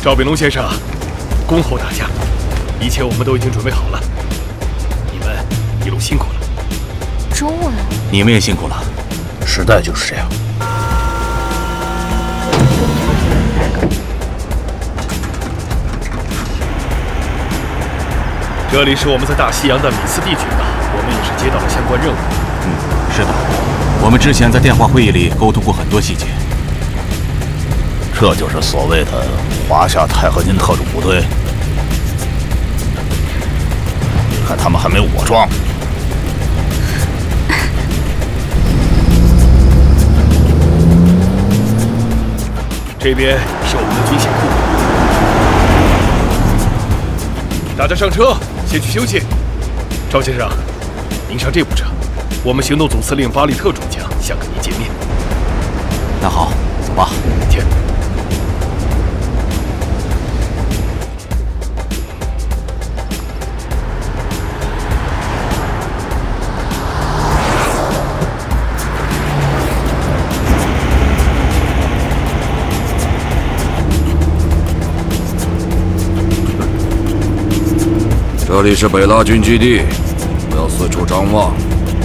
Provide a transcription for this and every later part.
赵炳龙先生，恭候大驾，一切我们都已经准备好了。你们一路辛苦了。中文，你们也辛苦了。时代就是这样。这里是我们在大西洋的米斯地群岛，我们也是接到了相关任务。是的，我们之前在电话会议里沟通过很多细节。这就是所谓的华夏泰和金特种部队。你看他们还没武装。这边是我们的军械库，大家上车，先去休息。赵先生，您上这部车，我们行动总司令巴利特中将想跟您见面。那好，走吧。天。这里是北拉军基地，不要四处张望，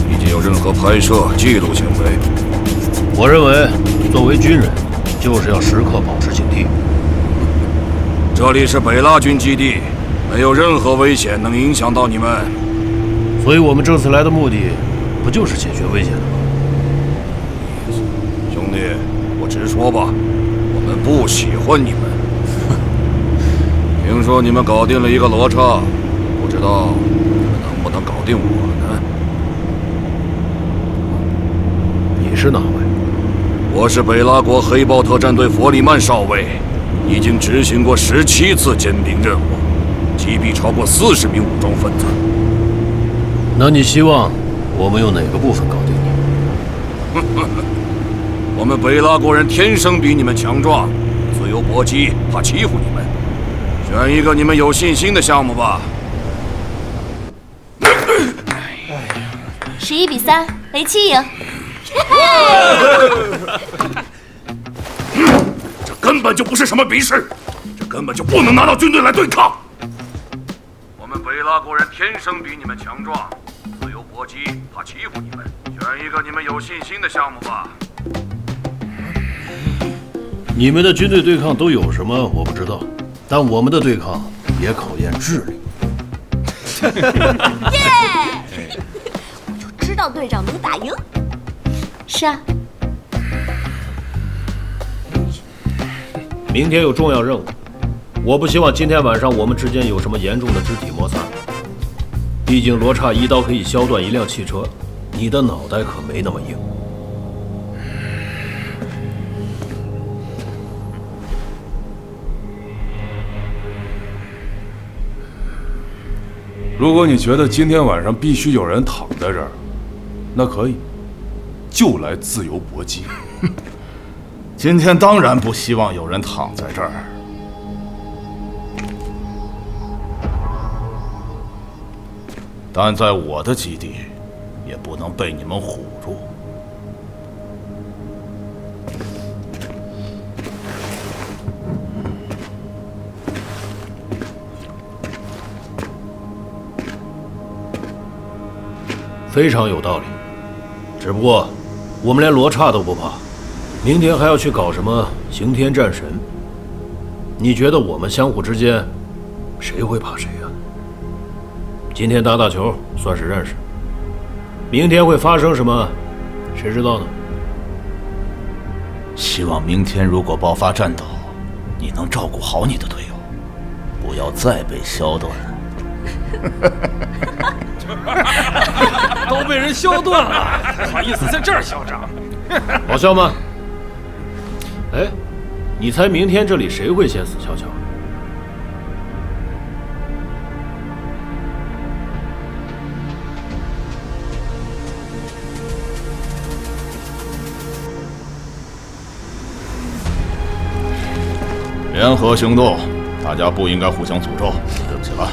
以及有任何拍摄、记录行为。我认为，作为军人，就是要时刻保持警惕。这里是北拉军基地，没有任何危险能影响到你们。所以我们这次来的目的，不就是解决危险的吗？兄弟，我直说吧，我们不喜欢你们。听说你们搞定了一个罗刹。不知道你们能不能搞定我呢？你是哪位？我是北拉国黑豹特战队弗里曼少尉，已经执行过17次兼兵任务，击毙超过40名武装分子。那你希望我们用哪个部分搞定你？我们北拉国人天生比你们强壮，自由搏击，怕欺负你们。选一个你们有信心的项目吧。11比3，雷七赢。这根本就不是什么比试，这根本就不能拿到军队来对抗。我们北拉国人天生比你们强壮，自由搏击，怕欺负你们。选一个你们有信心的项目吧。你们的军队对抗都有什么？我不知道，但我们的对抗也考验智力。耶！我就知道队长能打赢。是啊。明天有重要任务，我不希望今天晚上我们之间有什么严重的肢体摩擦。毕竟罗刹一刀可以削断一辆汽车，你的脑袋可没那么硬。如果你觉得今天晚上必须有人躺在这儿，那可以，就来自由搏击。今天当然不希望有人躺在这儿，但在我的基地，也不能被你们唬住。非常有道理，只不过我们连罗刹都不怕，明天还要去搞什么刑天战神？你觉得我们相互之间，谁会怕谁呀？今天打打球算是认识，明天会发生什么，谁知道呢？希望明天如果爆发战斗，你能照顾好你的队友，不要再被削断。都被人削断了，不好意思在这儿嚣张。好笑吗？哎，你猜明天这里谁会先死翘翘？联合行动，大家不应该互相诅咒。对不起了。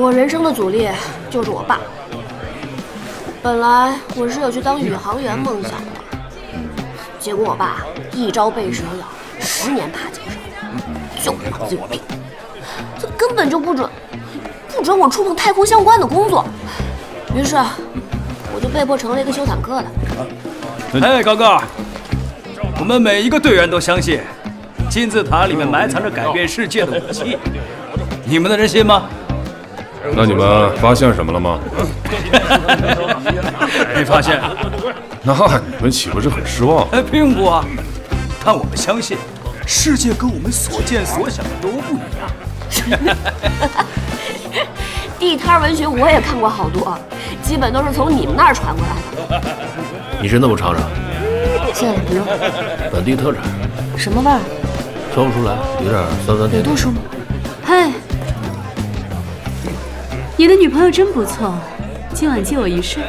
我人生的阻力就是我爸。本来我是有去当宇航员梦想的，结果我爸一朝被蛇咬，10年爬井上，就是脑子有病。他根本就不准我触碰太空相关的工作。于是，我就被迫成了一个修坦克的。哎，高个，我们每一个队员都相信，金字塔里面埋藏着改变世界的武器。你们的人信吗？那你们发现什么了吗？没发现。那你们岂不是很失望？哎，并不啊，但我们相信，世界跟我们所见所想的都不一样。地摊文学我也看过好多，基本都是从你们那儿传过来的。你真的不尝尝？谢了，不用。本地特产。什么味儿？说不出来，有点酸酸甜甜。有度数吗？嗨，你的女朋友真不错，今晚借我一睡。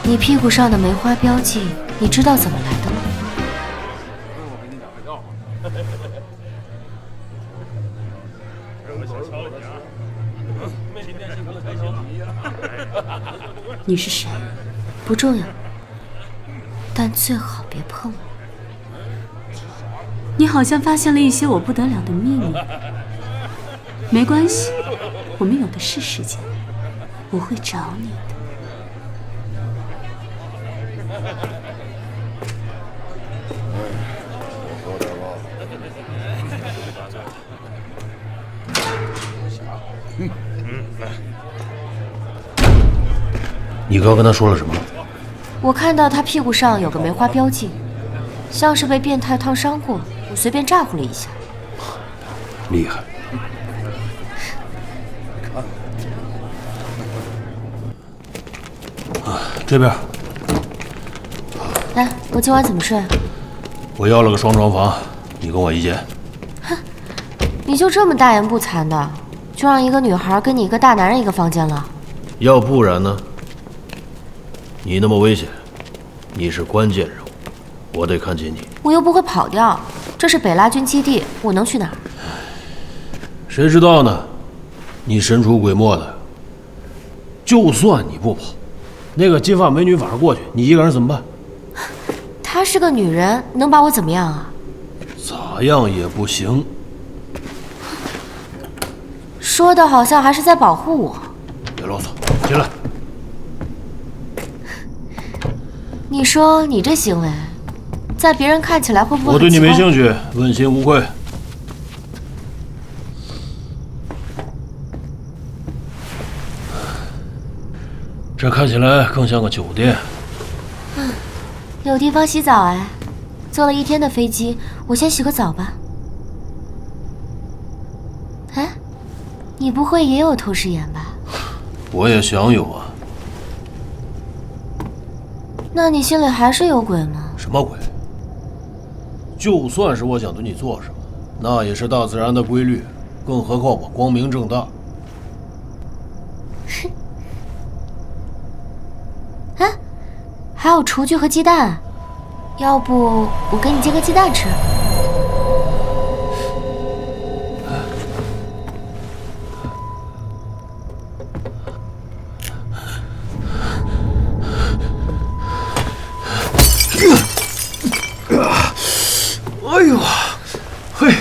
你屁股上的梅花标记，你知道怎么来的吗？你是谁？不重要，但最好别碰我。你好像发现了一些我不得了的秘密。没关系，我们有的是时间，我会找你的。你刚跟他说了什么？我看到他屁股上有个梅花标记，像是被变态烫伤过，我随便咋呼了一下。厉害。这边。来，我今晚怎么睡？我要了个双床房，你跟我一间。哼，你就这么大言不惭的，就让一个女孩跟你一个大男人一个房间了？要不然呢？你那么危险，你是关键人物，我得看紧你。我又不会跑掉，这是北拉军基地，我能去哪儿？谁知道呢？你神出鬼没的，就算你不跑，那个金发美女晚上过去，你一个人怎么办？她是个女人，能把我怎么样啊？咋样也不行。说的好像还是在保护我。别啰嗦，进来。你说你这行为，在别人看起来会不会很奇怪？我对你没兴趣，问心无愧。这看起来更像个酒店。有地方洗澡哎，坐了1天的飞机，我先洗个澡吧。哎，你不会也有透视眼吧？我也想有啊。那你心里还是有鬼吗？什么鬼？就算是我想对你做什么，那也是大自然的规律，更何况我光明正大。啊，还有雏菊和鸡蛋，要不我给你煎个鸡蛋吃？哎呦，嘿，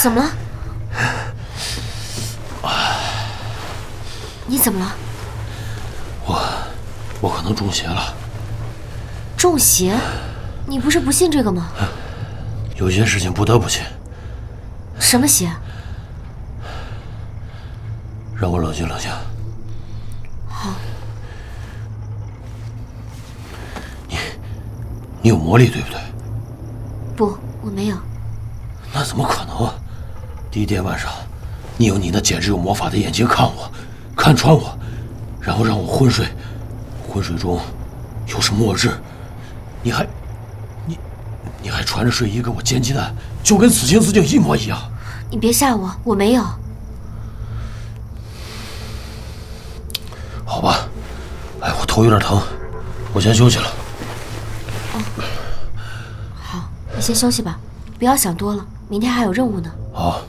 怎么了？你怎么了？我可能中邪了。中邪？你不是不信这个吗？有些事情不得不信。什么邪？让我冷静冷静。好。你有魔力对不对？不，我没有。那怎么可能啊？第一天晚上，你用你那简直有魔法的眼睛看我，看穿我，然后让我昏睡，昏睡中又是末日，你还穿着睡衣给我煎鸡蛋，就跟此情此景一模一样。你别吓我，我没有。头有点疼，我先休息了。好，你先休息吧，不要想多了，明天还有任务呢。好。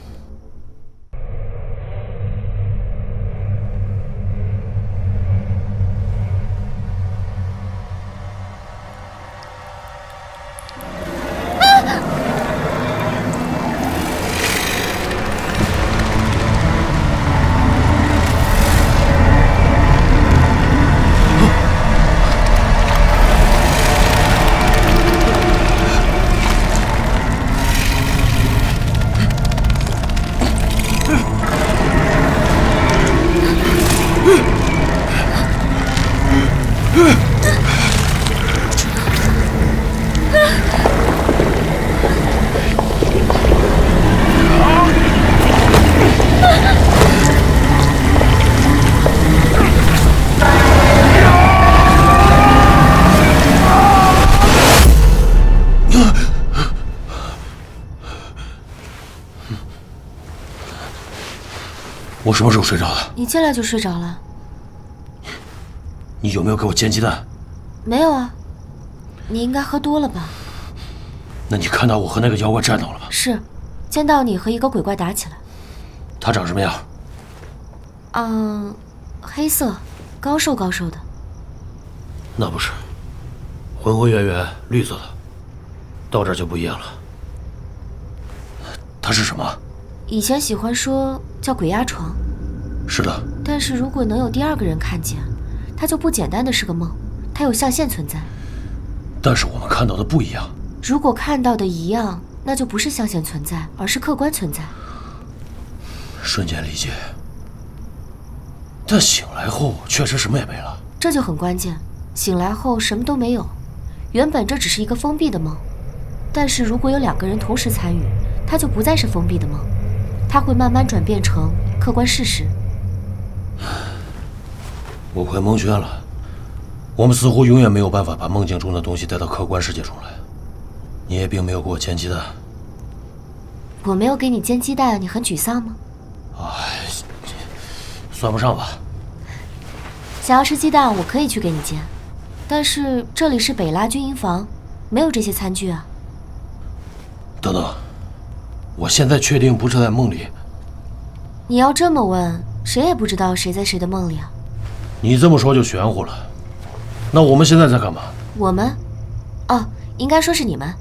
我什么时候睡着的？你进来就睡着了。你有没有给我煎鸡蛋？没有啊，你应该喝多了吧？那你看到我和那个妖怪战斗了吧？是，见到你和一个鬼怪打起来。他长什么样？黑色，高瘦高瘦的。那不是，浑浑圆圆，绿色的，到这儿就不一样了。他是什么？以前喜欢说叫鬼压床。是的。但是如果能有第二个人看见，它就不简单的是个梦，它有象限存在。但是我们看到的不一样。如果看到的一样，那就不是象限存在，而是客观存在。瞬间理解。但醒来后确实什么也没了。这就很关键，醒来后什么都没有。原本这只是一个封闭的梦，但是如果有2个人同时参与，它就不再是封闭的梦，它会慢慢转变成客观事实。我快蒙圈了，我们似乎永远没有办法把梦境中的东西带到客观世界中来。你也并没有给我煎鸡蛋。我没有给你煎鸡蛋，你很沮丧吗？哎，算不上吧。想要吃鸡蛋，我可以去给你煎，但是这里是北拉军营房，没有这些餐具啊。等等，我现在确定不是在梦里。你要这么问，谁也不知道谁在谁的梦里啊。你这么说就玄乎了。那我们现在在干嘛？我们？哦，应该说是你们，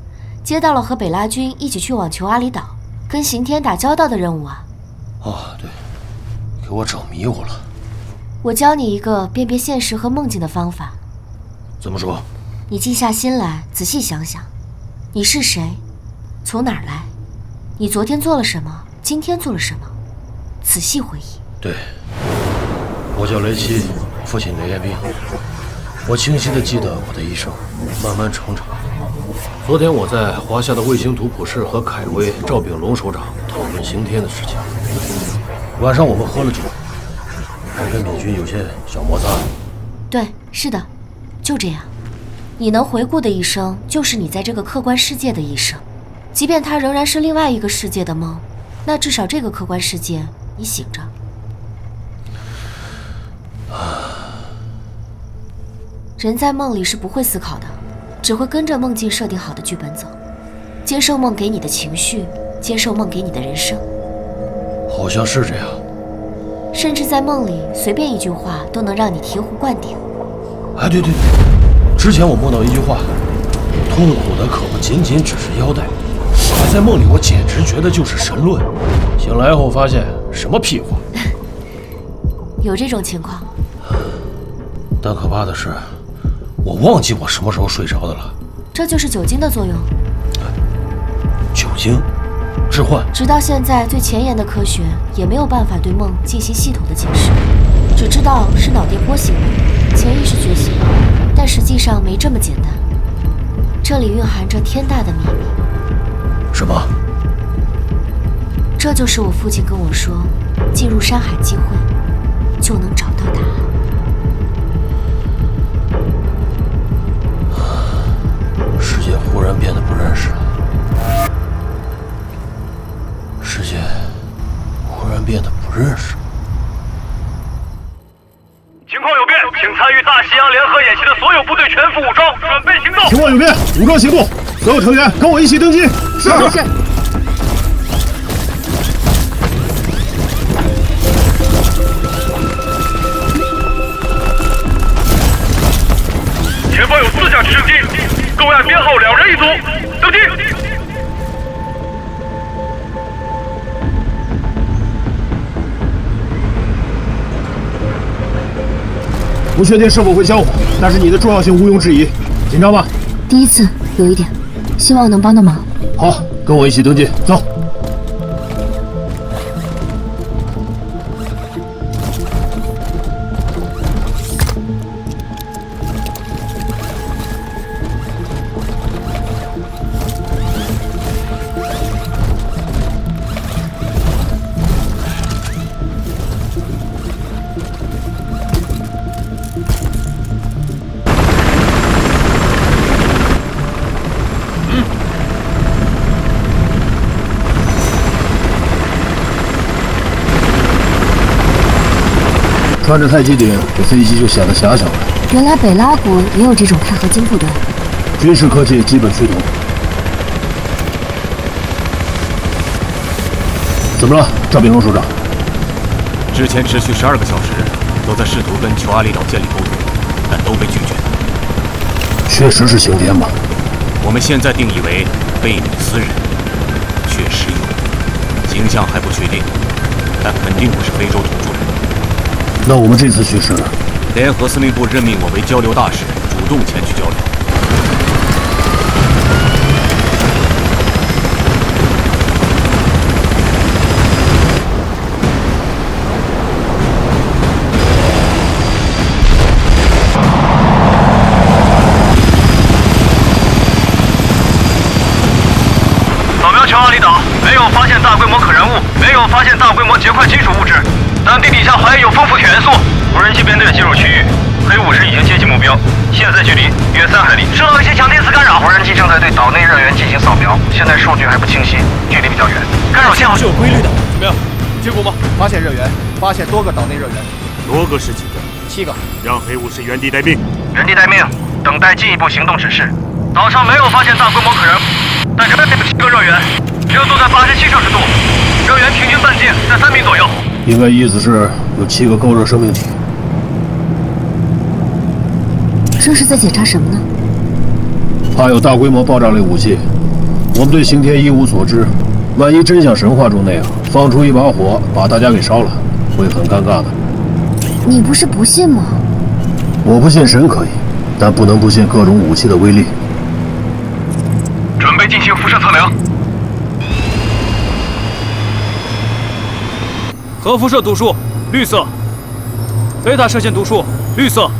接到了和北拉军一起去网球阿里岛，跟刑天打交道的任务啊。哦，对，给我整迷糊了。我教你一个辨别现实和梦境的方法。怎么说？你静下心来，仔细想想，你是谁？从哪儿来？你昨天做了什么？今天做了什么？仔细回忆。对，我叫雷七，父亲雷彦斌。我清晰地记得我的一生，慢慢成长。昨天我在华夏的卫星图普氏和凯威、赵炳龙首长讨论刑天的事情。晚上我们喝了酒，还跟闽军有些小摩擦。对，是的，就这样。你能回顾的一生，就是你在这个客观世界的一生。即便它仍然是另外一个世界的梦，那至少这个客观世界你醒着。人在梦里是不会思考的，只会跟着梦境设定好的剧本走，接受梦给你的情绪，接受梦给你的人生。好像是这样。甚至在梦里，随便一句话都能让你醍醐灌顶。哎，对，之前我梦到一句话，痛苦的可不仅仅只是腰带。在梦里，我简直觉得就是神论。醒来后发现，什么屁话。有这种情况。但可怕的是，我忘记我什么时候睡着的了。这就是酒精的作用。酒精？致幻？直到现在，最前沿的科学也没有办法对梦进行系统的解释，只知道是脑电波行为、潜意识觉醒，但实际上没这么简单。这里蕴含着天大的秘密。什么？这就是我父亲跟我说，进入山海机会，就能找到答案。世界忽然变得不认识了。世界忽然变得不认识了。情况有变，请参与大西洋联合演习的所有部队全副武装，准备行动。情况有变，武装行动，所有成员跟我一起登机。是。前方有4架直升机，各位按编号2人一组，登机。不确定是否会交火，但是你的重要性毋庸置疑。紧张吗？第一次有一点，希望能帮到忙。好，跟我一起登记，走。穿着太极顶，这飞机就显得狭小了。原来北拉国也有这种钛合金部队。军事科技基本趋同。怎么了，赵炳荣首长？之前持续12个小时，都在试图跟裘阿里岛建立沟通，但都被拒绝。确实是刑天吧？我们现在定义为贝米斯人，确实有，形象还不确定，但肯定不是非洲土著人。那我们这次去世了。联合司令部任命我为交流大使，主动前去交流。扫描裘阿里岛，没有发现大规模可燃物，没有发现大规模结块金属物质。但地底下怀疑有丰富铁元素，无人机编队进入区域，黑武士已经接近目标，现在距离约3海里，受到一些强电磁干扰。无人机正在对岛内热源进行扫描，现在数据还不清晰，距离比较远，干扰信号是有规律的。怎么样？结果吗？发现热源，发现多个岛内热源。多个是几个？7个。让黑武士原地待命。原地待命，等待进一步行动指示。岛上没有发现大规模可燃物，但是7个热源，热度在87摄氏度，热源平均半径在3米左右。应该意思是有7个高热生命体。这是在检查什么呢？怕有大规模爆炸类武器，我们对刑天一无所知。万一真像神话中那样放出一把火把大家给烧了，会很尴尬的。你不是不信吗？我不信神可以，但不能不信各种武器的威力。准备进行辐射测量。核辐射读数绿色，贝塔射线读数绿色，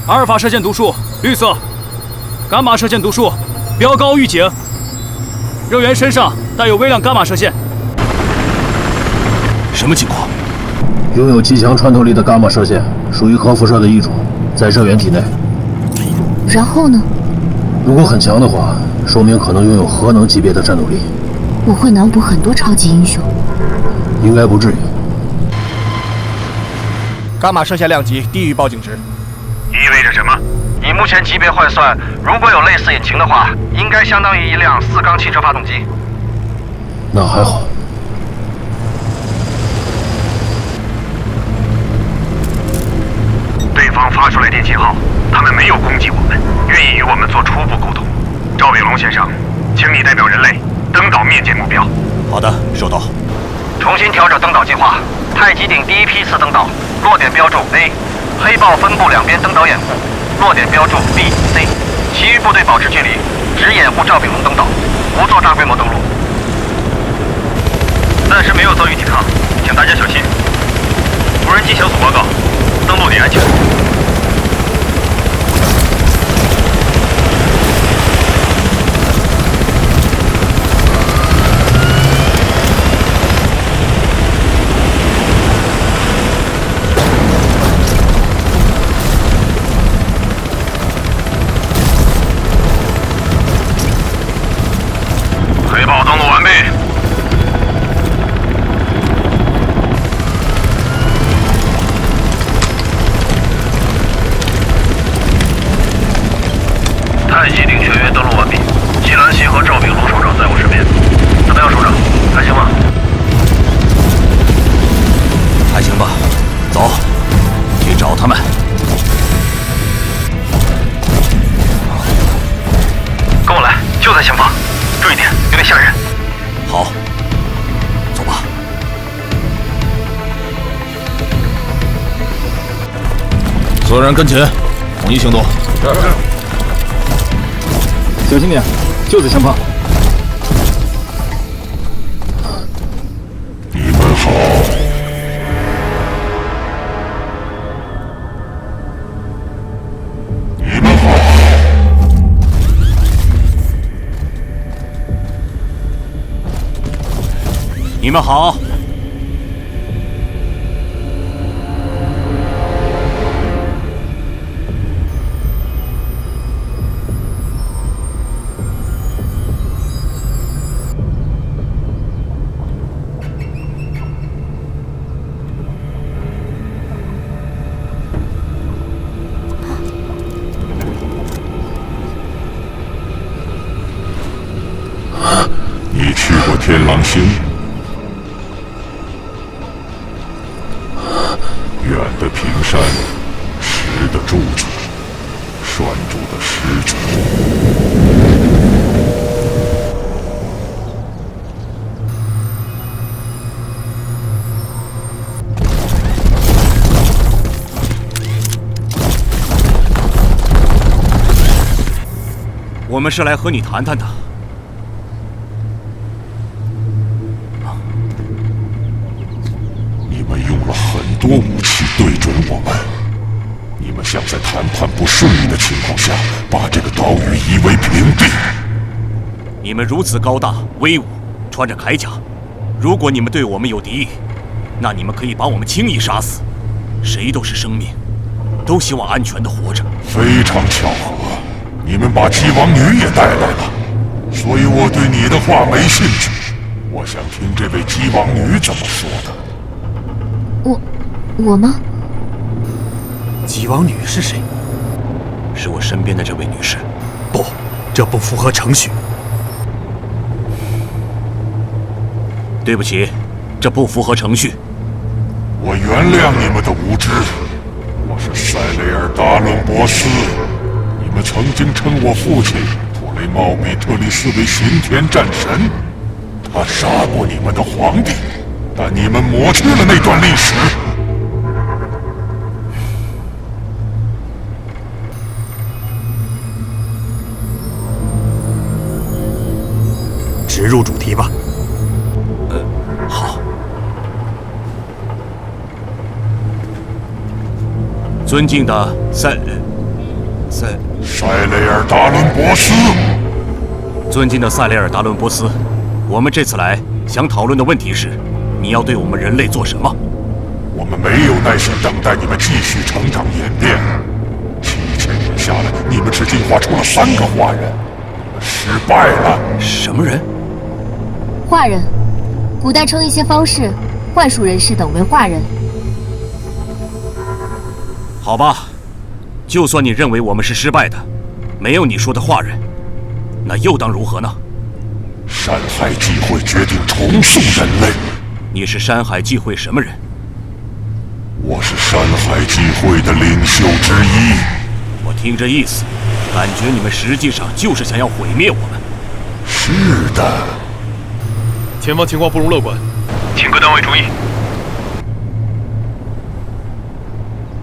阿尔法射线读数绿色，伽马射线读数标高预警。热源身上带有微量伽马射线。什么情况？拥有极强穿透力的伽马射线，属于核辐射的一种，在热源体内。然后呢？如果很强的话，说明可能拥有核能级别的战斗力。我会脑补很多超级英雄。应该不至于。伽马射线量级低于报警值，意味着什么？以目前级别换算，如果有类似引擎的话，应该相当于一辆4缸汽车发动机。那还好。对方发出来电信号，他们没有攻击我们，愿意与我们做初步沟通。赵炳龙先生，请你代表人类登岛面见目标。好的，收到。重新调整登岛计划，太极顶第一批次登岛，落点标注 A， 黑豹分布两边登岛掩护，落点标注 B、C， 其余部队保持距离，只掩护赵炳龙登岛，不做大规模登陆。暂时没有遭遇抵抗，请大家小心。无人机小组报告，登陆点安全。黑豹登陆完毕。所有人跟前，统一行动。小心点，就此相碰。你们好。你们好。你们好。你去过天狼星？远的平山，实的柱子，拴住的狮子。我们是来和你谈谈的。你们用了很多武器对准我们，你们想在谈判不顺利的情况下，把这个岛屿夷为平地。你们如此高大威武，穿着铠甲，如果你们对我们有敌意，那你们可以把我们轻易杀死。谁都是生命，都希望安全的活着。非常巧合，你们把姬王女也带来了，所以我对你的话没兴趣。我想听这位姬王女怎么说的。我吗？姬王女是谁？是我身边的这位女士。不，这不符合程序。对不起，这不符合程序。我原谅你们的无知。我是塞雷尔达伦博斯。你们曾经称我父亲普雷茂比特里斯为刑天战神，他杀过你们的皇帝，但你们抹去了那段历史。直入主题吧。好。尊敬的塞雷尔达伦博斯，尊敬的塞雷尔达伦博斯，我们这次来想讨论的问题是，你要对我们人类做什么？我们没有耐心等待你们继续成长演变。7000年下来，你们只进化出了3个化人，你们失败了。什么人？化人，古代称一些方士、幻术人士等为化人。好吧，就算你认为我们是失败的，没有你说的化人，那又当如何呢？山海忌讳决定重塑人类。你是山海忌讳什么人？我是山海忌讳的领袖之一。我听这意思，感觉你们实际上就是想要毁灭我们。是的。前方情况不容乐观，请各单位注意。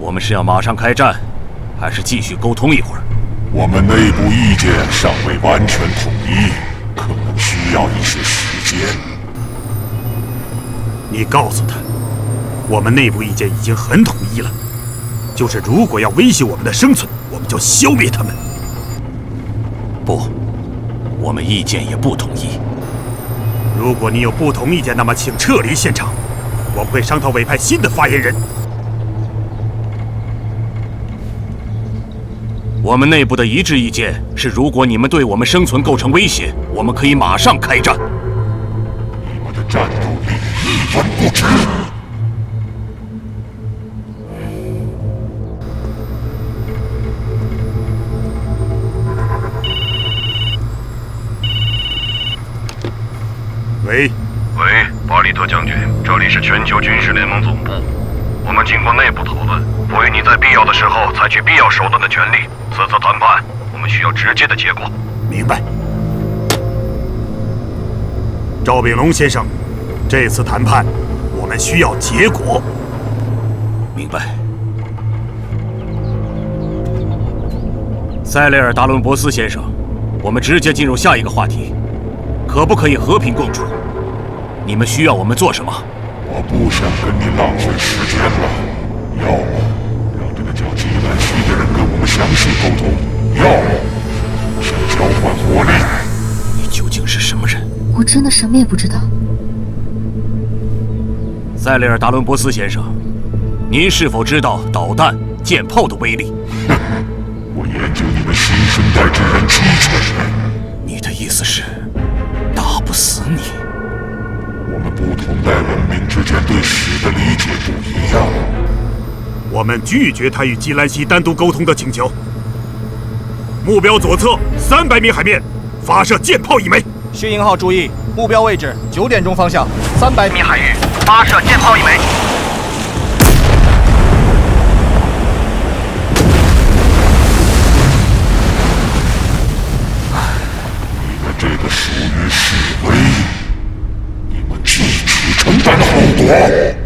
我们是要马上开战，还是继续沟通一会儿？我们内部意见尚未完全统一，可能需要一些时间。你告诉他，我们内部意见已经很统一了，就是如果要威胁我们的生存，我们就消灭他们。不，我们意见也不统一。如果你有不同意见，那么请撤离现场，我们会商讨委派新的发言人。我们内部的一致意见是，如果你们对我们生存构成威胁，我们可以马上开战。你们的战斗力1分不值。喂，巴里特将军，这里是全球军事联盟总部。我们经过内部讨论，赋予你在必要的时候采取必要手段的权利。此次谈判，我们需要直接的结果。明白。赵炳龙先生，这次谈判我们需要结果。明白。塞雷尔·达伦博斯先生，我们直接进入下一个话题，可不可以和平共处？你们需要我们做什么？我不想跟你浪费时间了，要么让这个叫吉兰西的人跟我们详细沟通，要么先交换火力。你究竟是什么人？我真的什么也不知道。塞雷尔·达伦博斯先生，您是否知道导弹、舰炮的威力？我研究你们新生代之人7000人。你的意思是，打不死你？我们不同代文明之间对史的理解不一样。我们拒绝他与基兰西单独沟通的请求。目标左侧300米海面，发射舰炮1枚。新营号注意，目标位置9点钟方向，300米海域，发射舰炮1枚。你们这个属于示威，你们自己承担后果。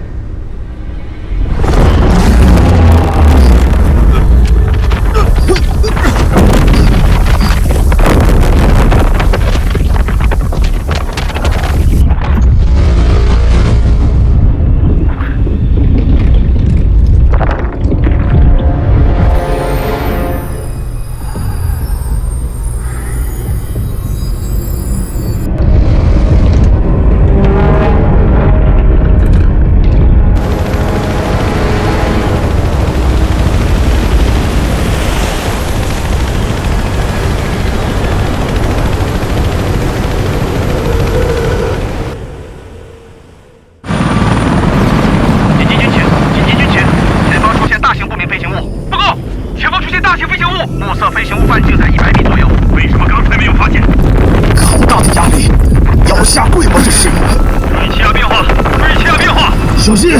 小心，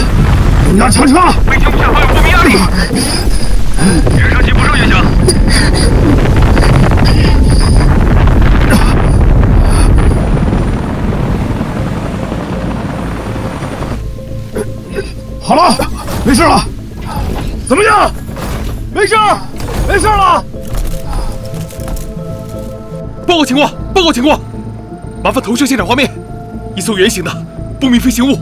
有压查车！飞行前方有不明压力，直升机不受影响。好了，没事了。怎么样？没事，没事了。报告情况，报告情况！麻烦投射现场画面，一艘圆形的不明飞行物。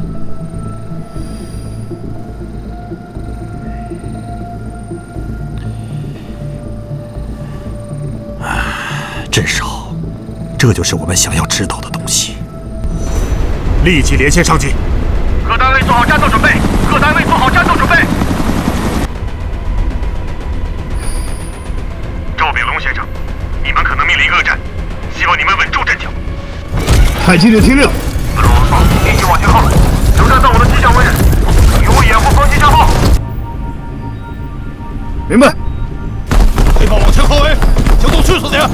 真少，这就是我们想要知道的东西。立即连线上级，各单位做好战斗准备，各单位做好战斗准备。赵炳龙先生，你们可能面临恶战，希望你们稳住阵脚。太极领听令，4路往上，立即往前靠，留站到我的机枪位置，以我掩护攻击枪炮。明白。黑炮往前靠围，行动迅速点。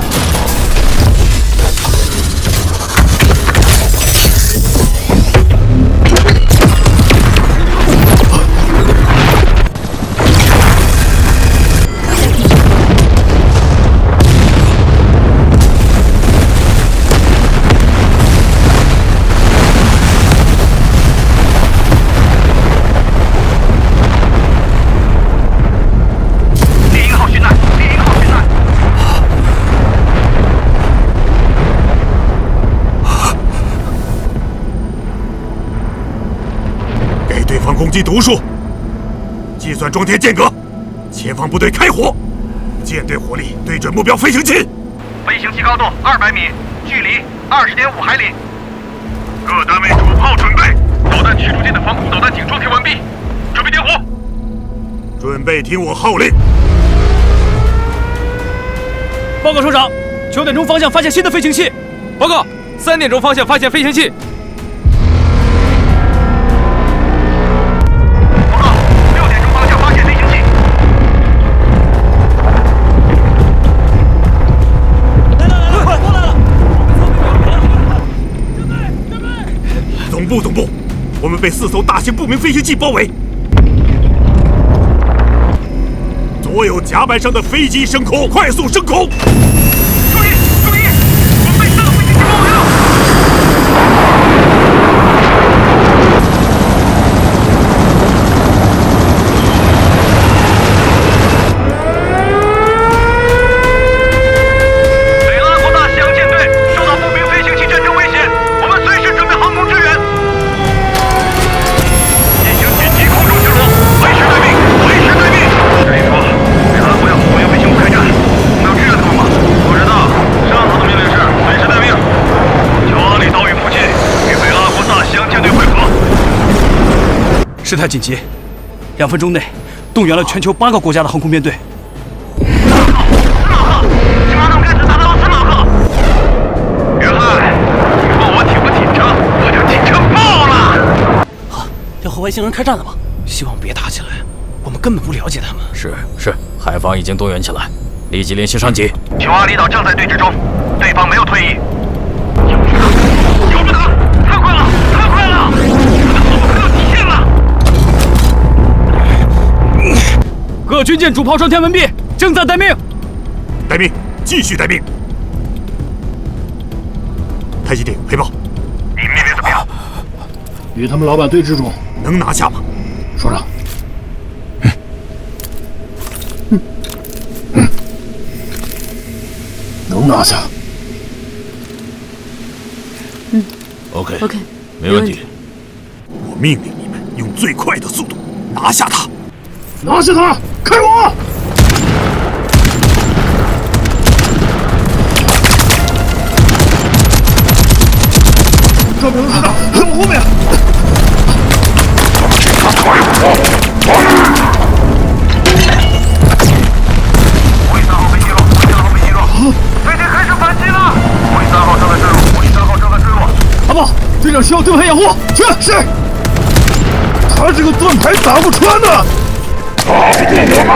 攻击读数，计算装填间隔，前方部队开火，舰队火力对准目标飞行器。飞行器高度200米，距离20.5海里。各单位主炮准备，导弹驱逐舰的防空导弹井装填完毕，准备点火。准备听我号令。报告首长，9点钟方向发现新的飞行器。报告，3点钟方向发现飞行器。总部，我们被4艘大型不明飞行器包围，所有甲板上的飞机升空，快速升空！注意，我们被4个飞行器包围了！事态紧急，2分钟内动员了全球8个国家的航空编队。青蛙洞开始达到了4马赫。约翰，你问我紧不紧张？我就紧张爆了！要和外星人开战了吗？希望别打起来，我们根本不了解他们。是，海防已经动员起来，立即联系上级。琼阿里岛正在对峙中，对方没有退役。有不打，太快了，太快了！我的速度快到极限了。各军舰主炮双天文臂正在待命。待命，继续待命。太极鼎回报，你们那边怎么样？与他们老板对峙中，能拿下吗？首长。能拿下。OK， 没问题。我命令你们用最快的速度拿下他。拿下他！开火！这边知道，在我后面。他开火！护翼3号被击落，护翼2号被击落，飞机开始反击了。护翼3号正在坠落，护翼3号正在坠落。阿豹，队长需要盾牌掩护，去。是。他这个盾牌打不穿的。打不过我们，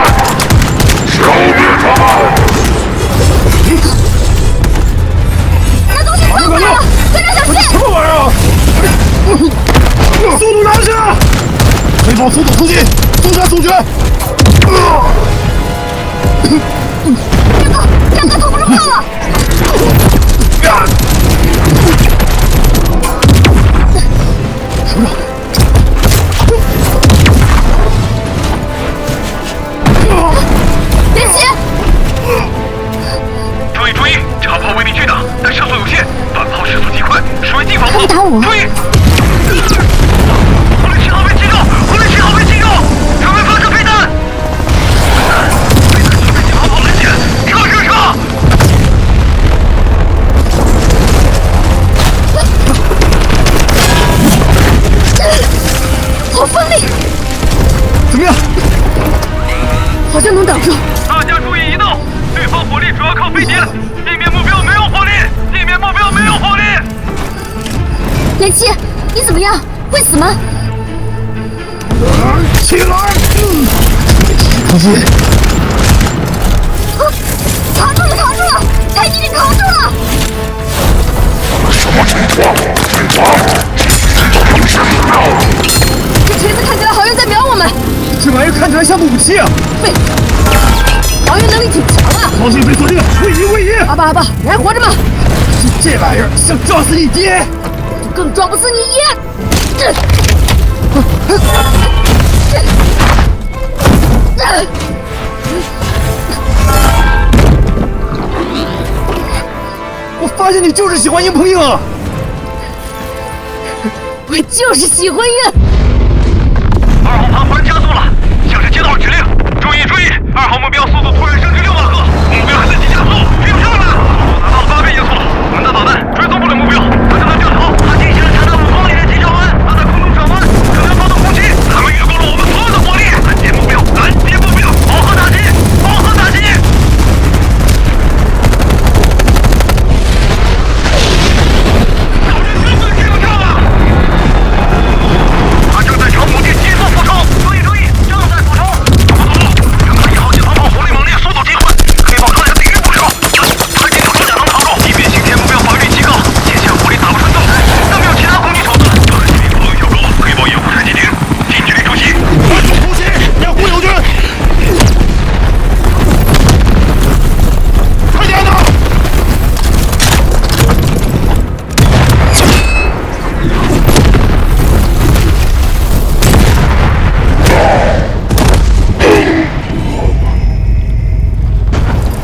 消灭他们！那东西快过来了，队长小心！什么玩意儿？速度拿下！飞炮速度突进，速战速决！大哥投不住炮了！首长。连击！注意！长炮威力巨大，但射速有限，短炮时速极快，水击防炮。打我！注意！狐狸7号被击中！狐狸7号被击中！准备发射飞弹！飞弹准备起航炮拦截，撤！好锋利！怎么样？好像能挡住。大家注意移动，对方火力主要靠飞碟，地面目标没有火力，连七，你怎么样？会死吗？起来！康熙，扛住了！太极鼎扛住了！什么情况？这锤子看起来好像在瞄我们。这玩意看起来像武器啊！对，防御能力挺强啊！方向被锁定，位移！阿爸，你还活着吗？这玩意儿想撞死你爹，就更撞不死你爷！我发现你就是喜欢硬碰硬啊！我就是喜欢硬。2号爬环加速了，像是接到了指令，注意！2号目标速度突然升至6马赫，目标还在急加速，追不上了，速度达到了8倍音速，我们的导弹追踪不了目标，他正在掉头，他进行了长达5公里的急转弯，他在空中转弯，可能发动攻击，他们越过了我们所有的火力，拦截目标，饱和打击！他正在朝母舰急速俯冲，注意，正在俯冲！原本1号机航炮火力猛烈，速度极快，黑豹装甲抵御不了。他进入车甲能扛住，地面行天目标防御力极高，前线火力打不穿盾牌，但没有其他攻击手段。他的心理防御较高，黑豹掩护太极鼎，近距离突袭，快速突袭，掩护友军！快点的！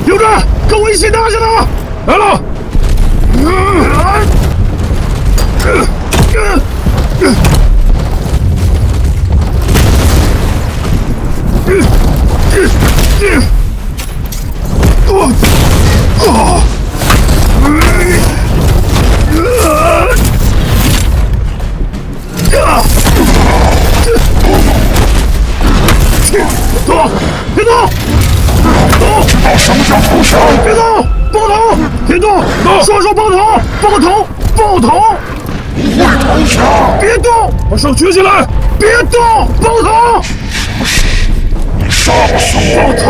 刘志，跟我一起拿下他！来了！别动！什么叫投降？别动！爆头！别动！双手爆头！爆头！爆头！不会投降！别动！把手举起来！别动！爆头！你杀不死我！爆头！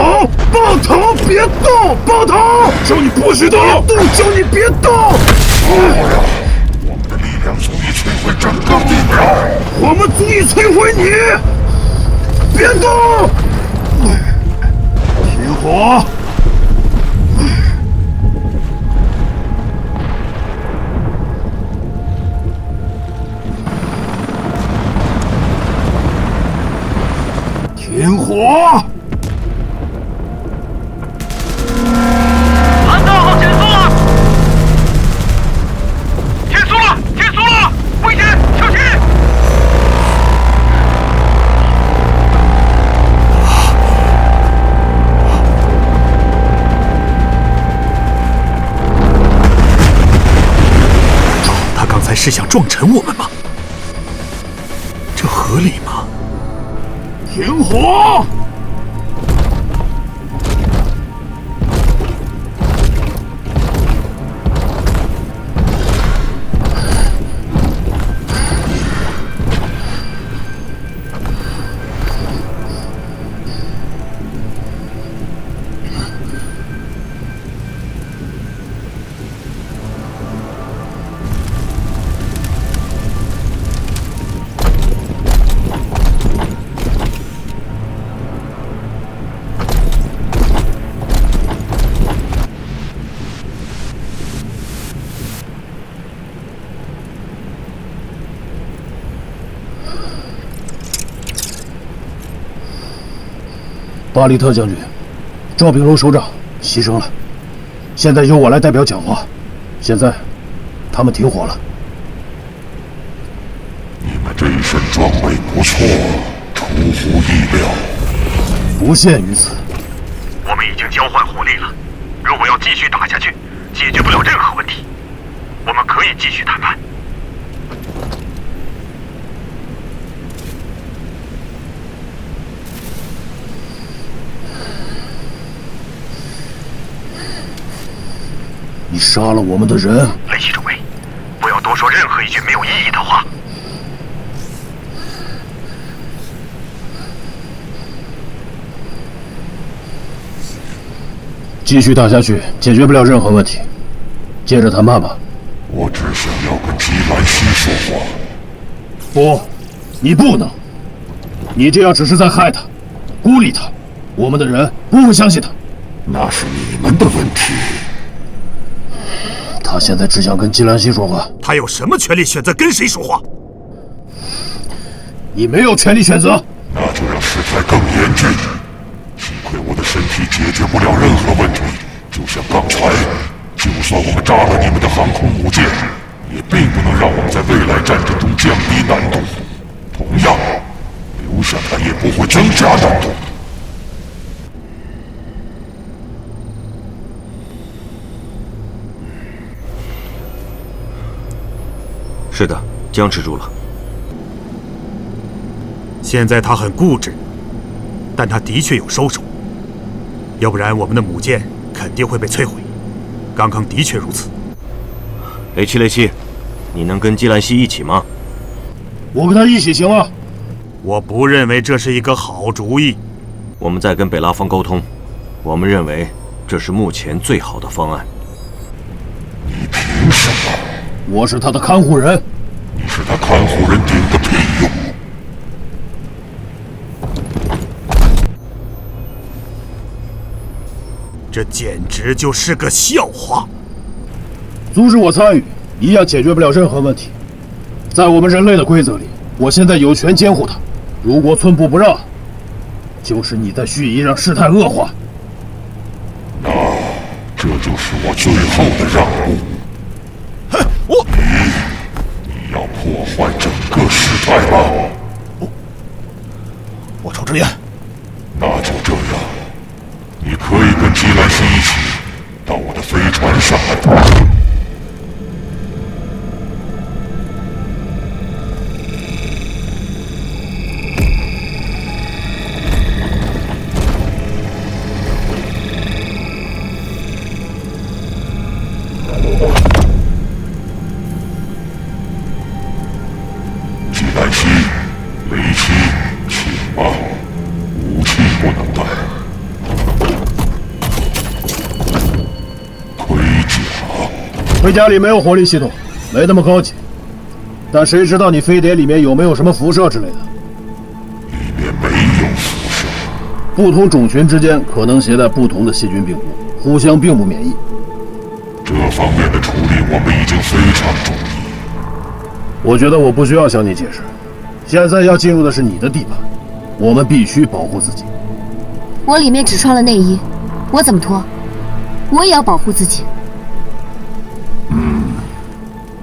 爆头！别动！爆头！叫你不许动！别动！叫你别动！我们的力量足以摧毁整个地表！我们足以摧毁你！别动！停火！停火！蓝道号减速了！减速了！减速了！危险！小心！他刚才是想撞沉我们吗？这合理吗？停火！巴里特将军，赵炳荣首长牺牲了，现在由我来代表讲话。现在，他们停火了。你们这一身装备不错，出乎意料。不限于此。我们已经交换火力了，如果要继续打下去，解决不了任何问题，我们可以继续谈判。你杀了我们的人，雷奇中尉，不要多说任何一句没有意义的话。继续打下去，解决不了任何问题，接着谈判吧。我只想要跟基兰西说话。不，你不能，你这样只是在害他，孤立他，我们的人不会相信他。那是你们的问题。他现在只想跟基兰西说话。他有什么权利选择跟谁说话？你没有权利选择。那就让事态更严峻。幸亏我的身体解决不了任何问题，就像刚才，就算我们炸了你们的航空母舰，也并不能让我们在未来战争中降低难度。同样，留下它也不会增加难度。是的，僵持住了。现在他很固执，但他的确有收手，要不然我们的母舰肯定会被摧毁。刚刚的确如此。雷七，你能跟基兰西一起吗？我跟他一起行吗？我不认为这是一个好主意。我们在跟北拉方沟通，我们认为这是目前最好的方案。你凭什么？我是他的看护人。你是他看护人顶个屁用！这简直就是个笑话！阻止我参与，一样解决不了任何问题。在我们人类的规则里，我现在有权监护他。如果寸步不让，就是你在蓄意让事态恶化。那这就是我最后的让步。你要破坏整个事态吗？我抽支烟。那就这样，你可以跟基兰西一起到我的飞船上来。盔甲里没有火力系统，没那么高级。但谁知道你飞碟里面有没有什么辐射之类的？里面没有辐射。不同种群之间可能携带不同的细菌病毒，互相并不免疫。这方面的处理我们已经非常注意。我觉得我不需要向你解释。现在要进入的是你的地盘，我们必须保护自己。我里面只穿了内衣，我怎么脱？我也要保护自己。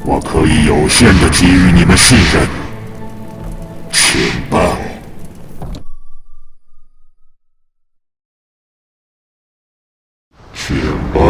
我可以有限的给予你们信任，请吧。请吧。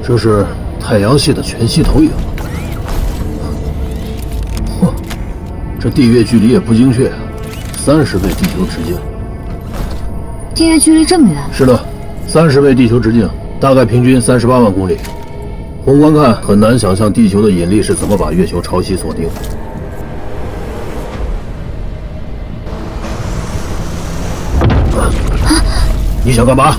这是太阳系的全息投影。嚯，这地月距离也不精确啊，30倍地球直径。地月距离这么远？是的，30倍地球直径，大概平均38万公里。宏观看，很难想象地球的引力是怎么把月球潮汐锁定。你想干嘛？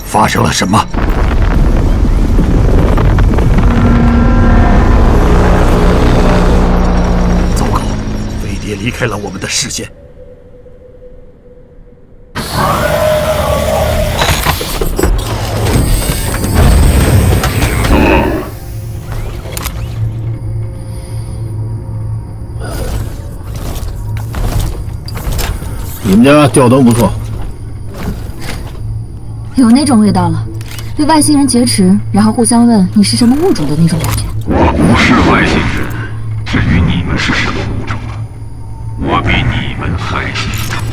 发生了什么？糟糕，飞碟离开了我们的视线。你们家吊灯不错。有那种味道了，对外星人劫持，然后互相问你是什么物种的那种感觉。我不是外星人，至于你们是什么物种，我比你们还稀罕。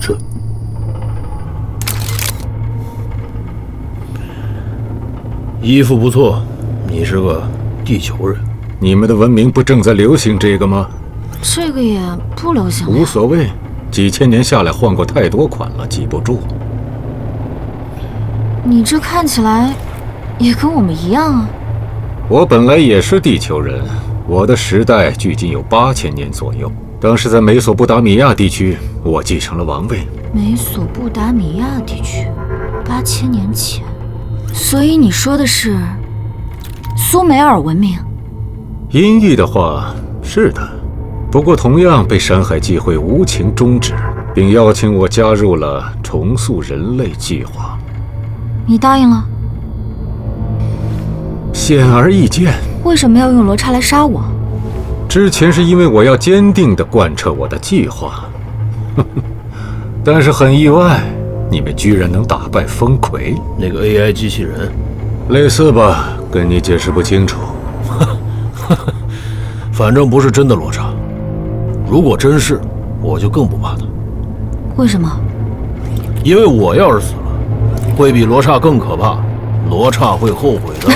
这衣服不错，你是个地球人。你们的文明不正在流行这个吗？这个也不流行。无所谓，几千年下来换过太多款了，记不住。你这看起来也跟我们一样啊。我本来也是地球人，我的时代距今有8000年左右。当时在美索不达米亚地区，我继承了王位。美索不达米亚地区，8000年前。所以你说的是苏美尔文明？音译的话，是的。不过同样被山海计会无情终止，并邀请我加入了重塑人类计划。你答应了？显而易见。为什么要用罗刹来杀我？之前是因为我要坚定地贯彻我的计划，但是很意外，你们居然能打败风葵那个 AI 机器人。类似吧，跟你解释不清楚。反正不是真的罗刹，如果真是，我就更不怕他。为什么？因为我要是死了，会比罗刹更可怕，罗刹会后悔的。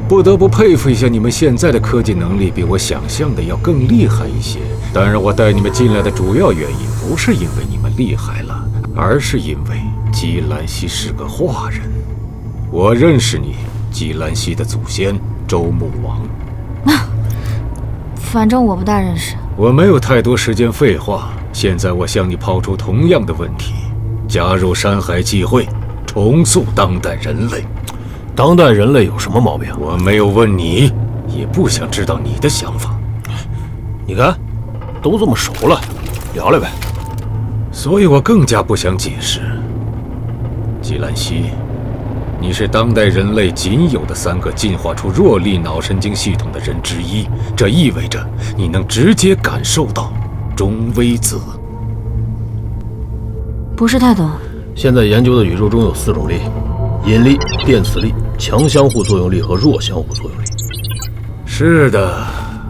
不得不佩服一下你们现在的科技能力，比我想象的要更厉害一些。当然，我带你们进来的主要原因不是因为你们厉害了，而是因为姬兰溪是个华人。我认识你，姬兰溪的祖先周穆王。反正我不大认识。我没有太多时间废话，现在我向你抛出同样的问题：加入山海际会，重塑当代人类。当代人类有什么毛病？我没有问你，也不想知道你的想法。你看，都这么熟了，聊聊呗。所以我更加不想解释。姬兰溪，你是当代人类仅有的3个进化出弱力脑神经系统的人之一，这意味着你能直接感受到中微子。不是太懂。现在研究的宇宙中有4种力：引力、电磁力、强相互作用力和弱相互作用力。是的，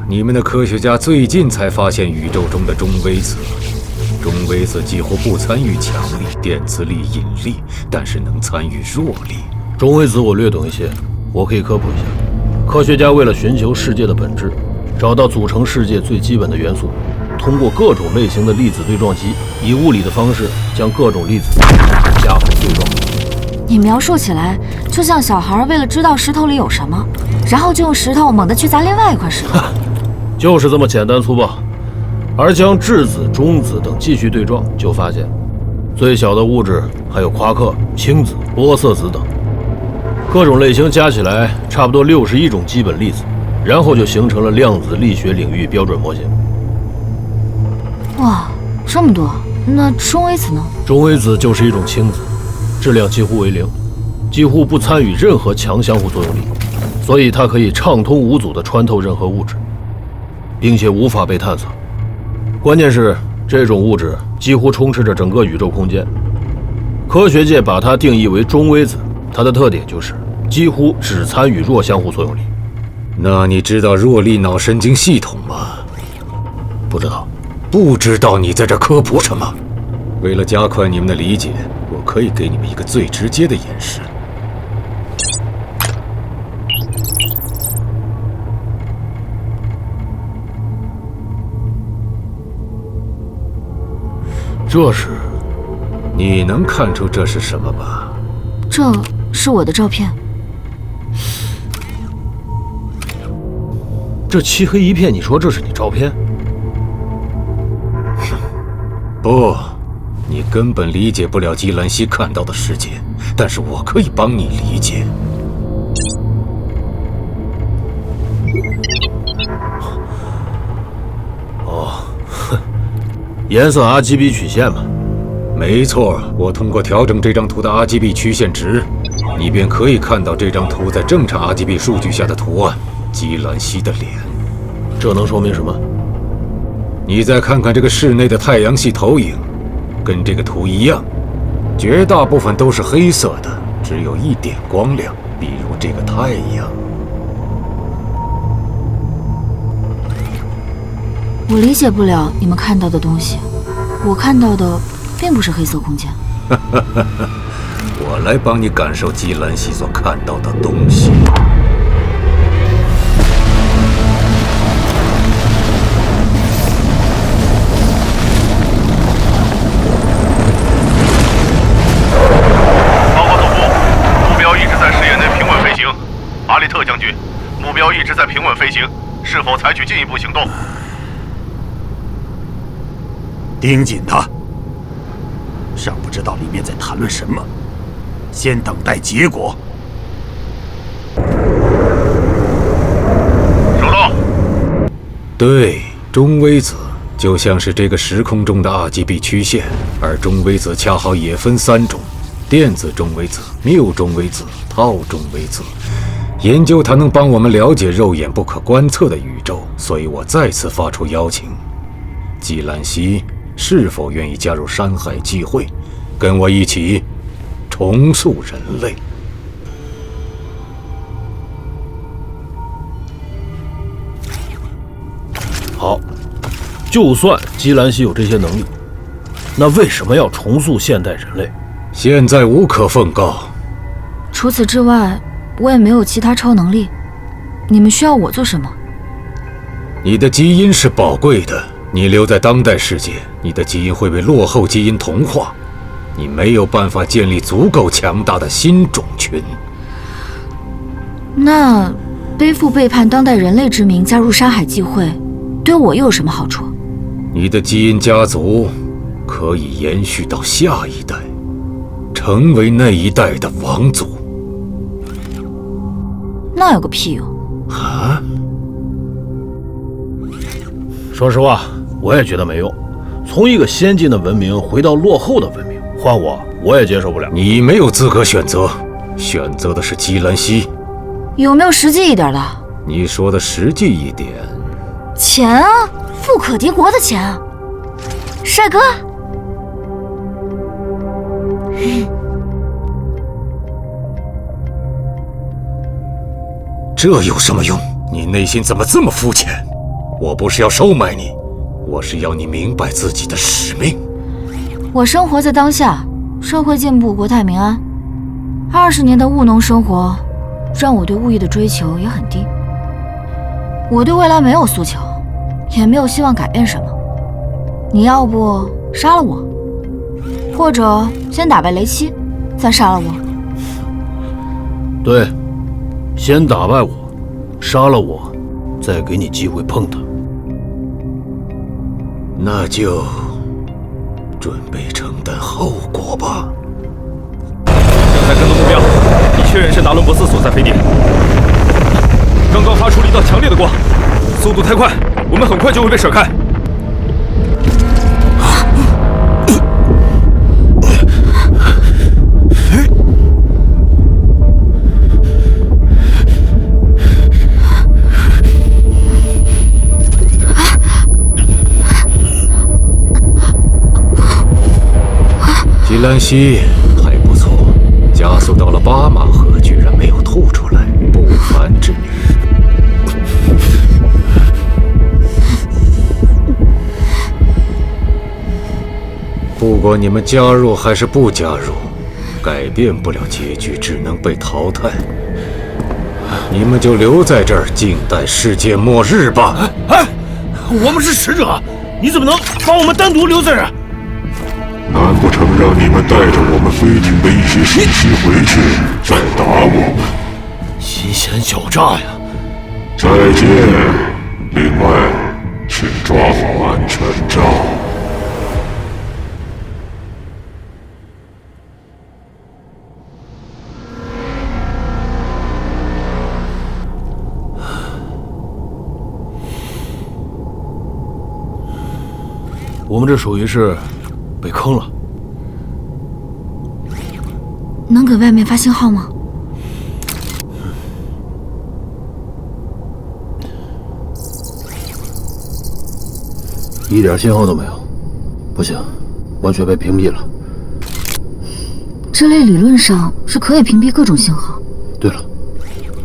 你们的科学家最近才发现宇宙中的中微子。中微子几乎不参与强力、电磁力、引力，但是能参与弱力。中微子我略懂一些，我可以科普一下。科学家为了寻求世界的本质，找到组成世界最基本的元素，通过各种类型的粒子对撞机，以物理的方式将各种粒子加法对撞。你描述起来就像小孩为了知道石头里有什么，然后就用石头猛地去砸另外一块石头。就是这么简单粗暴。而将质子、中子等继续对撞，就发现最小的物质还有夸克、氢子、玻色子等各种类型加起来差不多61种基本粒子，然后就形成了量子力学领域标准模型。哇，这么多！那中微子呢？中微子就是一种氢子，质量几乎为0，几乎不参与任何强相互作用力，所以它可以畅通无阻地穿透任何物质，并且无法被探测。关键是这种物质几乎充斥着整个宇宙空间，科学界把它定义为中微子，它的特点就是几乎只参与弱相互作用力。那你知道弱力脑神经系统吗？不知道。不知道你在这科普什么？为了加快你们的理解，我可以给你们一个最直接的演示。这是，你能看出这是什么吧？这是我的照片。这漆黑一片，你说这是你照片？不，你根本理解不了姬兰溪看到的世界，但是我可以帮你理解。颜色 RGB 曲线嘛，没错。我通过调整这张图的 RGB 曲线值，你便可以看到这张图在正常 RGB 数据下的图案——姬兰溪的脸。这能说明什么？你再看看这个室内的太阳系投影，跟这个图一样，绝大部分都是黑色的，只有一点光亮，比如这个太阳。我理解不了你们看到的东西，我看到的并不是黑色空间。我来帮你感受姬兰溪所看到的东西。报告总部，目标一直在视野内平稳飞行。阿利特将军，目标一直在平稳飞行，是否采取进一步行动？盯紧他，尚不知道里面在谈论什么，先等待结果。收到。对，中微子就像是这个时空中的 RGB 曲线，而中微子恰好也分3种：电子中微子、谬中微子、套中微子。研究它能帮我们了解肉眼不可观测的宇宙，所以我再次发出邀请：姬兰溪是否愿意加入山海际会，跟我一起重塑人类？好，就算姬兰溪有这些能力，那为什么要重塑现代人类？现在无可奉告。除此之外，我也没有其他超能力。你们需要我做什么？你的基因是宝贵的，你留在当代世界，你的基因会被落后基因同化，你没有办法建立足够强大的新种群。那背负背叛当代人类之名加入沙海忌会，对我又有什么好处？你的基因家族可以延续到下一代，成为那一代的王族。那有个屁用！啊？说实话，我也觉得没用。从一个先进的文明回到落后的文明，换我也接受不了。你没有资格选择，选择的是基兰西。有没有实际一点的？你说的实际一点，钱啊，富可敌国的钱啊，帅哥。这有什么用？你内心怎么这么肤浅？我不是要收买你，我是要你明白自己的使命。我生活在当下，社会进步，国泰民安。20年的务农生活，让我对物欲的追求也很低。我对未来没有诉求，也没有希望改变什么。你要不杀了我，或者先打败雷七，再杀了我。对，先打败我，杀了我，再给你机会碰他。那就准备承担后果吧。正在跟踪目标，已确认是达伦博斯所在飞碟。刚刚发出了一道强烈的光，速度太快，我们很快就会被甩开。基兰西还不错，加速到了8马赫，居然没有吐出来，不凡之女。不管你们加入还是不加入，改变不了结局，只能被淘汰。你们就留在这儿，静待世界末日吧。哎，我们是使者，你怎么能把我们单独留在这儿？难不成让你们带着我们飞艇的一些信息回去，再打我们？新鲜狡诈呀！再见。另外，请抓好安全罩。我们这属于是被坑了。能给外面发信号吗？一点信号都没有，不行，完全被屏蔽了。这类理论上是可以屏蔽各种信号。对了，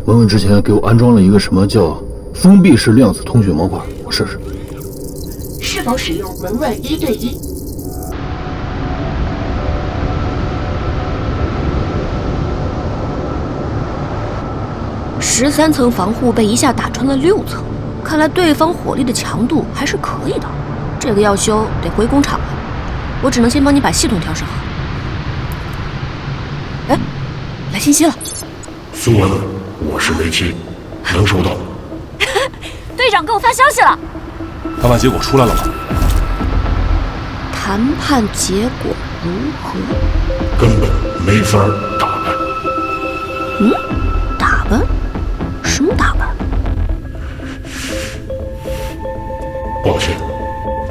文文之前给我安装了一个什么叫封闭式量子通讯模块，我试试。是否使用文文1对1？13层防护被一下打穿了6层，看来对方火力的强度还是可以的。这个要修得回工厂了，我只能先帮你把系统调试好。哎，来信息了。苏文，我是雷七，能收到。队长给我发消息了。谈判结果出来了吗？谈判结果如何？根本没法打扮。打扮？什么打扮？抱歉，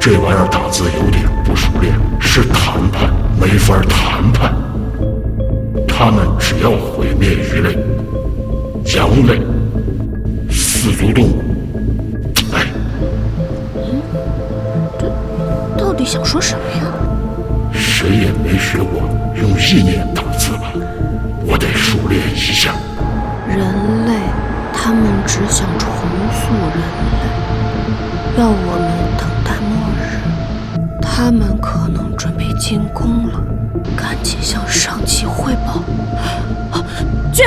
这玩意儿打字有点不熟练，是谈判，没法谈判。他们只要毁灭鱼类、羊类、四足动物。哎，这到底想说什么呀？谁也没学过用意念打字吧？我得熟练一下。人类，他们只想重塑人类，要我们等待末日。他们可能准备进攻了，赶紧向上级汇报。去，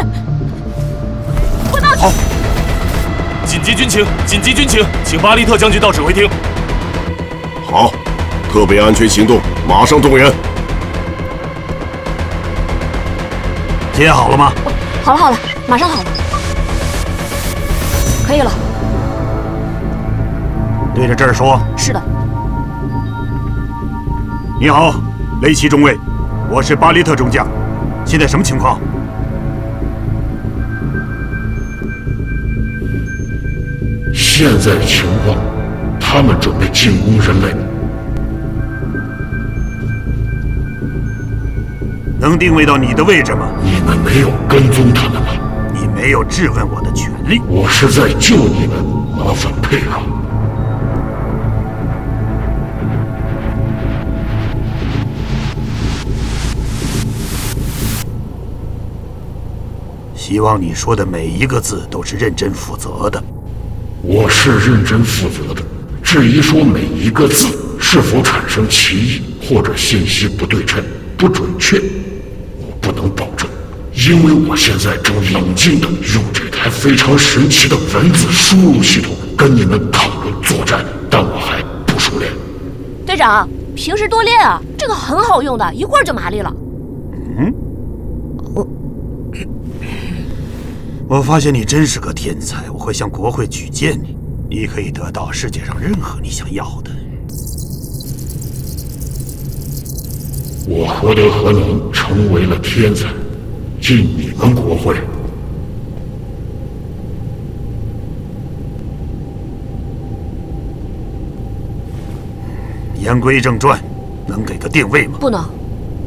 汇报去。急军情！紧急军情，请巴利特将军到指挥厅。好，特别安全行动马上动员。接好了吗？好了好了，马上好了，可以了。对着这儿说。是的。你好，雷奇中尉，我是巴利特中将，现在什么情况？现在情况，他们准备进攻人类。能定位到你的位置吗？你们没有跟踪他们吗？你没有质问我的权利。我是在救你们，麻烦配合。希望你说的每一个字都是认真负责的。我是认真负责的。至于说每一个字是否产生歧义或者信息不对称、不准确，我不能保证，因为我现在正冷静地用这台非常神奇的文字输入系统跟你们讨论作战，但我还不熟练。队长，平时多练啊，这个很好用的，一会儿就麻利了。我发现你真是个天才，我会向国会举荐你，你可以得到世界上任何你想要的。我何德何能成为了天才，进你们国会？言归正传，能给个定位吗？不能，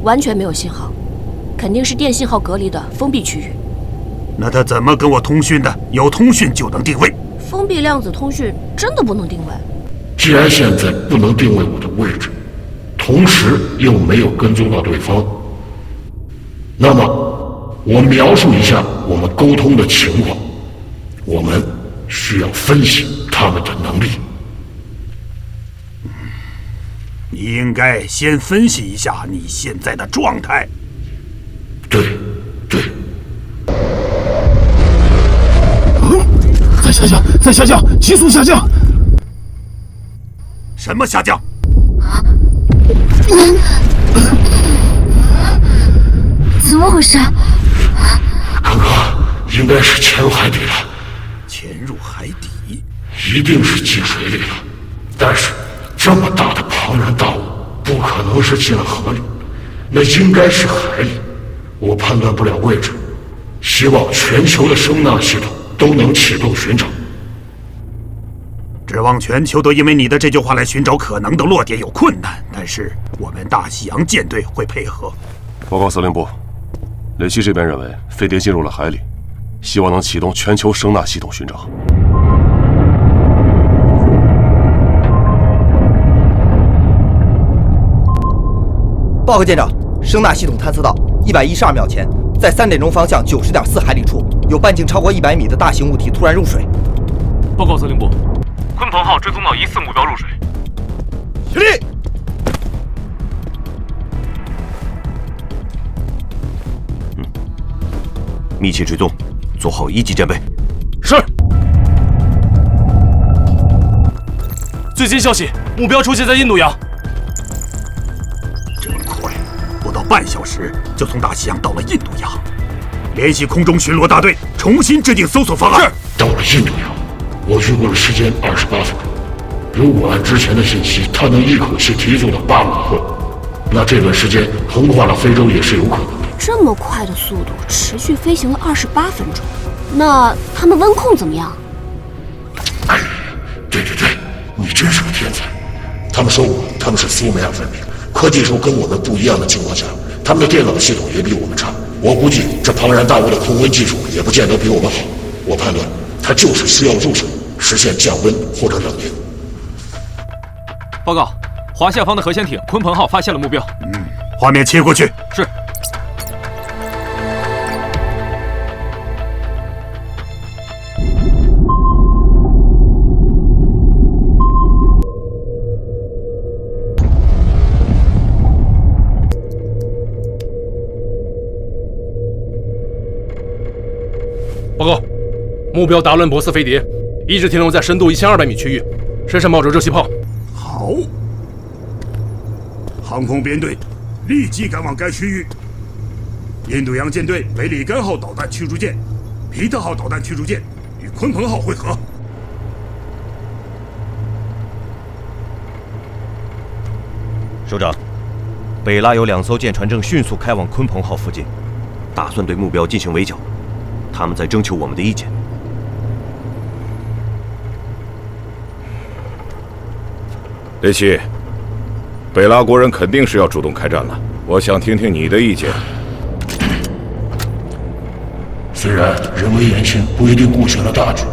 完全没有信号，肯定是电信号隔离的封闭区域。那他怎么跟我通讯的？有通讯就能定位？封闭量子通讯真的不能定位？既然现在不能定位我的位置，同时又没有跟踪到对方，那么我描述一下我们沟通的情况。我们需要分析他们的能力。你应该先分析一下你现在的状态。对。再下降，急速下降。什么下降？怎么回事？刚刚应该是潜入海底了。潜入海底？一定是进水里了。但是这么大的庞然大物，不可能是进了河里，那应该是海里。我判断不了位置，希望全球的声纳系统都能启动寻找。指望全球都因为你的这句话来寻找可能的落点有困难，但是我们大西洋舰队会配合。报告司令部，雷奇这边认为飞碟进入了海里，希望能启动全球声纳系统寻找。报告舰长，声纳系统探测到112秒前，在3点钟方向90.4海里处，有半径超过100米的大型物体突然入水。报告司令部，鲲鹏号追踪到疑似目标入水。起立！密切追踪，做好1级战备。是。最新消息，目标出现在印度洋。真快，不到半小时就从大西洋到了印度洋。联系空中巡逻大队，重新制定搜索方案。是。到了印度洋，我预估了时间28分钟。如果按之前的信息，他能一口气提速到8马赫，那这段时间横跨了非洲也是有可能的。这么快的速度，持续飞行了28分钟，那他们温控怎么样？哎，对，你真是个天才。他们说他们是苏美尔文明，科技术跟我们不一样的情况下，他们的电脑系统也比我们差。我估计这庞然大物的控温技术也不见得比我们好。我判断他就是需要入水，实现降温或者冷凝。报告，华夏方的核潜艇鲲鹏号发现了目标。画面切过去。是。报告，目标达伦博斯飞碟一直停留在深度1200米区域，身上冒着热气泡。好，航空编队立即赶往该区域。印度洋舰队北里干号导弹驱逐舰、皮特号导弹驱逐舰与鲲鹏号会合。首长，北拉有2艘舰船正迅速开往鲲鹏号附近，打算对目标进行围剿。他们在征求我们的意见。雷奇，北拉国人肯定是要主动开战了，我想听听你的意见。虽然人微言轻不一定顾全了大局，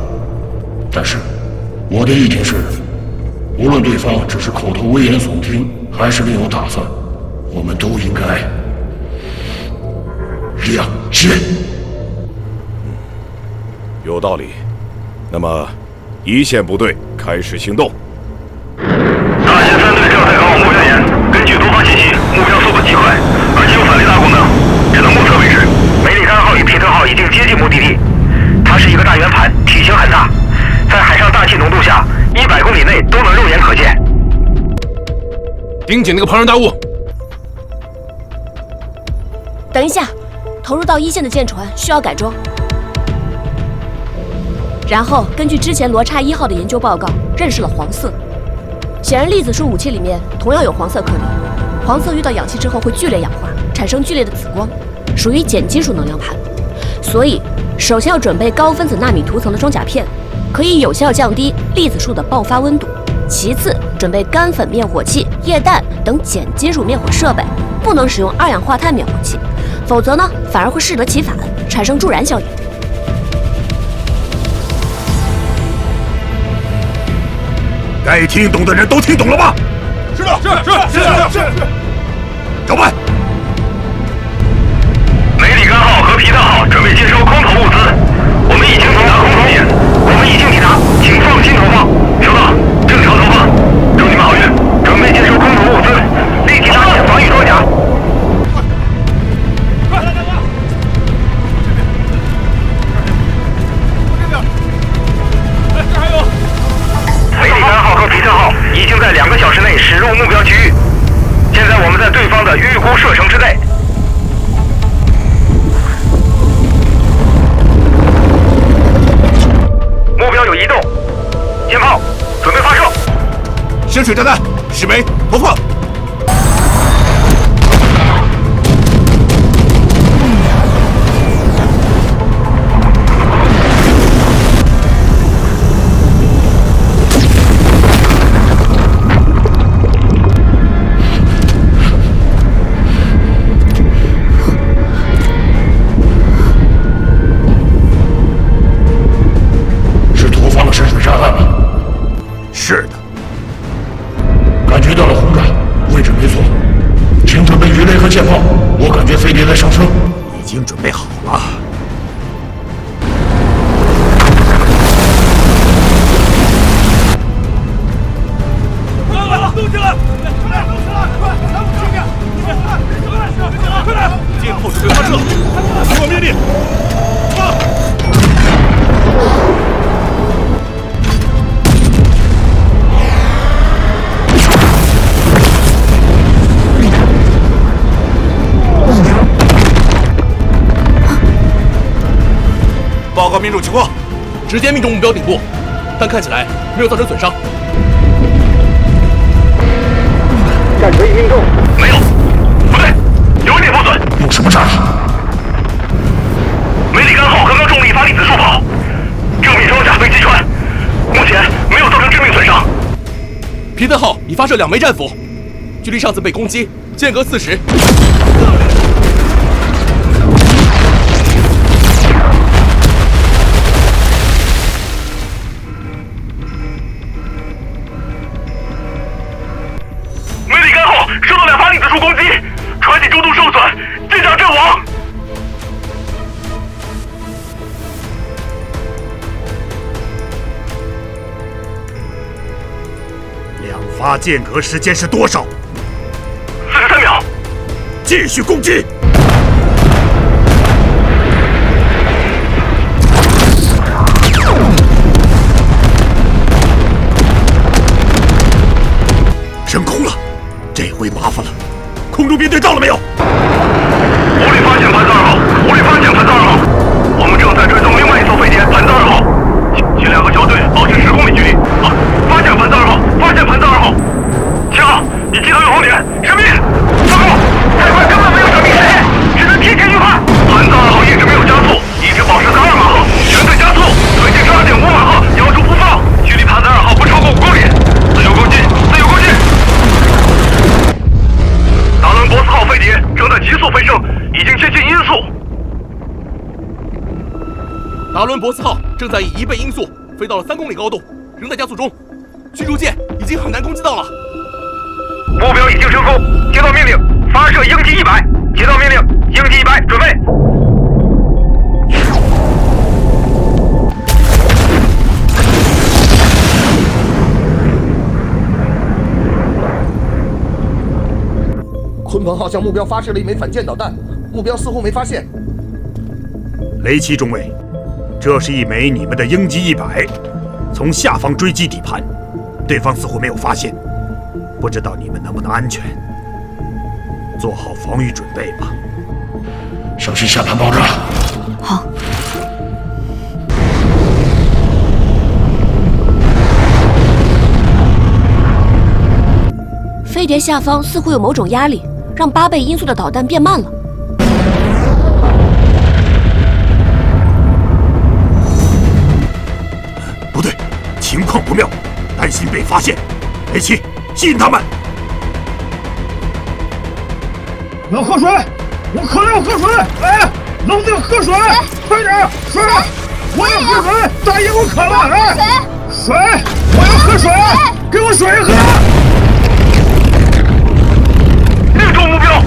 但是我的意见是，无论对方只是口头危言耸听，还是另有打算，我们都应该亮剑。有道理。那么，一线部队开始行动。大型3队正在赶往目标点，根据多方信息，目标速度极快，而且有反雷达功能，只能目测为止。梅里干号与皮特号已经接近目的地，它是一个大圆盘，体型很大，在海上大气浓度下，100公里内都能肉眼可见。盯紧那个庞然大物。等一下，投入到1线的舰船需要改装。然后根据之前罗刹1号的研究报告，认识了黄色。显然粒子束武器里面同样有黄色颗粒，黄色遇到氧气之后会剧烈氧化，产生剧烈的紫光，属于碱金属能量盘。所以首先要准备高分子纳米涂层的装甲片，可以有效降低粒子束的爆发温度。其次，准备干粉灭火器、液氮等碱金属灭火设备，不能使用2氧化碳灭火器，否则呢反而会适得其反，产生助燃效应。该听懂的人都听懂了吧？是的，是。照办。梅里干号和皮特号准备接收空投物资，我们已经抵达空投点，请放心投放。收到，正常投放。祝你们好运，准备接收空投物资，立即搭建防御装甲。梅里干号和皮特号已经在2个小时内驶入目标区域，现在我们在对方的预估射程之内。目标有移动，舰炮准备发射。深水炸弹10枚，投放。是的，感觉到了轰炸，位置没错，请准备鱼雷和舰炮，我感觉飞碟在上升，已经准备好了。快了，动起来！快动起来！快，来我这边！快点！舰炮准备发射，听我命令，发！报告命中情况，直接命中目标顶部，但看起来没有造成损伤。战锤命中，没有，不对，有一点破损。有什么炸弹？梅里干号刚刚中了一发粒子束炮，正面装甲被击穿，目前没有造成致命损伤。皮特号已发射2枚战斧，距离上次被攻击间隔40。受到2发粒子束攻击，船体中度受损，舰长阵亡。2发间隔时间是多少？43秒。继续攻击。兵队到了没有？狐狸发现盘子2号，狐狸发现盘子2号，我们正在追踪另外一艘飞碟盘子2号，请2个小队保持10公里距离。啊，发现盘子2号，发现盘子2号。7号，你击头有红点，士兵，报告，太快根本没有生命时间，只能提前预判。盘子2号一直没有加速，一直保持在2马赫，全队加速，推进12.5马赫，摇住不放，距离盘子2号不超过5公里，自由攻击，自由攻击。达伦博斯号飞碟正在急速飞升，已经接近音速。达伦博斯号正在以1倍音速飞到了3公里高度，仍在加速中，驱逐舰已经很难攻击到了。目标已经升空，接到命令，发射鹰击100。接到命令，鹰击100，准备。鲲鹏号向目标发射了一枚反舰导弹，目标似乎没发现。雷奇中尉，这是一枚你们的鹰击100，从下方追击底盘，对方似乎没有发现，不知道你们能不能安全。做好防御准备吧。小心下盘爆炸。好。飞碟下方似乎有某种压力，让8倍音速的导弹变慢了。不对，情况不妙，担心被发现。雷奇，吸引他们。我要喝水，我渴了要喝水！哎，冷静，喝水，快点，水！我要喝水，大爷，我渴了！哎，水，我要喝水，给我水喝！命中目标！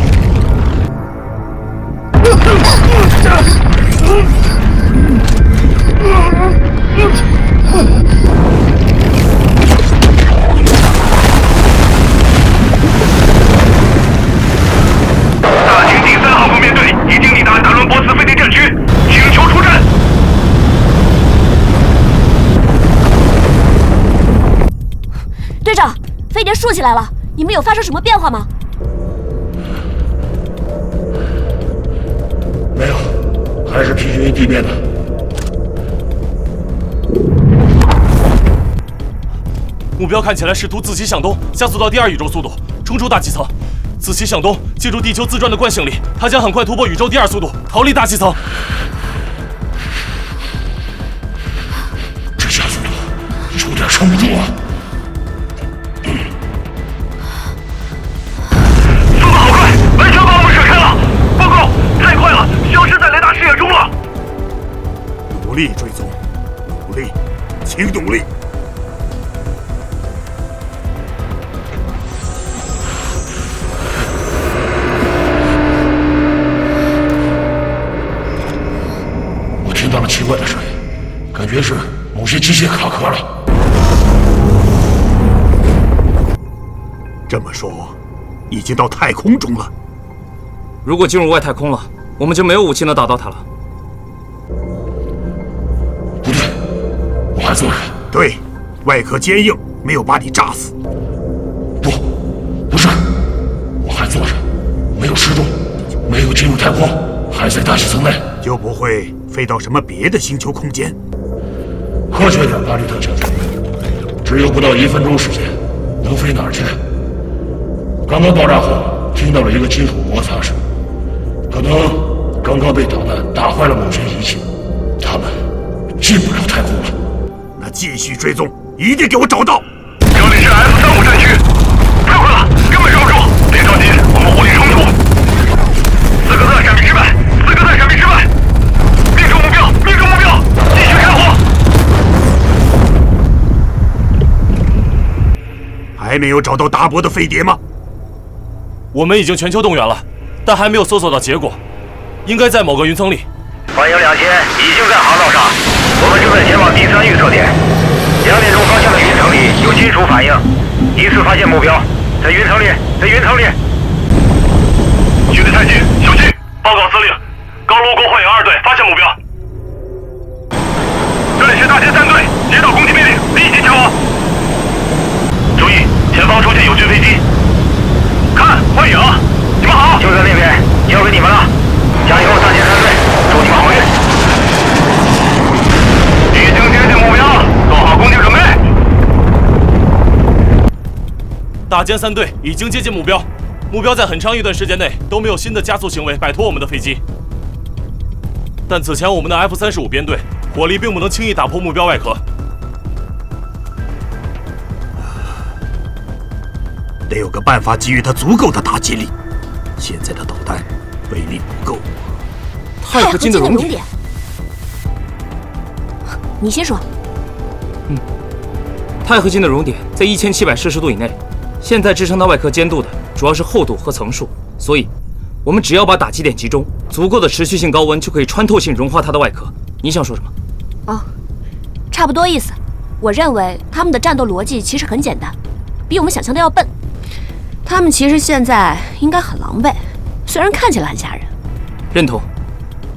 大军第3号方面队已经抵达达伦博斯飞碟战区，请求出战。队长，飞碟竖起来了，你们有发生什么变化吗？没有，还是平行于地面的。目标看起来试图自西向东，加速到第2宇宙速度，冲出大气层。自西向东，借助地球自转的惯性力，它将很快突破宇宙第2速度，逃离大气层。这下速度有点撑不住了。速度好快，完全把我们甩开了！报告，太快了，消失在雷达视野中了。努力追踪，努力，请努力。听到了奇怪的声音，感觉是某些机械卡壳了。这么说，已经到太空中了。如果进入外太空了，我们就没有武器能打到它了。不对，我还坐着。对，外壳坚硬，没有把你炸死。不是，我还坐着，没有失重，没有进入太空，还在大气层内，就不会飞到什么别的星球空间。科学点，巴里特将军，只有不到1分钟时间，能飞哪儿去？刚刚爆炸后听到了一个金属摩擦声，可能刚刚被导弹打坏了某些仪器，他们进不了太空了。那继续追踪，一定给我找到。这里是 F35战区，太快了，根本抓不住。别着急，我们火力冲突。4个弹闪避失败，4个弹闪避失败。命中目标，命中目标，继续开火。还没有找到达博的飞碟吗？我们已经全球动员了，但还没有搜索到结果，应该在某个云层里。欢迎2000已经在航道上，我们正在前往第3预测点。2点钟方向的云层里有金属反应，疑似发现目标，在云层里，在云层里。距离太近，小心！报告司令，高卢国幻影2队发现目标。这里是大前3队，接到攻击命令，立即前往。注意，前方出现友军飞机。看，幻影，你们好。就在那边，交给你们了。加油，大剑3队，祝你们好运！已经接近目标，做好攻击准备。大歼3队已经接近目标，目标在很长一段时间内都没有新的加速行为摆脱我们的飞机。但此前我们的 F-35编队火力并不能轻易打破目标外壳。得有个办法给予他足够的打击力。现在的导弹威力不够。钛合金的熔点，你先说。钛合金的熔点在1700摄氏度以内。现在支撑它外壳坚度的主要是厚度和层数，所以我们只要把打击点集中，足够的持续性高温就可以穿透性融化它的外壳。你想说什么？哦，差不多意思。我认为他们的战斗逻辑其实很简单，比我们想象的要笨。他们其实现在应该很狼狈，虽然看起来很吓人。认同。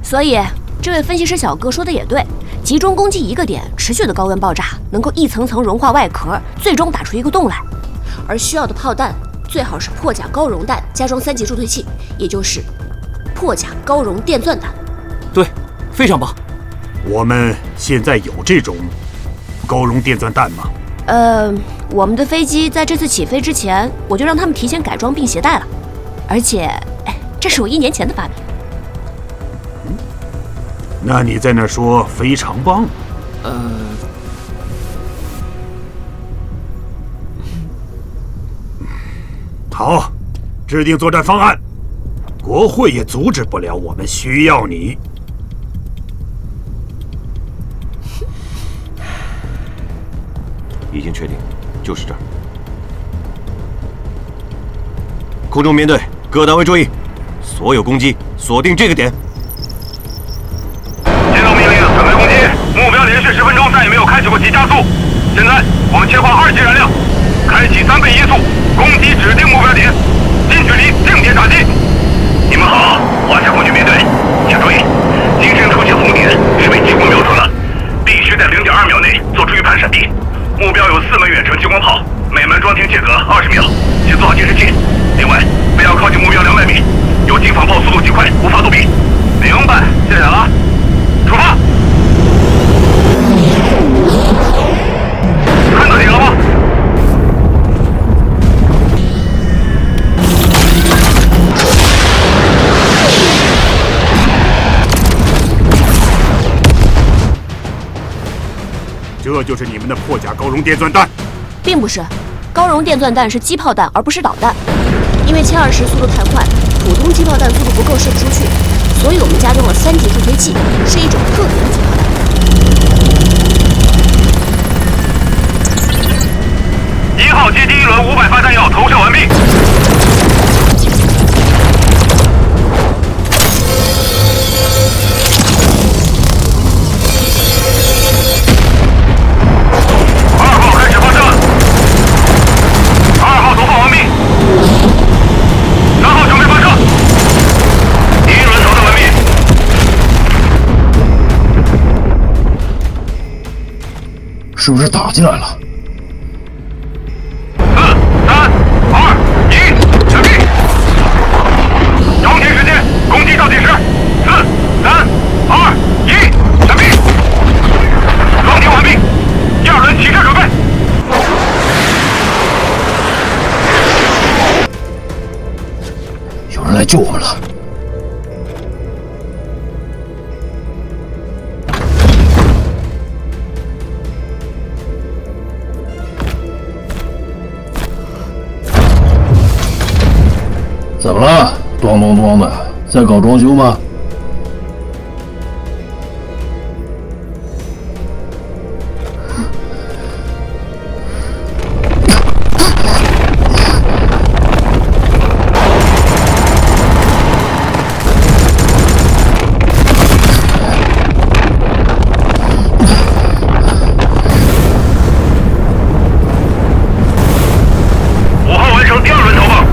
所以这位分析师小哥说的也对，集中攻击一个点，持续的高温爆炸能够一层层融化外壳，最终打出一个洞来。而需要的炮弹最好是破甲高熔弹加装3级助推器，也就是破甲高熔电钻弹。对，非常棒。我们现在有这种高熔电钻弹吗？我们的飞机在这次起飞之前，我就让他们提前改装并携带了，而且，这是我1年前的发明。那你在那说非常棒。好，制定作战方案。国会也阻止不了，我们需要你。已经确定，就是这儿。空中编队，各单位注意，所有攻击锁定这个点。接到命令，准备攻击。目标连续10分钟再也没有开启过急加速。现在我们切换2级燃料，开启3倍音速，攻击指定目标点，近距离定点打击。你们好，华夏空军编队，请注意，精神出现红点是被激光瞄准了，必须在0.2秒内做出预判闪避。目标有4门远程激光炮，每门装停间隔20秒，请做好监视器。另外，不要靠近目标200米，有机防炮速度极快，无法躲避。明白，谢谢了。出发！看到顶了吗？这就是你们的破甲高熔电钻弹？并不是，高熔电钻弹是机炮弹，而不是导弹。因为歼20速度太快，普通机炮弹速度不够射不出去，所以我们加装了3级助推器，是一种特别的机炮弹。1号接第1轮500发弹药投射完毕。是不是打进来了？4、3、2、1，闪避！装填时间，攻击倒计时！4、3、2、1，闪避！装填完毕，第2轮起射准备。有人来救我们了。怎么了？咚咚咚的，在搞装修吗？5号完成第2轮投放。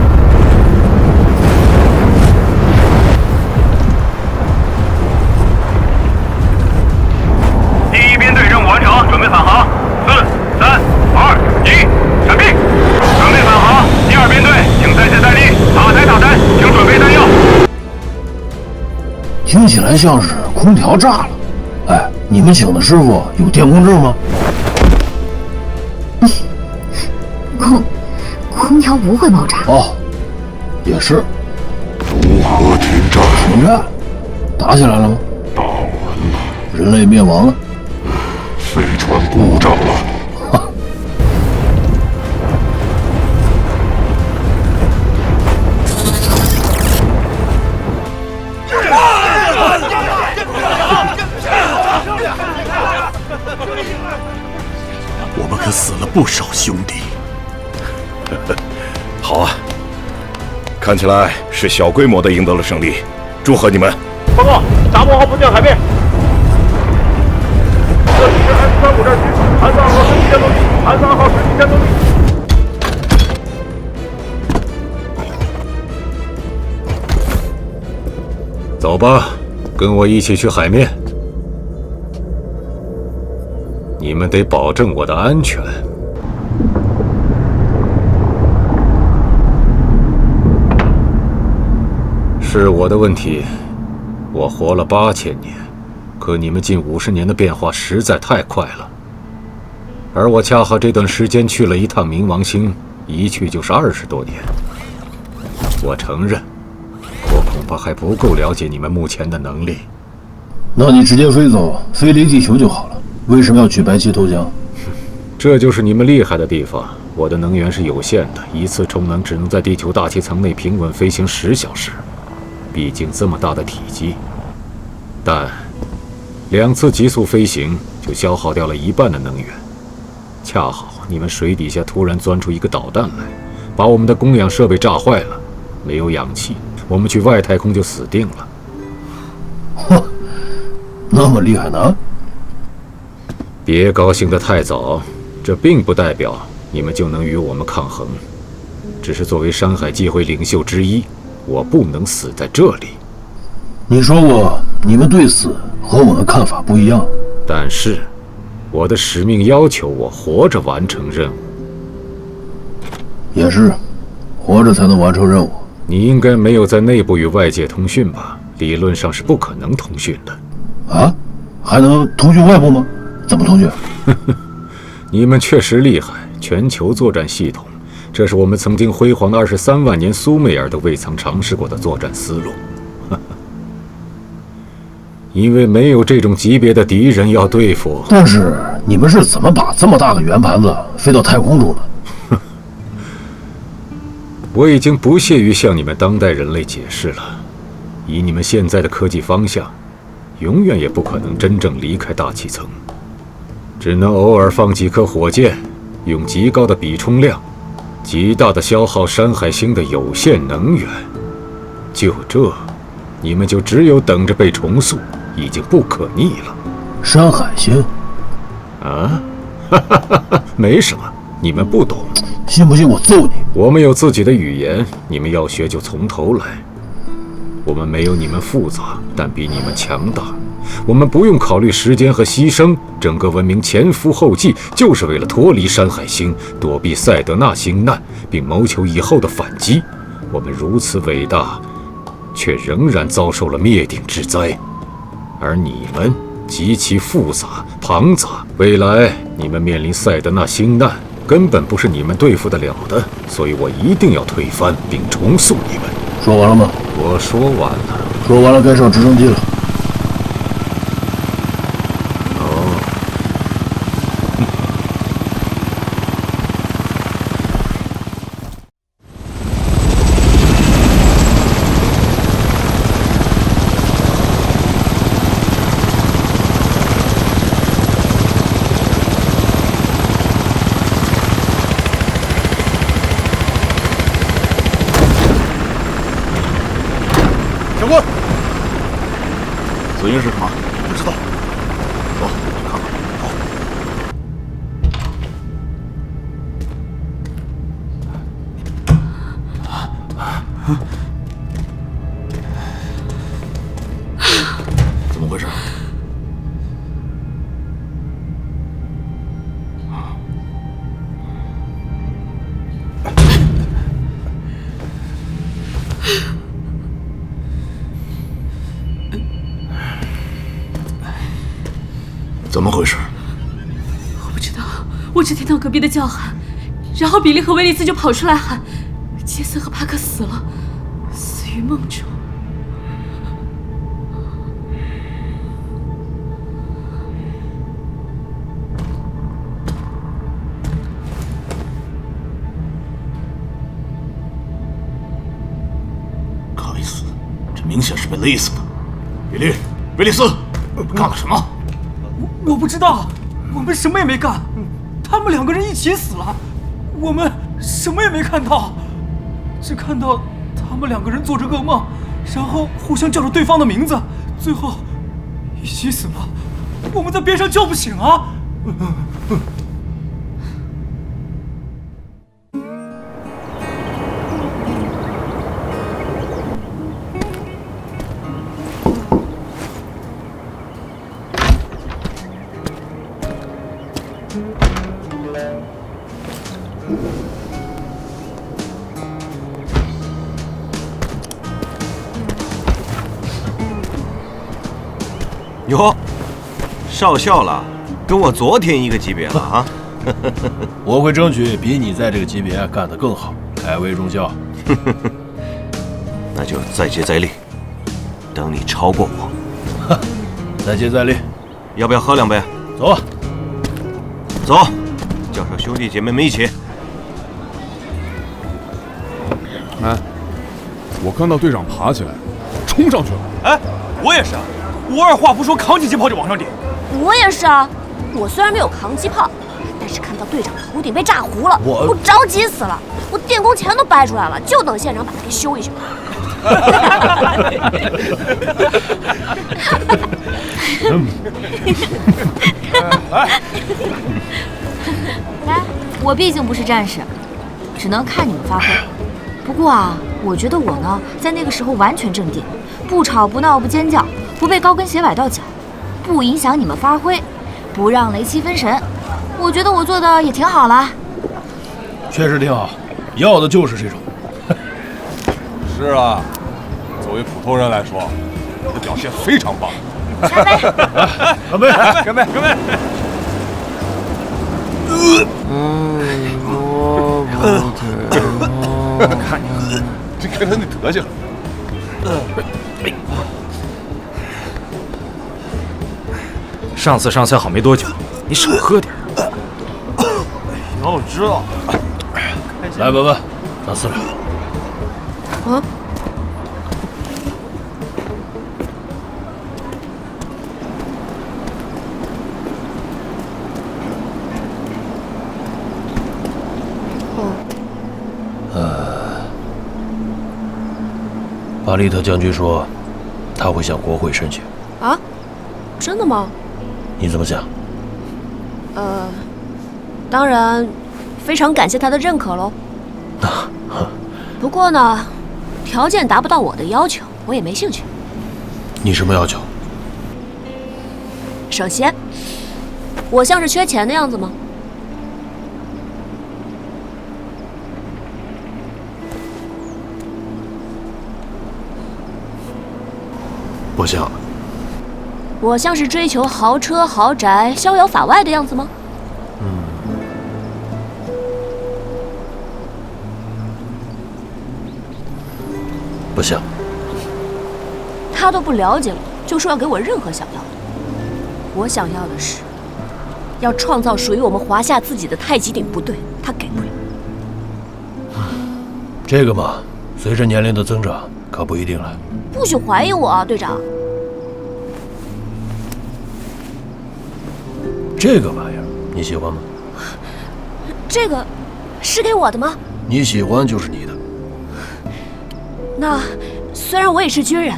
听起来像是空调炸了。哎，你们请的师傅有电工证吗？空调不会爆炸。哦，也是。如何停战？停战？打起来了吗？打完了。人类灭亡了？飞船故障了。哈。我们可死了不少兄弟。好啊，看起来是小规模的赢得了胜利，祝贺你们！报告，达摩号部舰海面，这里是 F35战区，韩3号实际战斗力，韩3号实际战斗力。走吧，跟我一起去海面。你们得保证我的安全。是我的问题，我活了8000年，可你们近50年的变化实在太快了。而我恰好这段时间去了一趟冥王星，一去就是20多年。我承认，我恐怕还不够了解你们目前的能力。那你直接飞走，飞离地球就好了。为什么要举白旗投降？这就是你们厉害的地方。我的能源是有限的，一次充能只能在地球大气层内平稳飞行10小时。毕竟这么大的体积，但2次急速飞行就消耗掉了1半的能源。恰好你们水底下突然钻出一个导弹来，把我们的供氧设备炸坏了，没有氧气，我们去外太空就死定了。哼，那么厉害呢？别高兴得太早，这并不代表你们就能与我们抗衡。只是作为山海机会领袖之一，我不能死在这里。你说过，你们对死和我们看法不一样。但是，我的使命要求我活着完成任务。也是，活着才能完成任务。你应该没有在内部与外界通讯吧？理论上是不可能通讯的。啊？还能通讯外部吗？怎么通讯？你们确实厉害，全球作战系统。这是我们曾经辉煌23万年苏美尔都未曾尝试过的作战思路。因为没有这种级别的敌人要对付。但是你们是怎么把这么大个圆盘子飞到太空中的？我已经不屑于向你们当代人类解释了。以你们现在的科技方向，永远也不可能真正离开大气层，只能偶尔放几颗火箭，用极高的比冲量极大的消耗山海星的有限能源。就这，你们就只有等着被重塑，已经不可逆了。山海星？啊？没什么，你们不懂。信不信我揍你？我们有自己的语言，你们要学就从头来。我们没有你们复杂，但比你们强大。我们不用考虑时间和牺牲，整个文明前赴后继，就是为了脱离山海星，躲避塞德纳星难，并谋求以后的反击。我们如此伟大，却仍然遭受了灭顶之灾。而你们极其复杂庞杂，未来你们面临塞德纳星难，根本不是你们对付得了的。所以我一定要推翻并重塑你们。说完了吗？我说完了。说完了，该上直升机了。长官，死因是什么？不知道。走，去看看。怎么回事？怎么回事？我不知道，我只听到隔壁的叫喊，然后比利和威利斯就跑出来喊，杰森和帕克死了，死于梦中。该死，这明显是被勒死的。比利，威利斯，干了什么？我不知道，我们什么也没干，他们2个人一起死了，我们什么也没看到，只看到他们2个人做着噩梦，然后互相叫着对方的名字，最后一起死了。我们在边上叫不醒啊！哟，少校了，跟我昨天一个级别了啊！我会争取比你在这个级别干得更好，改为中校。那就再接再厉，等你超过我。再接再厉，要不要喝2杯？走吧。走，叫上兄弟姐妹们一起。哎，我看到队长爬起来，冲上去了。哎，我也是啊！我二话不说，扛起机炮就往上顶。我也是啊，我虽然没有扛机炮，但是看到队长头顶被炸糊了，我着急死了，我电工钳都掰出来了，就等现场把它给修一修。来，我毕竟不是战士，只能看你们发挥。不过啊，我觉得我呢，在那个时候完全镇定，不吵不闹不尖叫，不被高跟鞋崴到脚，不影响你们发挥，不让雷七分神。我觉得我做的也挺好了。确实挺好，要的就是这种。是啊，作为普通人来说，你的表现非常棒。干杯！干杯！干杯！干杯！看你，这看他那德行。上次上菜好没多久，你少喝点。我知道。来，文文，拿饲料。啊？巴利特将军说，他会向国会申请。啊？真的吗？你怎么想？当然，非常感谢他的认可喽。不过呢，条件达不到我的要求，我也没兴趣。你什么要求？首先，我像是缺钱的样子吗？不像。我像是追求豪车豪宅、逍遥法外的样子吗？不像。他都不了解我，就说要给我任何想要的。我想要的是，要创造属于我们华夏自己的太极鼎部队，他给不了。这个嘛，随着年龄的增长，可不一定了。不许怀疑我啊，队长。这个玩意儿你喜欢吗？这个是给我的吗？你喜欢就是你的。那虽然我也是军人，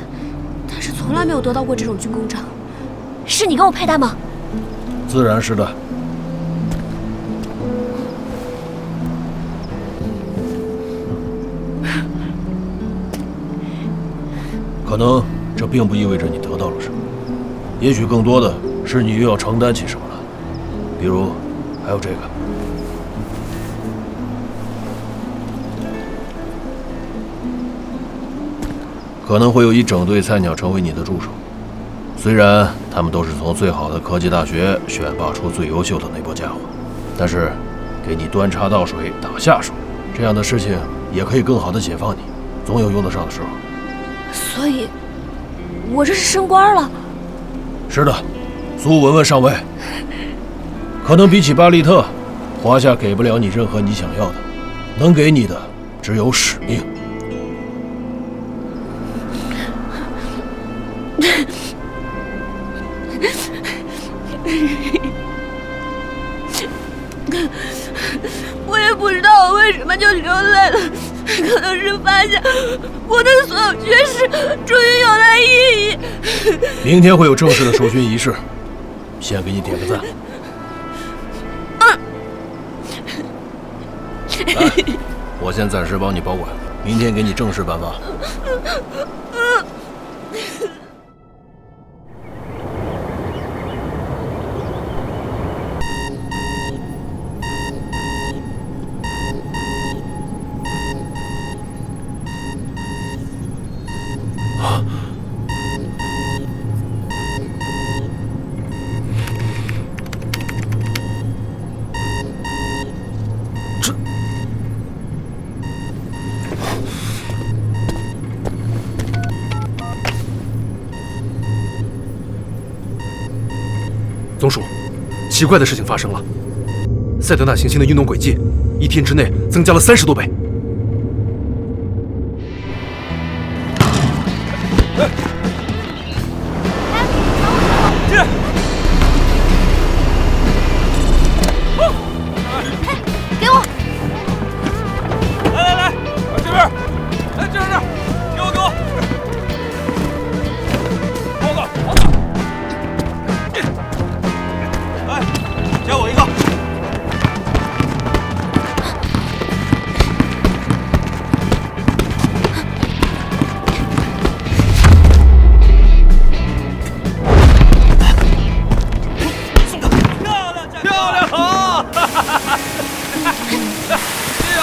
但是从来没有得到过这种军功章，是你给我佩戴吗？自然是的。可能这并不意味着你得到了什么，也许更多的是你又要承担起什么了。比如，还有这个。可能会有一整队菜鸟成为你的助手，虽然他们都是从最好的科技大学选拔出最优秀的那波家伙，但是给你端茶倒水、打下手，这样的事情也可以更好的解放你，总有用得上的时候。所以，我这是升官了。是的，苏文文上尉。可能比起巴利特，华夏给不了你任何你想要的，能给你的只有使命。我也不知道我为什么就流泪了，可能是发现我的所有缺失终于有了意义。明天会有正式的授勋仪式，先给你点个赞。来，我先暂时帮你保管，明天给你正式颁发。总署，奇怪的事情发生了，赛德纳行星的运动轨迹1天之内增加了30多倍。给我！来，往这边，来这儿，给我！报告！加我一个！漂亮，好！加油！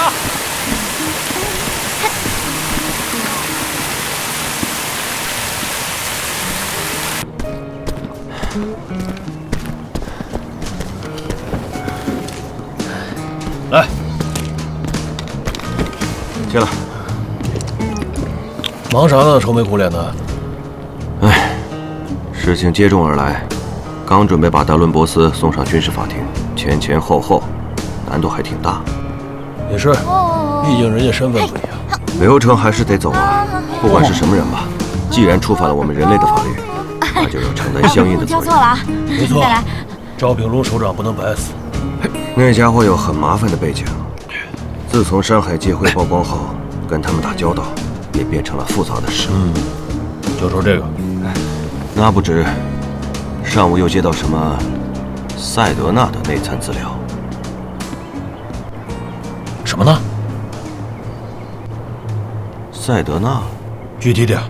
来，谢了。忙啥呢？愁眉苦脸的。哎，事情接踵而来，刚准备把达伦博斯送上军事法庭，前后，难度还挺大。也是，毕竟人家身份不一样。流程还是得走啊，不管是什么人吧，既然触犯了我们人类的法律，那就要承担相应的责任。交错了啊！没错，再来。赵炳龙首长不能白死。那家伙有很麻烦的背景，自从山海界会曝光后，跟他们打交道也变成了复杂的事。就说这个，那不止，上午又接到什么赛德纳的内参资料。什么呢？赛德纳，具体点。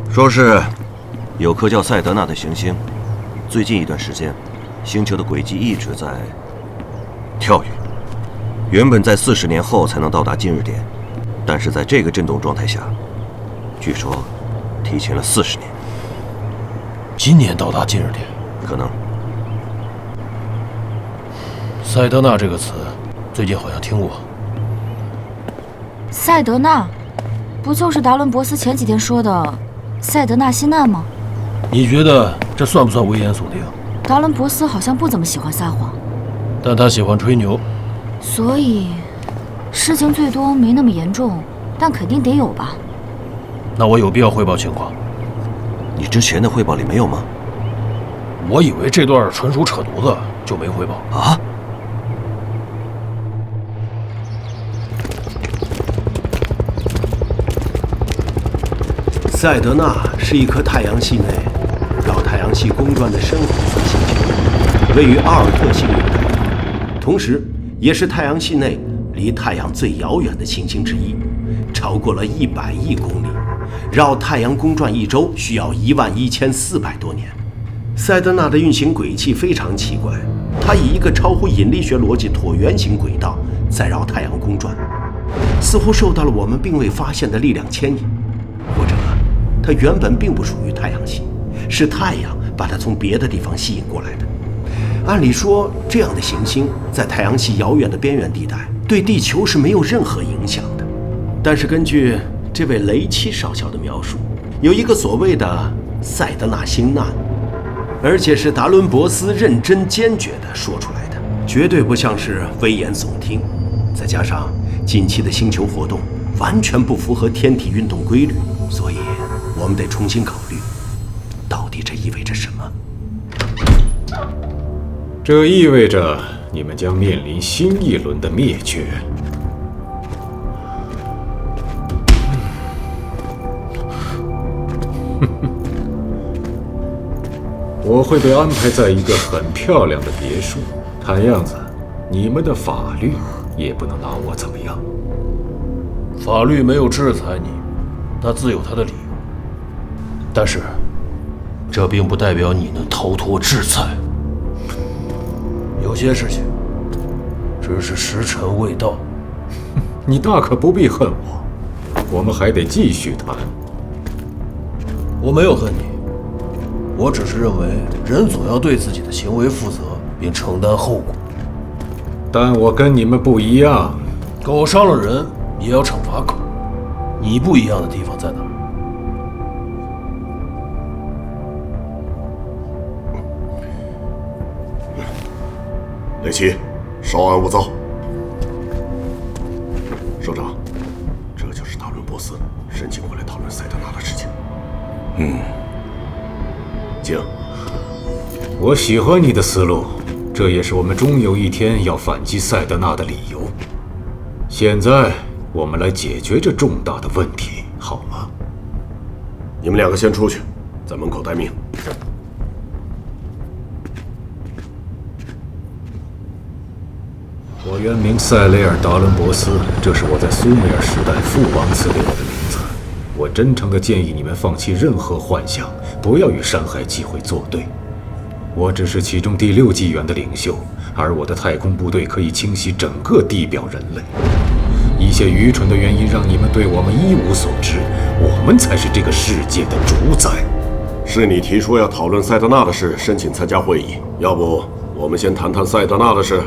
说是有颗叫赛德纳的行星，最近一段时间，星球的轨迹一直在跳跃。原本在40年后才能到达今日点，但是在这个震动状态下，据说提前了40年。今年到达今日点，可能。赛德纳这个词，最近好像听过。赛德纳，不就是达伦博斯前几天说的赛德纳西难吗？你觉得这算不算危言耸听？达伦博斯好像不怎么喜欢撒谎，但他喜欢吹牛，所以事情最多没那么严重，但肯定得有吧？那我有必要汇报情况？你之前的汇报里没有吗？我以为这段纯属扯犊子，就没汇报啊。赛德纳是一颗太阳系内绕太阳系公转的深红色星球，位于阿尔特系列带，同时也是太阳系内离太阳最遥远的行星之一，超过了100亿公里，绕太阳公转一周需要11400多年。赛德纳的运行轨迹非常奇怪，它以一个超乎引力学逻辑椭圆形轨道在绕太阳公转，似乎受到了我们并未发现的力量牵引，或者它原本并不属于太阳系，是太阳把它从别的地方吸引过来的。按理说，这样的行星在太阳系遥远的边缘地带，对地球是没有任何影响的。但是根据这位雷奇少校的描述，有一个所谓的塞德纳星难，而且是达伦博斯认真坚决地说出来的，绝对不像是危言耸听。再加上近期的星球活动完全不符合天体运动规律，所以我们得重新考虑，到底这意味着什么？这意味着你们将面临新一轮的灭绝。我会被安排在一个很漂亮的别墅，看样子你们的法律也不能拿我怎么样。法律没有制裁你，那自有它的理由。但是，这并不代表你能逃脱制裁。有些事情，只是时辰未到。你大可不必恨我，我们还得继续谈。我没有恨你，我只是认为人总要对自己的行为负责，并承担后果。但我跟你们不一样，狗伤了人也要惩罚狗。你不一样的地方在哪儿？雷奇，稍安勿躁。首长，这就是达伦博斯申请回来讨论塞德纳的事情。请。我喜欢你的思路，这也是我们终有一天要反击塞德纳的理由。现在，我们来解决这重大的问题，好吗？你们两个先出去，在门口待命。我原名塞雷尔·达伦博斯，这是我在苏美尔时代父王赐给我的名字。我真诚地建议你们放弃任何幻想，不要与山海机会作对。我只是其中第6纪元的领袖，而我的太空部队可以清洗整个地表人类。一些愚蠢的原因让你们对我们一无所知，我们才是这个世界的主宰。是你提出要讨论塞德纳的事，申请参加会议。要不，我们先谈谈塞德纳的事。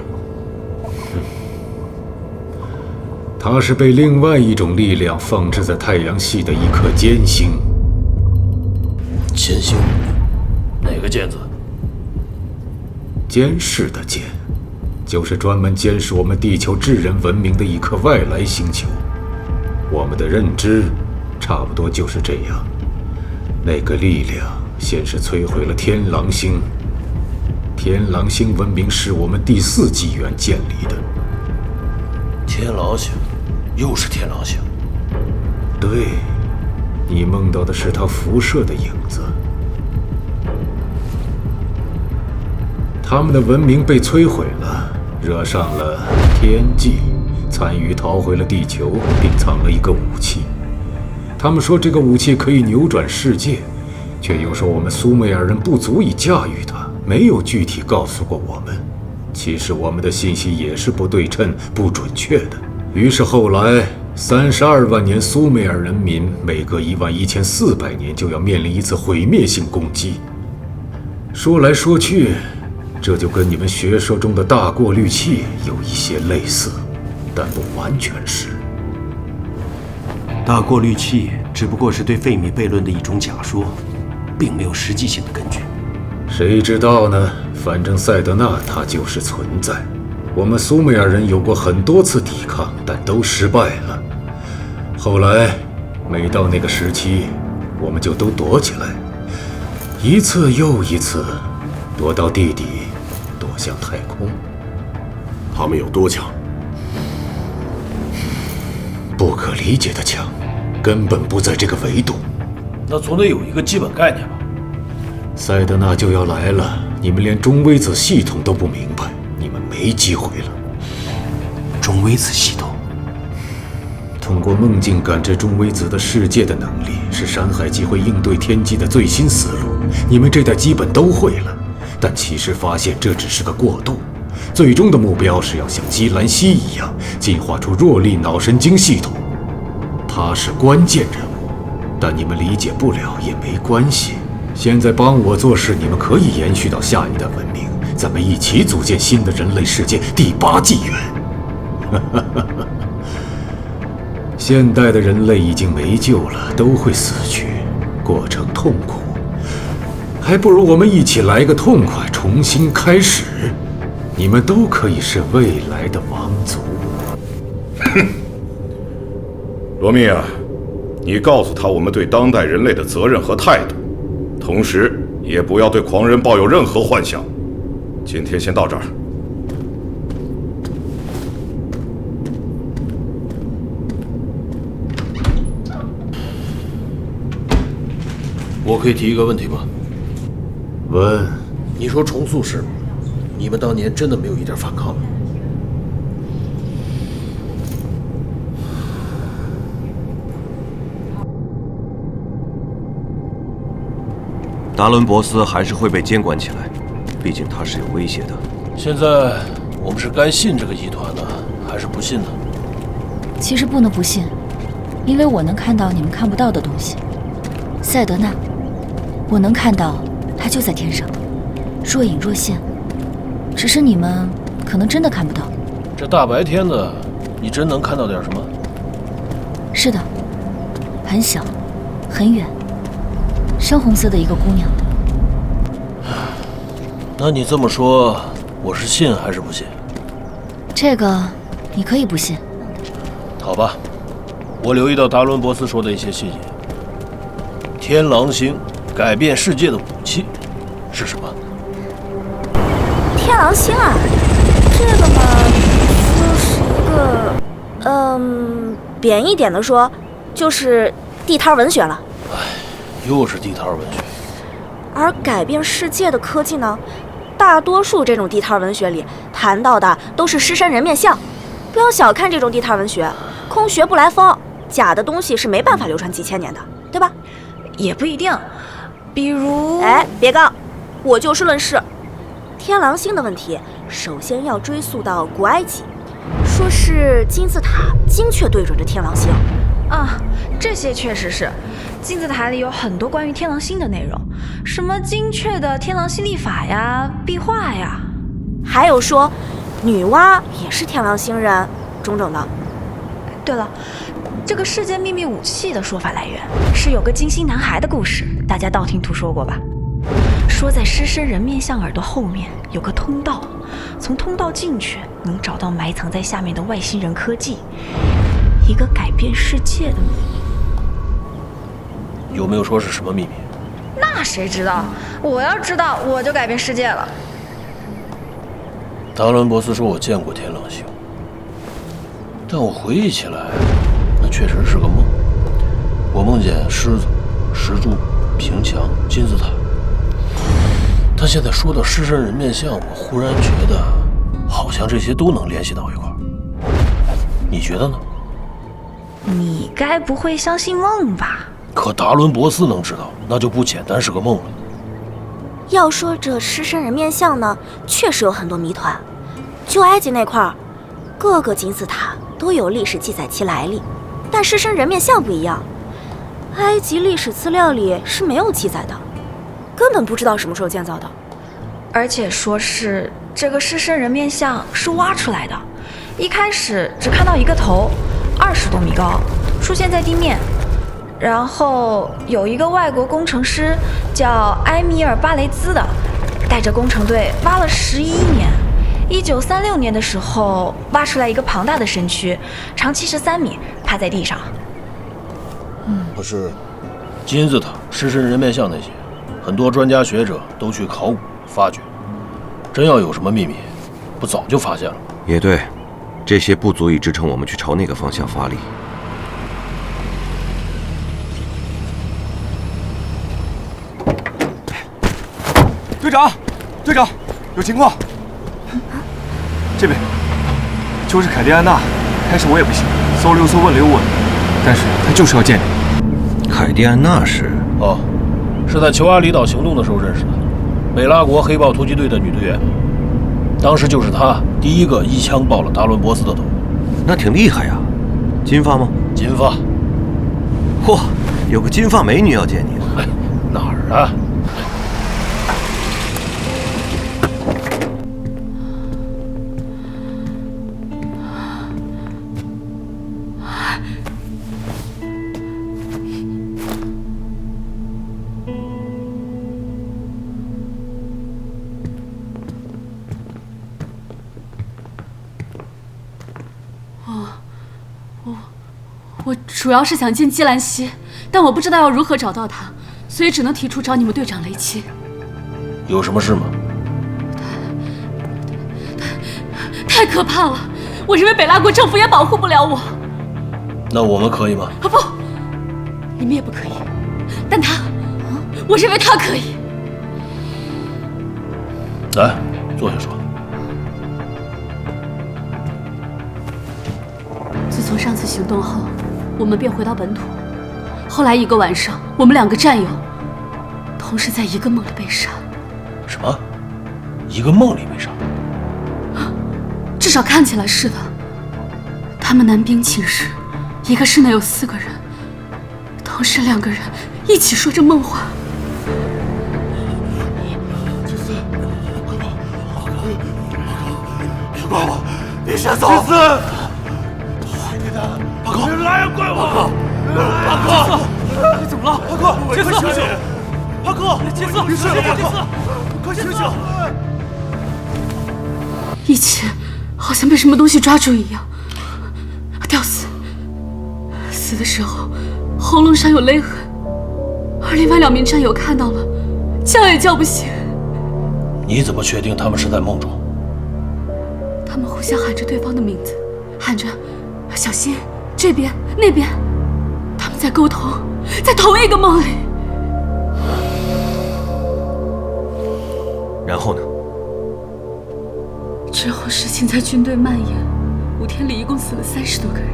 它是被另外一种力量放置在太阳系的一颗歼星。歼星？哪个歼字？监视的监，就是专门监视我们地球智人文明的一颗外来星球。我们的认知，差不多就是这样。那个力量先是摧毁了天狼星。天狼星文明是我们第4纪元建立的。天狼星，又是天狼星。对，你梦到的是它辐射的影子。他们的文明被摧毁了，惹上了天际，参与逃回了地球，并藏了一个武器。他们说这个武器可以扭转世界，却又说我们苏美尔人不足以驾驭它，没有具体告诉过我们。其实我们的信息也是不对称、不准确的。于是后来，32万年苏美尔人民每隔11400年就要面临一次毁灭性攻击。说来说去，这就跟你们学说中的大过滤器有一些类似，但不完全是。大过滤器只不过是对费米悖论的一种假说，并没有实际性的根据。谁知道呢？反正塞德纳它就是存在。我们苏美尔人有过很多次抵抗，但都失败了。后来，每到那个时期，我们就都躲起来，一次又一次，躲到地底，躲向太空。他们有多强？不可理解的强，根本不在这个维度。那总得有一个基本概念吧？塞德纳就要来了，你们连中微子系统都不明白，你们没机会了。中微子系统，通过梦境感知中微子的世界的能力，是山海机会应对天机的最新思路。你们这代基本都会了，但其实发现这只是个过渡，最终的目标是要像基兰西一样，进化出弱力脑神经系统。它是关键人物。但你们理解不了也没关系。现在帮我做事，你们可以延续到下一代文明，咱们一起组建新的人类世界第8纪元。现代的人类已经没救了，都会死去，过程痛苦，还不如我们一起来个痛快，重新开始。你们都可以是未来的王族。哼，罗密啊，你告诉他我们对当代人类的责任和态度，同时也不要对狂人抱有任何幻想。今天先到这儿。我可以提一个问题吗？问。你说重塑时，你们当年真的没有一点反抗吗？达伦博斯还是会被监管起来，毕竟他是有威胁的。现在我们是该信这个集团呢，还是不信呢？其实不能不信，因为我能看到你们看不到的东西。塞德纳，我能看到，他就在天上，若隐若现，只是你们可能真的看不到。这大白天的，你真能看到点什么？是的，很小，很远，深红色的一个姑娘。那你这么说，我是信还是不信？这个你可以不信。好吧，我留意到达伦博斯说的一些细节。天狼星改变世界的武器是什么？天狼星啊，这个嘛，就是一个，贬义点的说，就是地摊文学了。哎，又是地摊文学。而改变世界的科技呢，大多数这种地摊文学里谈到的都是狮身人面像。不要小看这种地摊文学，空穴不来风，假的东西是没办法流传几千年的，对吧？也不一定，比如……哎，别杠，我就事论事。天狼星的问题，首先要追溯到古埃及，说是金字塔精确对准着天狼星。啊，这些确实是，金字塔里有很多关于天狼星的内容，什么精确的天狼星历法呀、壁画呀，还有说女娲也是天狼星人，种种的。对了，这个世界秘密武器的说法来源是有个金星男孩的故事，大家道听途说过吧？说在狮身人面像耳朵后面有个通道，从通道进去能找到埋藏在下面的外星人科技，一个改变世界的秘密。有没有说是什么秘密？那谁知道？我要知道，我就改变世界了。达伦博斯说我见过天狼星，但我回忆起来，那确实是个梦。我梦见狮子、石柱、平墙、金字塔。但现在说到狮身人面像，我忽然觉得好像这些都能联系到一块儿。你觉得呢？你该不会相信梦吧？可达伦博斯能知道，那就不简单是个梦了。要说这狮身人面像呢，确实有很多谜团。就埃及那块儿，各个金字塔都有历史记载其来历，但狮身人面像不一样，埃及历史资料里是没有记载的，根本不知道什么时候建造的。而且说是这个狮身人面像是挖出来的，一开始只看到一个头，20多米高，出现在地面。然后有一个外国工程师叫埃米尔·巴雷兹的，带着工程队挖了11年。1936年的时候，挖出来一个庞大的身躯，长73米，趴在地上。可是，金字塔、狮身人面像那些，很多专家学者都去考古发掘。真要有什么秘密，不早就发现了吗？也对，这些不足以支撑我们去朝那个方向发力。队长，队长，有情况。这边就是凯蒂安娜。开始我也不信，搜了又搜，问了又问，但是她就是要见你。凯蒂安娜是？哦，是在求阿里岛行动的时候认识的，美拉国黑豹突击队的女队员。当时就是她第一个一枪爆了达伦博斯的头。那挺厉害呀，金发吗？金发。嚯，有个金发美女要见你。哎，哪儿啊？我主要是想见姬兰溪，但我不知道要如何找到她，所以只能提出找你们队长雷七。有什么事吗？太可怕了！我认为北拉国政府也保护不了我。那我们可以吗？啊不，你们也不可以。但他，我认为他可以。来，坐下说。自从上次行动后，我们便回到本土。后来一个晚上，我们2个战友同时在一个梦里被杀。什么？一个梦里被杀？至少看起来是的。他们男兵寝室，一个室内有4个人，同时2个人一起说着梦话。怪我，别先走！杰斯，大哥，来人，怪我！大哥，你怎么了？大哥，杰斯，醒醒！大哥，杰斯，别睡了，大哥，快醒醒！一起，好像被什么东西抓住一样，吊死。死的时候，喉咙上有勒痕，而另外2名战友看到了，叫也叫不醒。你怎么确定他们是在梦中？他们互相喊着对方的名字，喊着“小心，这边那边”，他们在沟通，在同一个梦里。然后呢？之后事情在军队蔓延，5天里一共死了30多个人，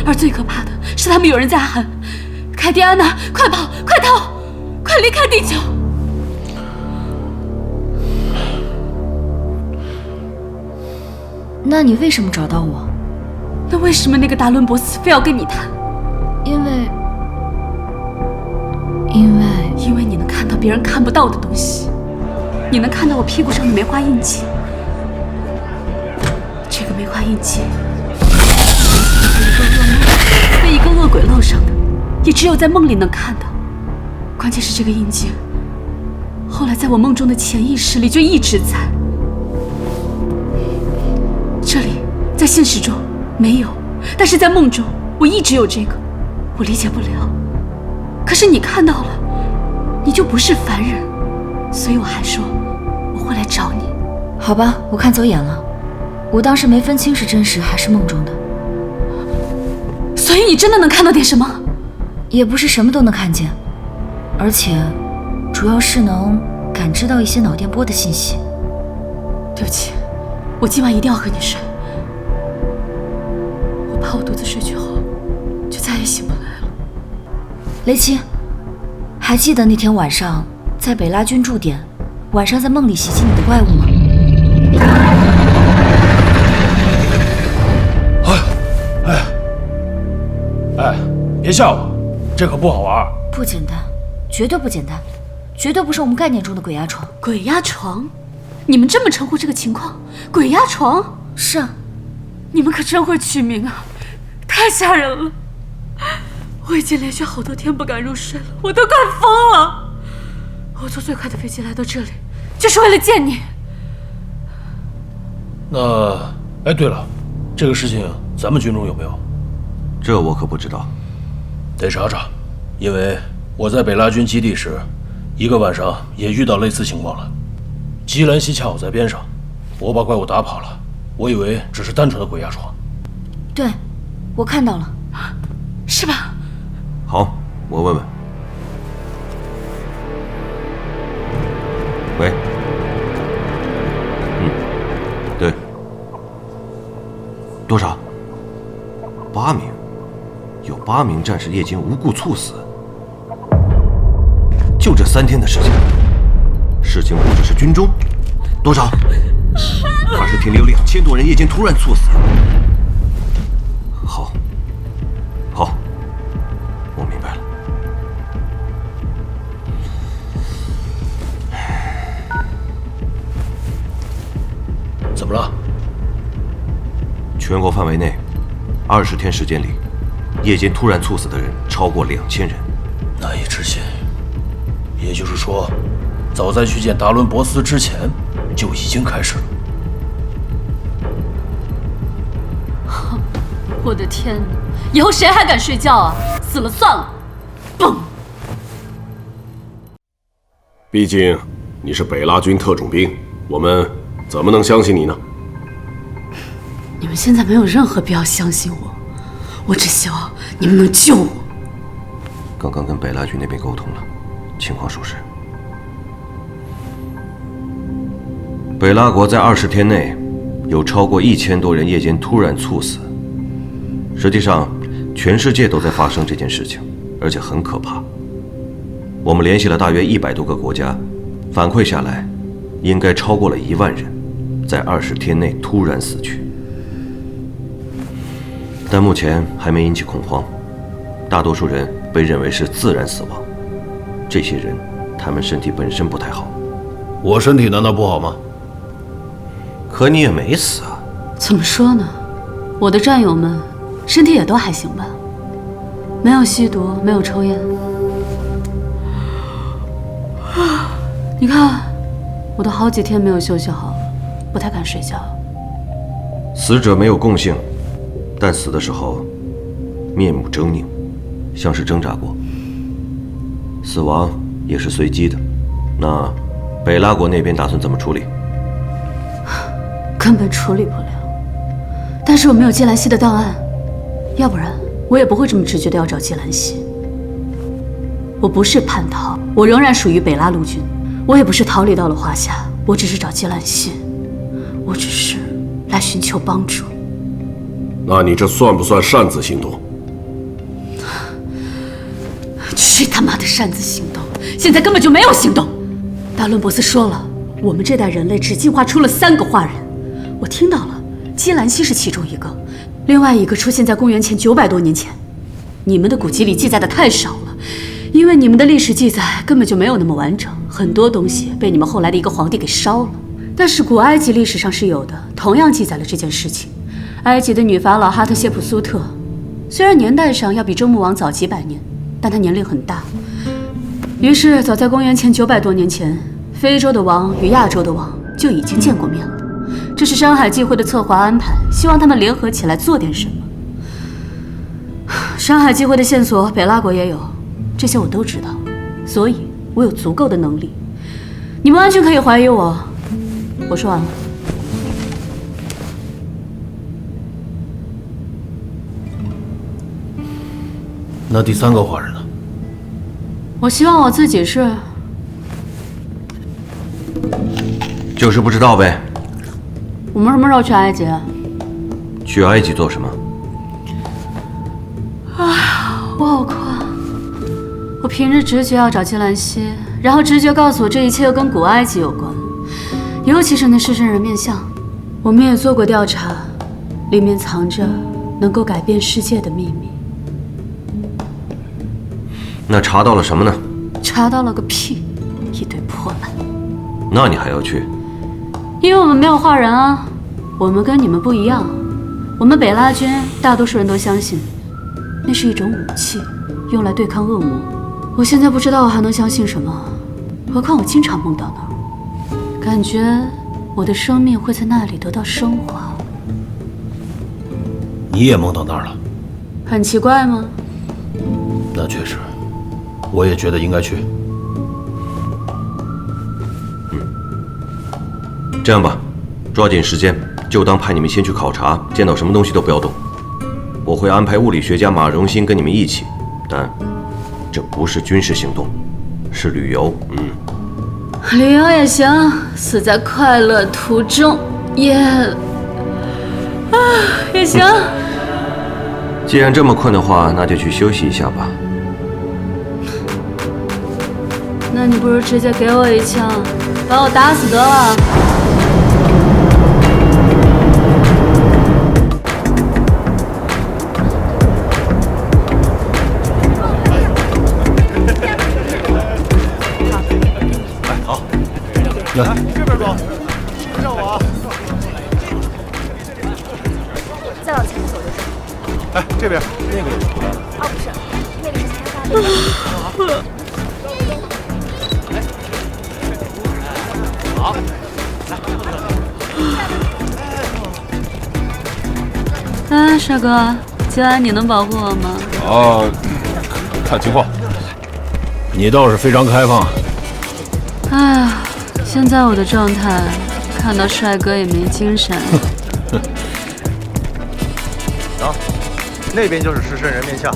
而最可怕的是，他们有人在喊：“凯蒂安娜，快跑，快逃，快离开地球！”那你为什么找到我？那为什么那个达伦博斯非要跟你谈？因为你能看到别人看不到的东西，你能看到我屁股上的梅花印记。这个梅花印记被一个恶鬼烙上的，也只有在梦里能看到。关键是这个印记，后来在我梦中的潜意识里就一直在。这里在现实中没有，但是在梦中我一直有这个，我理解不了。可是你看到了，你就不是凡人，所以我还说我会来找你。好吧，我看走眼了，我当时没分清是真实还是梦中的。所以你真的能看到点什么？也不是什么都能看见，而且主要是能感知到一些脑电波的信息。对不起，我今晚一定要和你睡，我怕我独自睡去后就再也醒不来了。雷奇，还记得那天晚上在北拉军驻点，晚上在梦里袭击你的怪物吗？哎，别吓我，这可不好玩。不简单，绝对不简单，绝对不是我们概念中的鬼压床。鬼压床？你们这么称呼这个情况？鬼压床？是啊。你们可真会取名啊，太吓人了。我已经连续好多天不敢入睡了，我都快疯了。我坐最快的飞机来到这里，就是为了见你。那，哎，对了，这个事情咱们军中有没有？这我可不知道，得查查，因为我在北拉军基地时，一个晚上也遇到类似情况了。基兰西恰好在边上，我把怪物打跑了，我以为只是单纯的鬼压床。对，我看到了，是吧？好，我问问。喂，对，多少？8名。有8名战士夜间无故猝死，就这3天的时间。事情不只是军中，多少？20天里有2000多人夜间突然猝死。好，我明白了。么了？全国范围内，20天时间里，夜间突然猝死的人超过2000人。难以置信。也就是说，早在去见达伦博斯之前，就已经开始了。我的天哪！以后谁还敢睡觉啊？死了算了！嘣！毕竟你是北拉军特种兵，我们怎么能相信你呢？你们现在没有任何必要相信我，我只希望你们能救我。刚刚跟北拉军那边沟通了，情况属实。北拉国在20天内有超过1000多人夜间突然猝死。实际上，全世界都在发生这件事情，而且很可怕。我们联系了大约100多个国家，反馈下来，应该超过了1万人，在20天内突然死去。但目前还没引起恐慌，大多数人被认为是自然死亡。这些人，他们身体本身不太好。我身体难道不好吗？可你也没死啊。怎么说呢？我的战友们身体也都还行吧，没有吸毒，没有抽烟。你看，我都好几天没有休息好了，不太敢睡觉。死者没有共性，但死的时候面目狰狞，像是挣扎过。死亡也是随机的。那北拉国那边打算怎么处理？根本处理不了。但是我没有基兰西的档案，要不然我也不会这么直觉的要找基兰西。我不是叛逃，我仍然属于北拉陆军。我也不是逃离到了华夏，我只是找基兰西，我只是来寻求帮助。那你这算不算擅自行动？去他妈的擅自行动！现在根本就没有行动。达伦博斯说了，我们这代人类只进化出了3个化人，我听到了，基兰西是其中一个，另外一个出现在公元前900多年前。你们的古籍里记载的太少了，因为你们的历史记载根本就没有那么完整，很多东西被你们后来的一个皇帝给烧了。但是古埃及历史上是有的，同样记载了这件事情。埃及的女法老哈特谢普苏特，虽然年代上要比周穆王早几百年，但她年龄很大。于是早在公元前900多年前，非洲的王与亚洲的王就已经见过面了。这是山海忌讳的策划安排，希望他们联合起来做点什么。山海忌讳的线索，北拉国也有，这些我都知道，所以我有足够的能力。你们完全可以怀疑我。我说完了。那第3个华人呢？我希望我自己是。就是不知道呗。我们什么时候去埃及？去埃及做什么？我好困。我凭着直觉要找基兰西，然后直觉告诉我这一切又跟古埃及有关，尤其是那狮身人面像。我们也做过调查，里面藏着能够改变世界的秘密。那查到了什么呢？查到了个屁，一堆破烂。那你还要去？因为我们没有化人啊，我们跟你们不一样。我们北拉军大多数人都相信，那是一种武器，用来对抗恶魔。我现在不知道我还能相信什么，何况我经常梦到那儿，感觉我的生命会在那里得到升华。你也梦到那儿了？很奇怪吗？那确实，我也觉得应该去。这样吧，抓紧时间，就当派你们先去考察，见到什么东西都不要动。我会安排物理学家马荣兴跟你们一起，但这不是军事行动，是旅游。旅游也行，死在快乐途中也行。既然这么困的话，那就去休息一下吧。那你不如直接给我一枪，把我打死得了。来，这边走，跟着我。这边那个。哦，不是，那个是前发的。好，来。帅哥，今晚你能保护我吗？看情况。你倒是非常开放。哎，现在我的状态，看到帅哥也没精神。行，那边就是狮身人面像。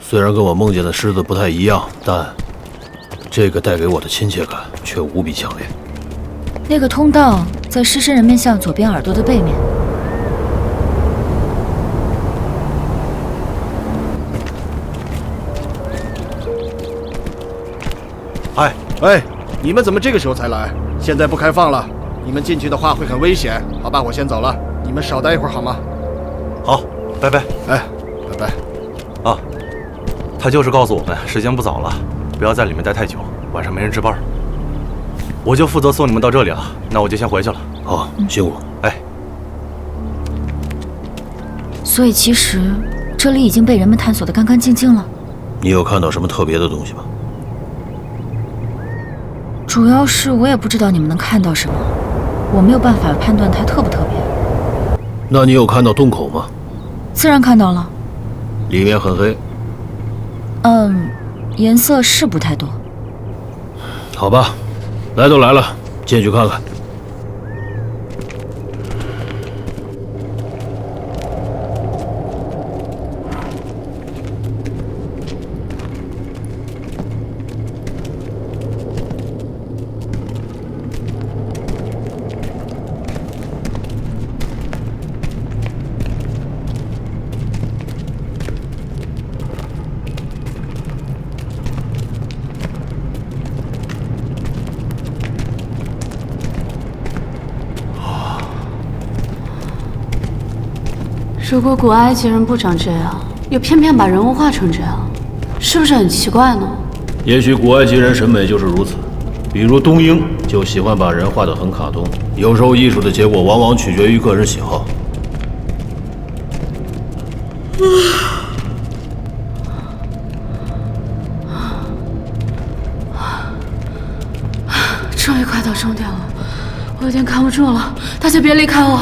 虽然跟我梦见的狮子不太一样，但这个带给我的亲切感却无比强烈。那个通道在狮身人面像左边耳朵的背面。哎，你们怎么这个时候才来？现在不开放了，你们进去的话会很危险。好吧，我先走了，你们少待一会儿好吗？好，拜拜。哎，拜拜。啊，他就是告诉我们时间不早了，不要在里面待太久，晚上没人值班。我就负责送你们到这里了，那我就先回去了。好，辛苦。哎。所以其实这里已经被人们探索得干干净净了。你有看到什么特别的东西吗？主要是我也不知道你们能看到什么，我没有办法判断它特不特别。那你有看到洞口吗？自然看到了。里面很黑。颜色是不太多。好吧，来都来了，进去看看。如果古埃及人不长这样，又偏偏把人物画成这样，是不是很奇怪呢？也许古埃及人审美就是如此，比如东英就喜欢把人画得很卡通。有时候艺术的结果往往取决于个人喜好。终于快到终点了，我有点扛不住了，大家别离开我。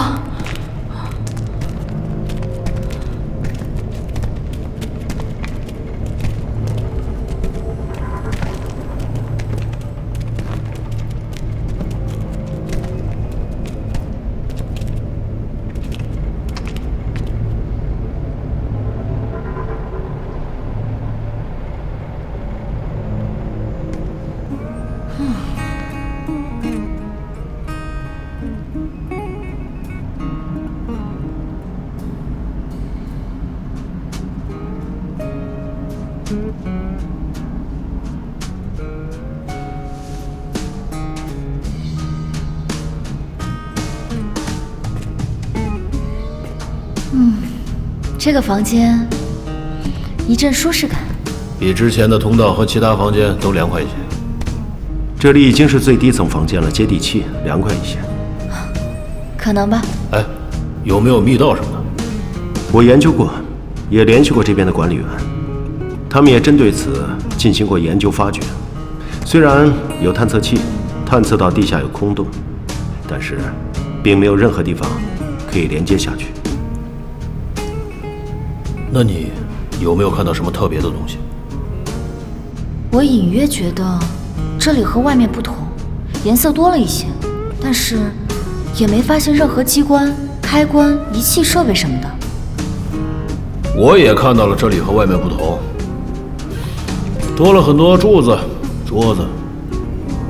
这个房间一阵舒适感，比之前的通道和其他房间都凉快一些。这里已经是最低层房间了，接地气，凉快一些。可能吧。哎，有没有密道什么的？我研究过，也联系过这边的管理员，他们也针对此进行过研究发掘。虽然有探测器探测到地下有空洞，但是并没有任何地方可以连接下去。那你有没有看到什么特别的东西？我隐约觉得这里和外面不同，颜色多了一些，但是也没发现任何机关、开关、仪器设备什么的。我也看到了这里和外面不同，多了很多柱子、桌子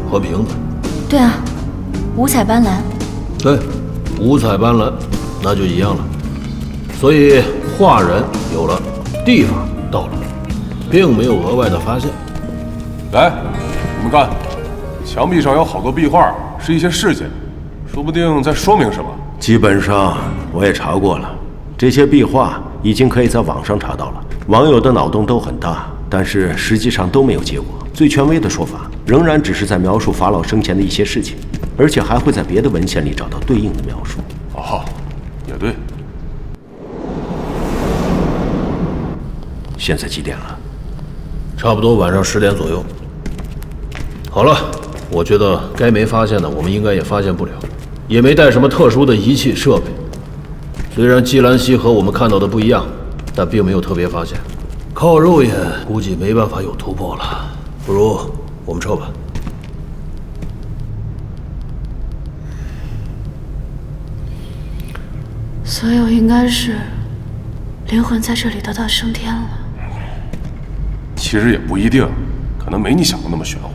和瓶子。对啊，五彩斑斓。对，五彩斑斓，那就一样了。所以画人有了，地方到了，并没有额外的发现。来，你们看，墙壁上有好多壁画，是一些事件，说不定在说明什么。基本上我也查过了，这些壁画已经可以在网上查到了。网友的脑洞都很大，但是实际上都没有结果。最权威的说法，仍然只是在描述法老生前的一些事情，而且还会在别的文献里找到对应的描述。哦，也对。现在几点了？差不多晚上10点左右。好了，我觉得该没发现的，我们应该也发现不了，也没带什么特殊的仪器设备。虽然基兰溪和我们看到的不一样，但并没有特别发现。靠肉眼估计没办法有突破了，不如我们撤吧。所以我应该是灵魂在这里得到升天了。其实也不一定，可能没你想的那么玄乎。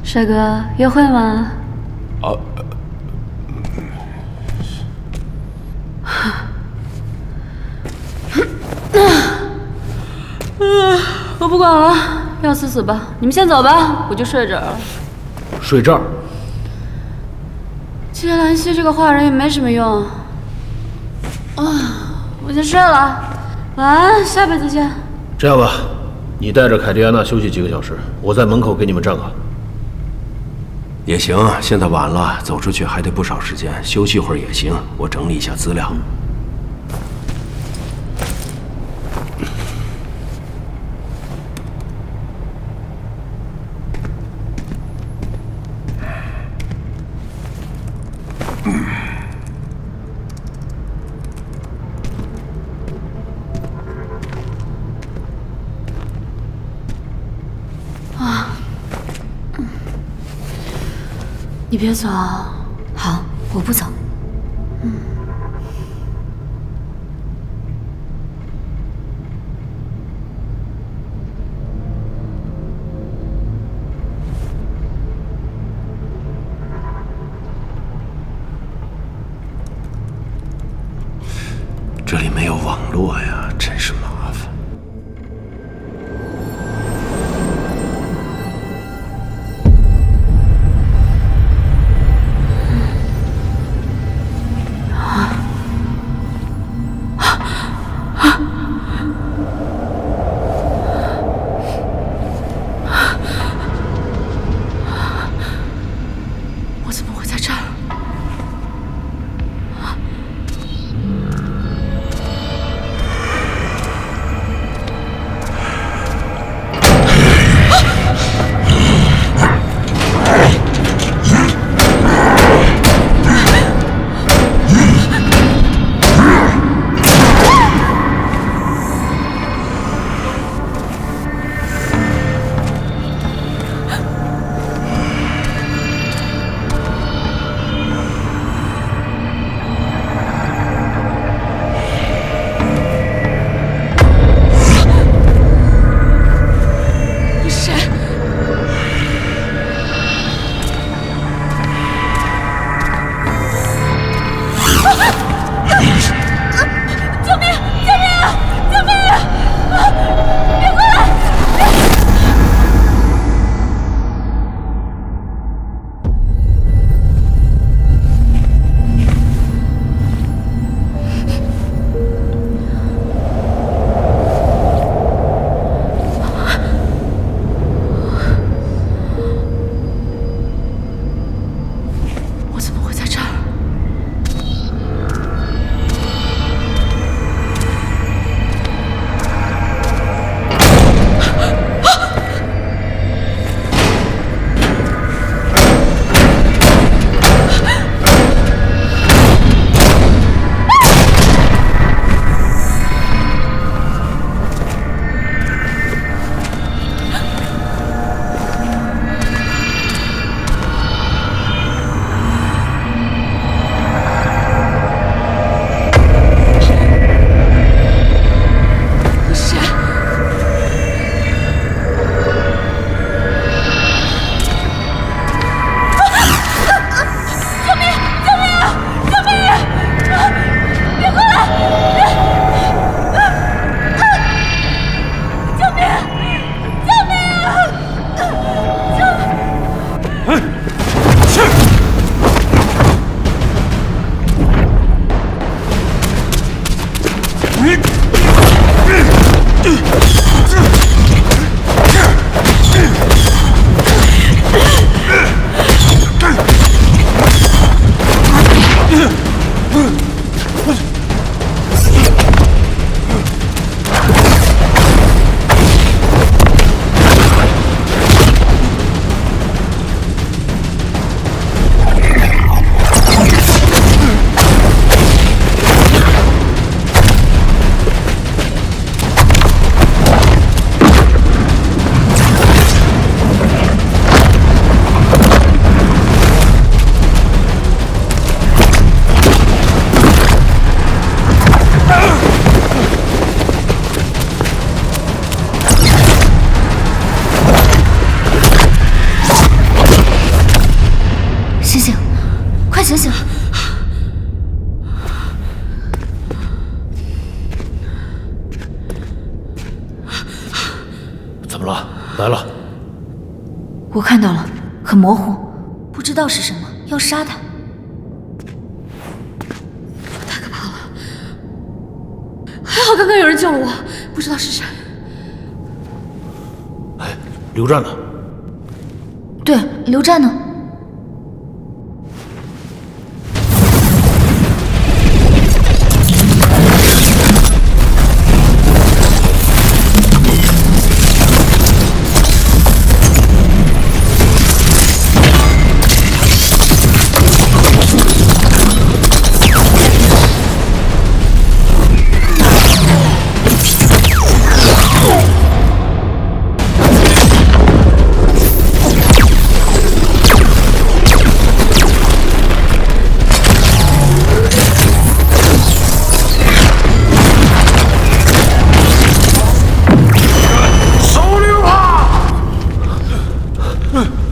帅哥，约会吗？啊。我不管了，要死死吧，你们先走吧，我就睡这儿了。睡这儿？基兰溪这个画人也没什么用。我先睡了，晚安，下辈子见。这样吧，你带着凯蒂安娜休息几个小时，我在门口给你们站岗。也行，现在晚了，走出去还得不少时间，休息会儿也行。我整理一下资料。你别走。好，我不走。这里没有网络呀，真是麻烦。我怎么会在这儿？醒醒！怎么了？来了。我看到了，很模糊，不知道是什么，要杀他。太可怕了！还好刚刚有人救了我，不知道是谁。哎，刘战呢？对，刘战呢？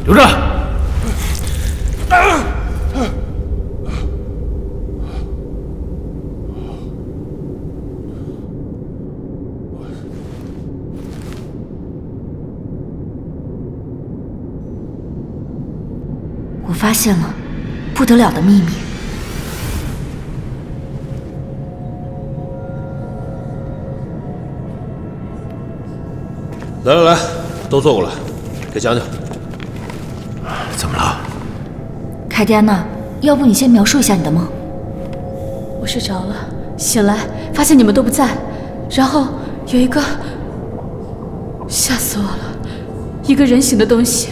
刘战，我发现了不得了的秘密。来来来，都坐过来，给讲讲。怎么了？凯蒂安娜，要不你先描述一下你的梦？我睡着了，醒来发现你们都不在，然后有一个，吓死我了，一个人形的东西，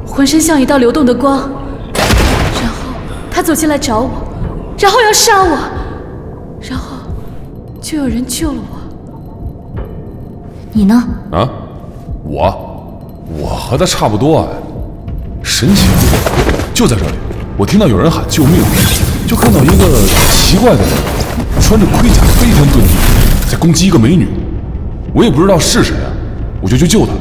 浑身像一道流动的光，然后他走进来找我，然后要杀我，然后就有人救了我。你呢？啊，我和他差不多啊，神奇，就在这里，我听到有人喊救命，就看到一个奇怪的人，穿着盔甲飞天遁地，在攻击一个美女，我也不知道是谁啊，我就去救她，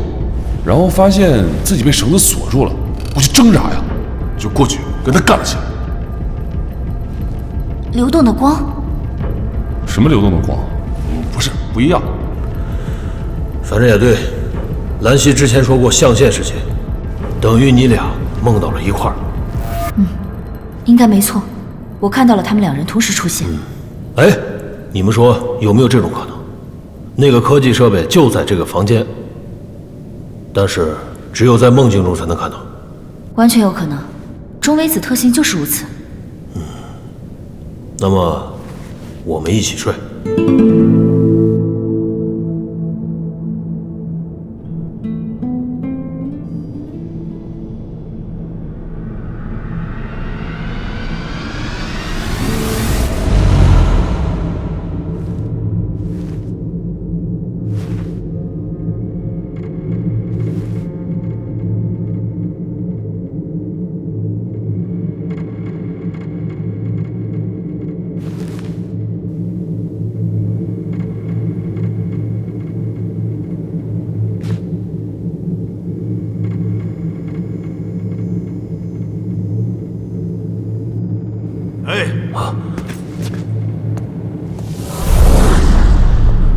然后发现自己被绳子锁住了，我去挣扎呀，就过去跟他干了起来。流动的光？什么流动的光？不是，不一样。反正也对，兰溪之前说过象限事情，等于你俩梦到了一块儿。应该没错，我看到了他们两人同时出现。哎，你们说有没有这种可能？那个科技设备就在这个房间，但是只有在梦境中才能看到。完全有可能，中微子特性就是如此。那么，我们一起睡。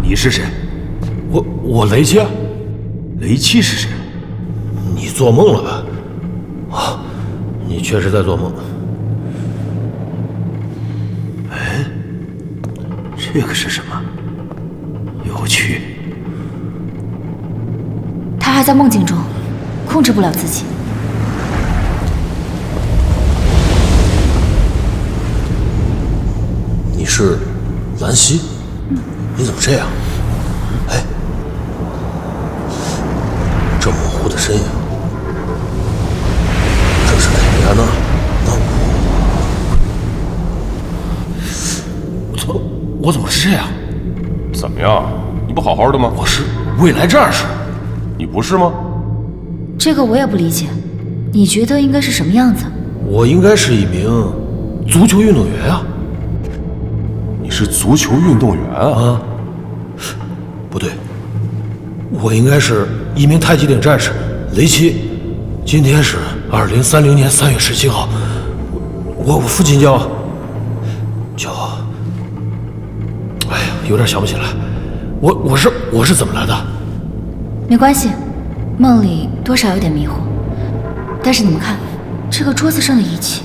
你是谁？我雷七。雷七是谁？你做梦了吧？啊，你确实在做梦。哎，这个是什么？有趣。还在梦境中，控制不了自己。你是兰溪？你怎么这样？哎，这模糊的身影，这是凯莉安娜？那我怎么是这样？怎么样？你不好好的吗？我是未来战士。你不是吗？这个我也不理解，你觉得应该是什么样子？我应该是一名足球运动员啊。你是足球运动员啊？不对，我应该是一名太极岭战士雷奇。今天是2030年3月17号，我父亲叫，哎呀，有点想不起来。我是怎么来的？没关系，梦里多少有点迷糊。但是你们看，这个桌子上的仪器，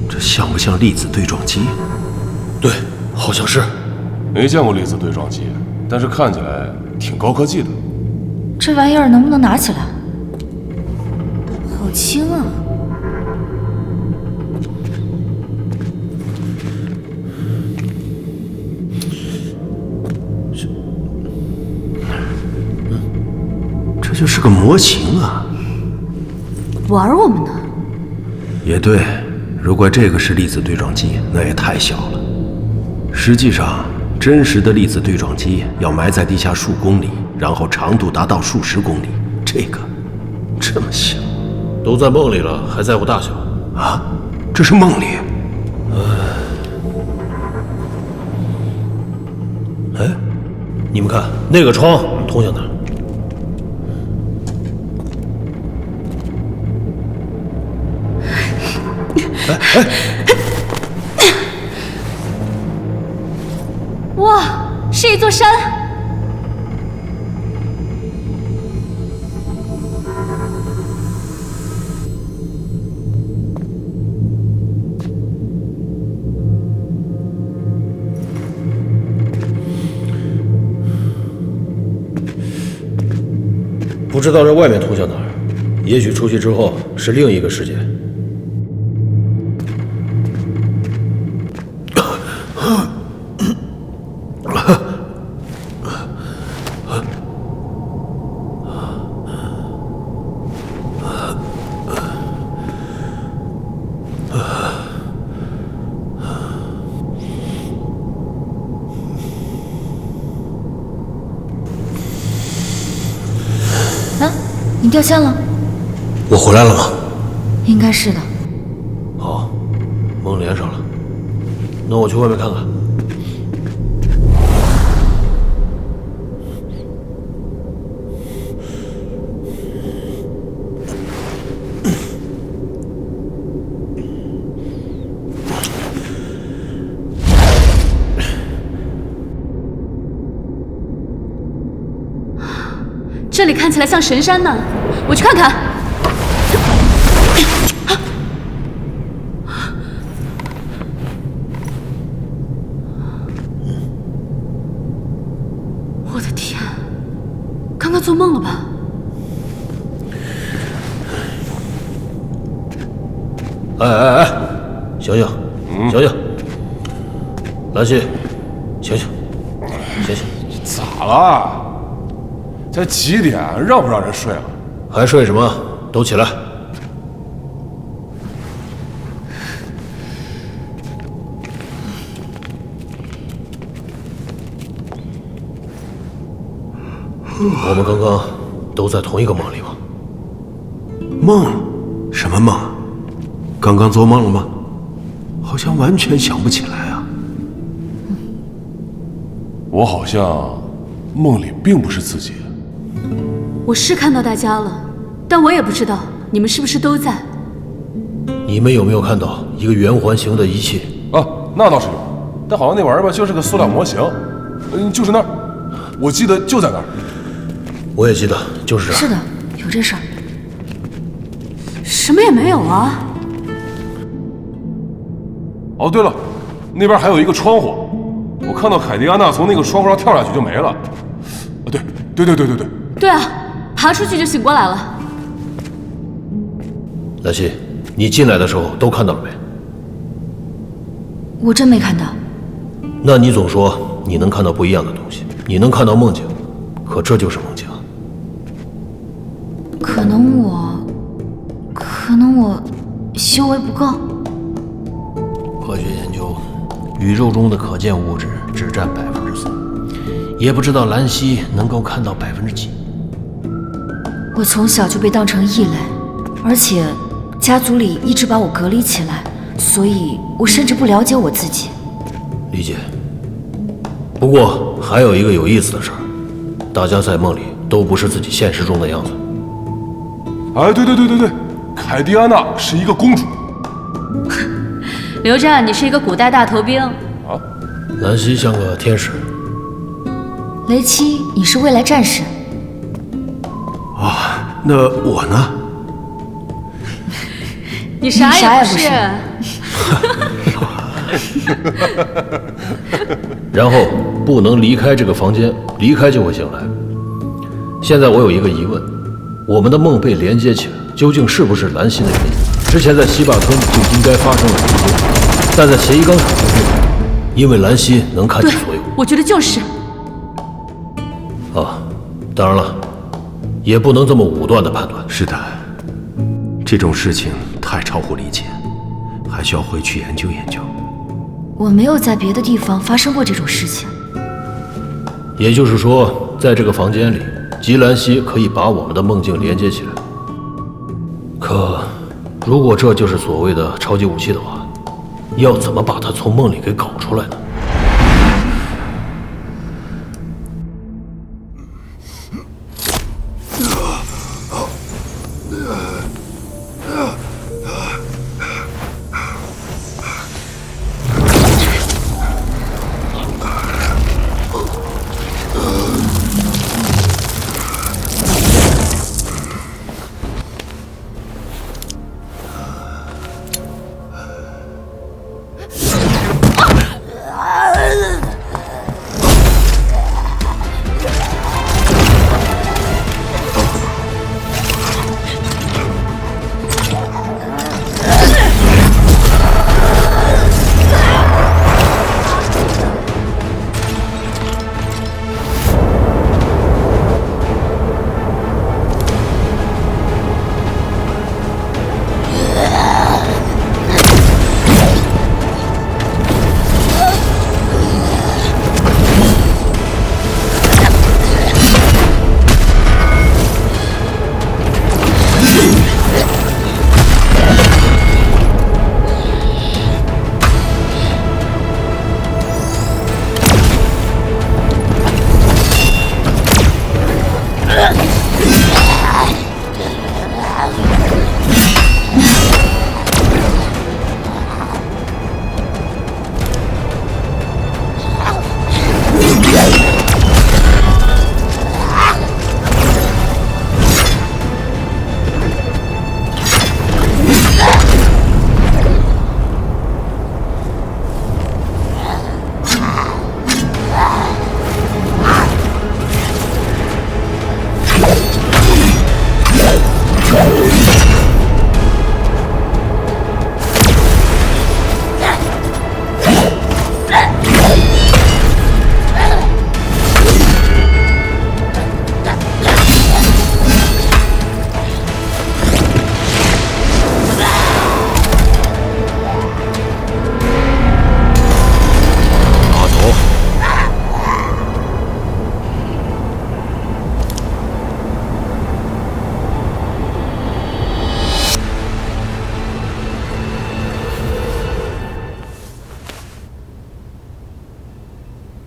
这像不像粒子对撞机？对，好像是。没见过粒子对撞机，但是看起来挺高科技的。这玩意儿能不能拿起来？好轻啊！这就是个模型啊！玩我们呢？也对，如果这个是粒子对撞机，那也太小了。实际上，真实的粒子对撞机要埋在地下数公里，然后长度达到数十公里。这个这么小，都在梦里了，还在乎大小啊？这是梦里。哎，你们看那个窗通向哪儿？哇，是一座山。不知道这外面通向哪儿，也许出去之后是另一个世界。你掉线了？我回来了吗？应该是的。好，梦连上了。那我去外面看看。这里看起来像神山呢，我去看看。我的天，刚刚做梦了吧？哎，醒醒，醒醒！兰溪，醒醒，醒醒！咋了？才几点，让不让人睡了？还睡什么？都起来！我们刚刚都在同一个梦里吗？梦？什么梦？刚刚做梦了吗？好像完全想不起来啊。我好像梦里并不是自己。我是看到大家了，但我也不知道你们是不是都在。你们有没有看到一个圆环形的仪器？啊，那倒是有，但好像那玩意儿吧，就是个塑料模型。就是那儿，我记得就在那儿。我也记得，就是这儿。是的，有这事儿。什么也没有啊。哦，对了，那边还有一个窗户，我看到凯蒂安娜从那个窗户上跳下去就没了。对。对啊，爬出去就醒过来了。兰溪，你进来的时候都看到了没？我真没看到。那你总说你能看到不一样的东西，你能看到梦境，可这就是梦境啊。可能我修为不够。科学研究，宇宙中的可见物质只占3%，也不知道兰溪能够看到几%。我从小就被当成异类，而且家族里一直把我隔离起来，所以我甚至不了解我自己。理解。不过还有一个有意思的事儿，大家在梦里都不是自己现实中的样子。哎，对，凯蒂安娜是一个公主。刘湛，你是一个古代大头兵。啊，兰溪像个天使。雷七，你是未来战士。啊，那我呢？你啥也不是。然后不能离开这个房间，离开就会醒来。现在我有一个疑问，我们的梦被连接起来，究竟是不是兰溪的原因？之前在西坝村就应该发生了什么，但在协议钢厂不会，因为兰溪能看见所有。我觉得就是。啊，当然了，也不能这么武断的判断。是的，这种事情太超乎理解，还需要回去研究研究。我没有在别的地方发生过这种事情。也就是说，在这个房间里，吉兰溪可以把我们的梦境连接起来。可，如果这就是所谓的超级武器的话，要怎么把它从梦里给搞出来呢？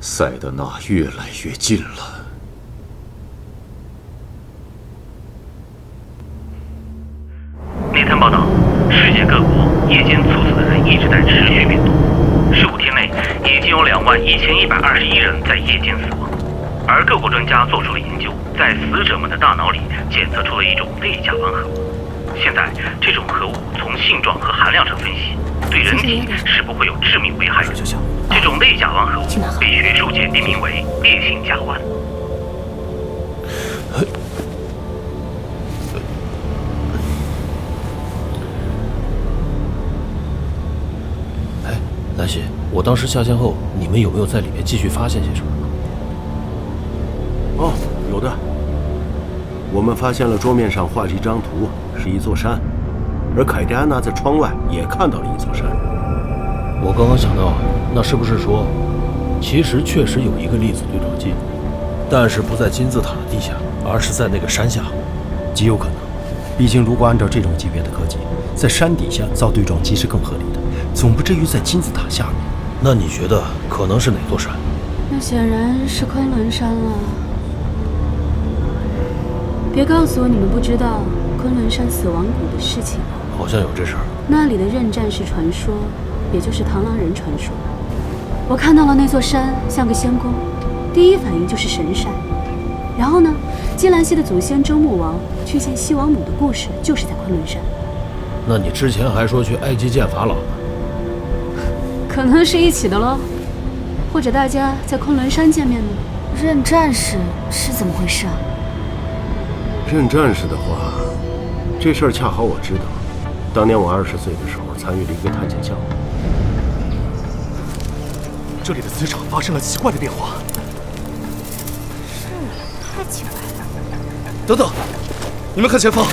塞德纳越来越近了。内参报道，世界各国夜间猝死的人一直在持续变多，15天内已经有21121人在夜间死亡。而各国专家做出了研究，在死者们的大脑里检测出了一种类甲烷核物。现在，这种核物从性状和含量上分析，对人体是不会有致命危害的。这种类甲烷合物被学术界定名为烈性甲烷。南希，我当时下线后，你们有没有在里面继续发现些什么？哦，有的。我们发现了桌面上画着一张图，是一座山，而凯蒂安娜在窗外也看到了一座山。我刚刚想到，那是不是说，其实确实有一个粒子对撞机，但是不在金字塔的地下，而是在那个山下？极有可能。毕竟，如果按照这种级别的科技，在山底下造对撞机是更合理的。总不至于在金字塔下面。那你觉得可能是哪座山？那显然是昆仑山了。别告诉我你们不知道昆仑山死亡谷的事情。好像有这事儿。那里的刃战士传说，也就是螳螂人传说。我看到了那座山像个仙宫，第一反应就是神山。然后呢，基兰西的祖先周穆王去见西王母的故事，就是在昆仑山。那你之前还说去埃及见法老呢？可能是一起的喽，或者大家在昆仑山见面呢。刃战士是怎么回事啊？刃战士的话，这事儿恰好我知道。当年我20岁的时候，参与了一个探险项目。这里的磁场发生了奇怪的变化。是，太奇怪了。等等，你们看前方，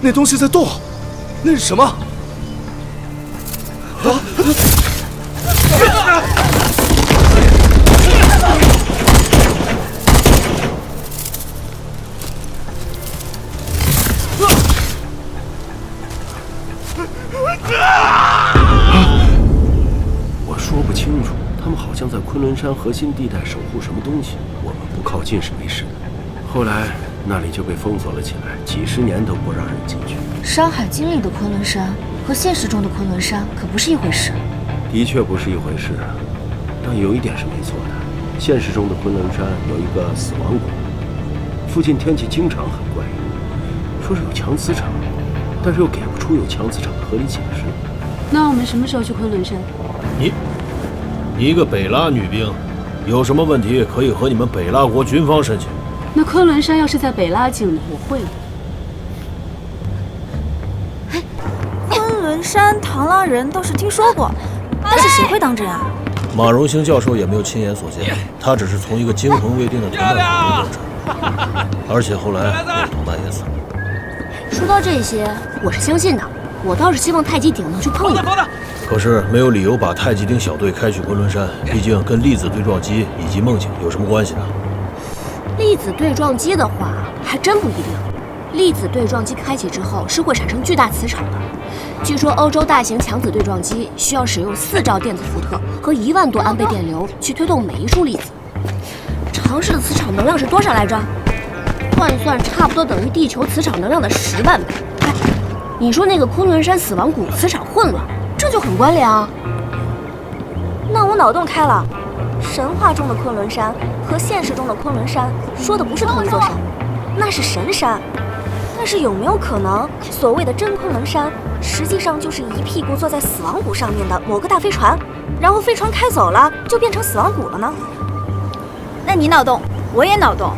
那东西在动，那是什么？我说不清楚，他们好像在昆仑山核心地带守护什么东西，我们不靠近是没事的。后来那里就被封锁了起来，几10年都不让人进去。《山海经》里的昆仑山和现实中的昆仑山可不是一回事。的确不是一回事，但有一点是没错的。现实中的昆仑山有一个死亡谷，附近天气经常很怪异，说是有强磁场，但是又给不出有强磁场的合理解释。那我们什么时候去昆仑山？你一个北拉女兵，有什么问题可以和你们北拉国军方申请。那昆仑山要是在北拉境呢？我会的。昆仑山螳螂人倒是听说过，但是谁会当真啊？马荣兴教授也没有亲眼所见，他只是从一个惊魂未定的团队中得知，而且后来那童大爷死了。说到这些，我是相信的。我倒是希望太极鼎能去碰一碰。可是没有理由把太极鼎小队开去昆仑山，毕竟跟粒子对撞机以及梦境有什么关系呢？粒子对撞机的话，还真不一定。粒子对撞机开启之后是会产生巨大磁场的。据说欧洲大型强子对撞机需要使用4兆电子伏特和1万多安倍电流去推动每一束粒子。尝试的磁场能量是多少来着？换算差不多等于地球磁场能量的10万倍。哎，你说那个昆仑山死亡谷磁场混乱，这就很关联啊。那我脑洞开了，神话中的昆仑山和现实中的昆仑山说的不是同一座山，那是神山。但是有没有可能，所谓的真昆仑山，实际上就是一屁股坐在死亡谷上面的某个大飞船，然后飞船开走了，就变成死亡谷了呢？那你脑洞，我也脑洞。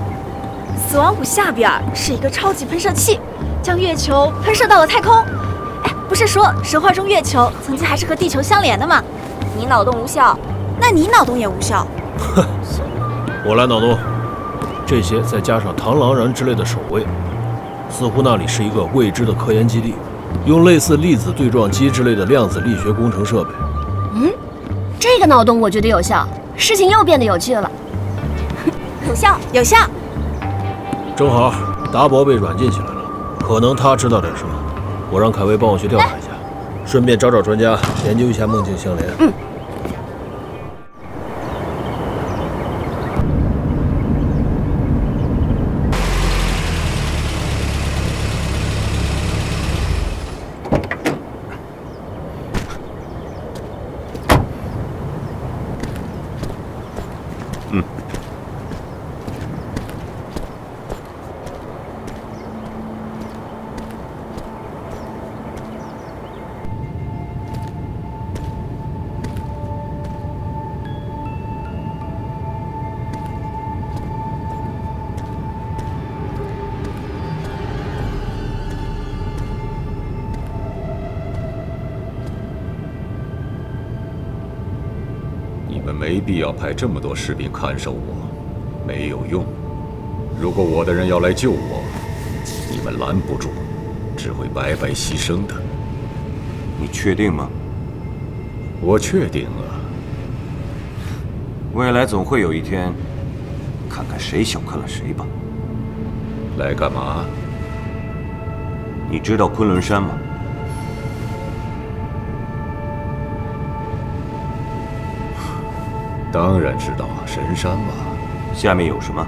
死亡谷下边是一个超级喷射器，将月球喷射到了太空。哎，不是说神话中月球曾经还是和地球相连的吗？你脑洞无效，那你脑洞也无效。哼，我来脑洞。这些再加上螳螂人之类的守卫，似乎那里是一个未知的科研基地，用类似粒子对撞机之类的量子力学工程设备。这个脑洞我觉得有效，事情又变得有趣了。有效，有效。正好达伯被软禁起来了，可能他知道点什么，我让凯威帮我去调查一下，顺便找找专家研究一下梦境相连。们没必要派这么多士兵看守我，没有用。如果我的人要来救我，你们拦不住，只会白白牺牲的。你确定吗？我确定啊。未来总会有一天，看看谁小看了谁吧。来干嘛？你知道昆仑山吗？当然知道，神山嘛。下面有什么？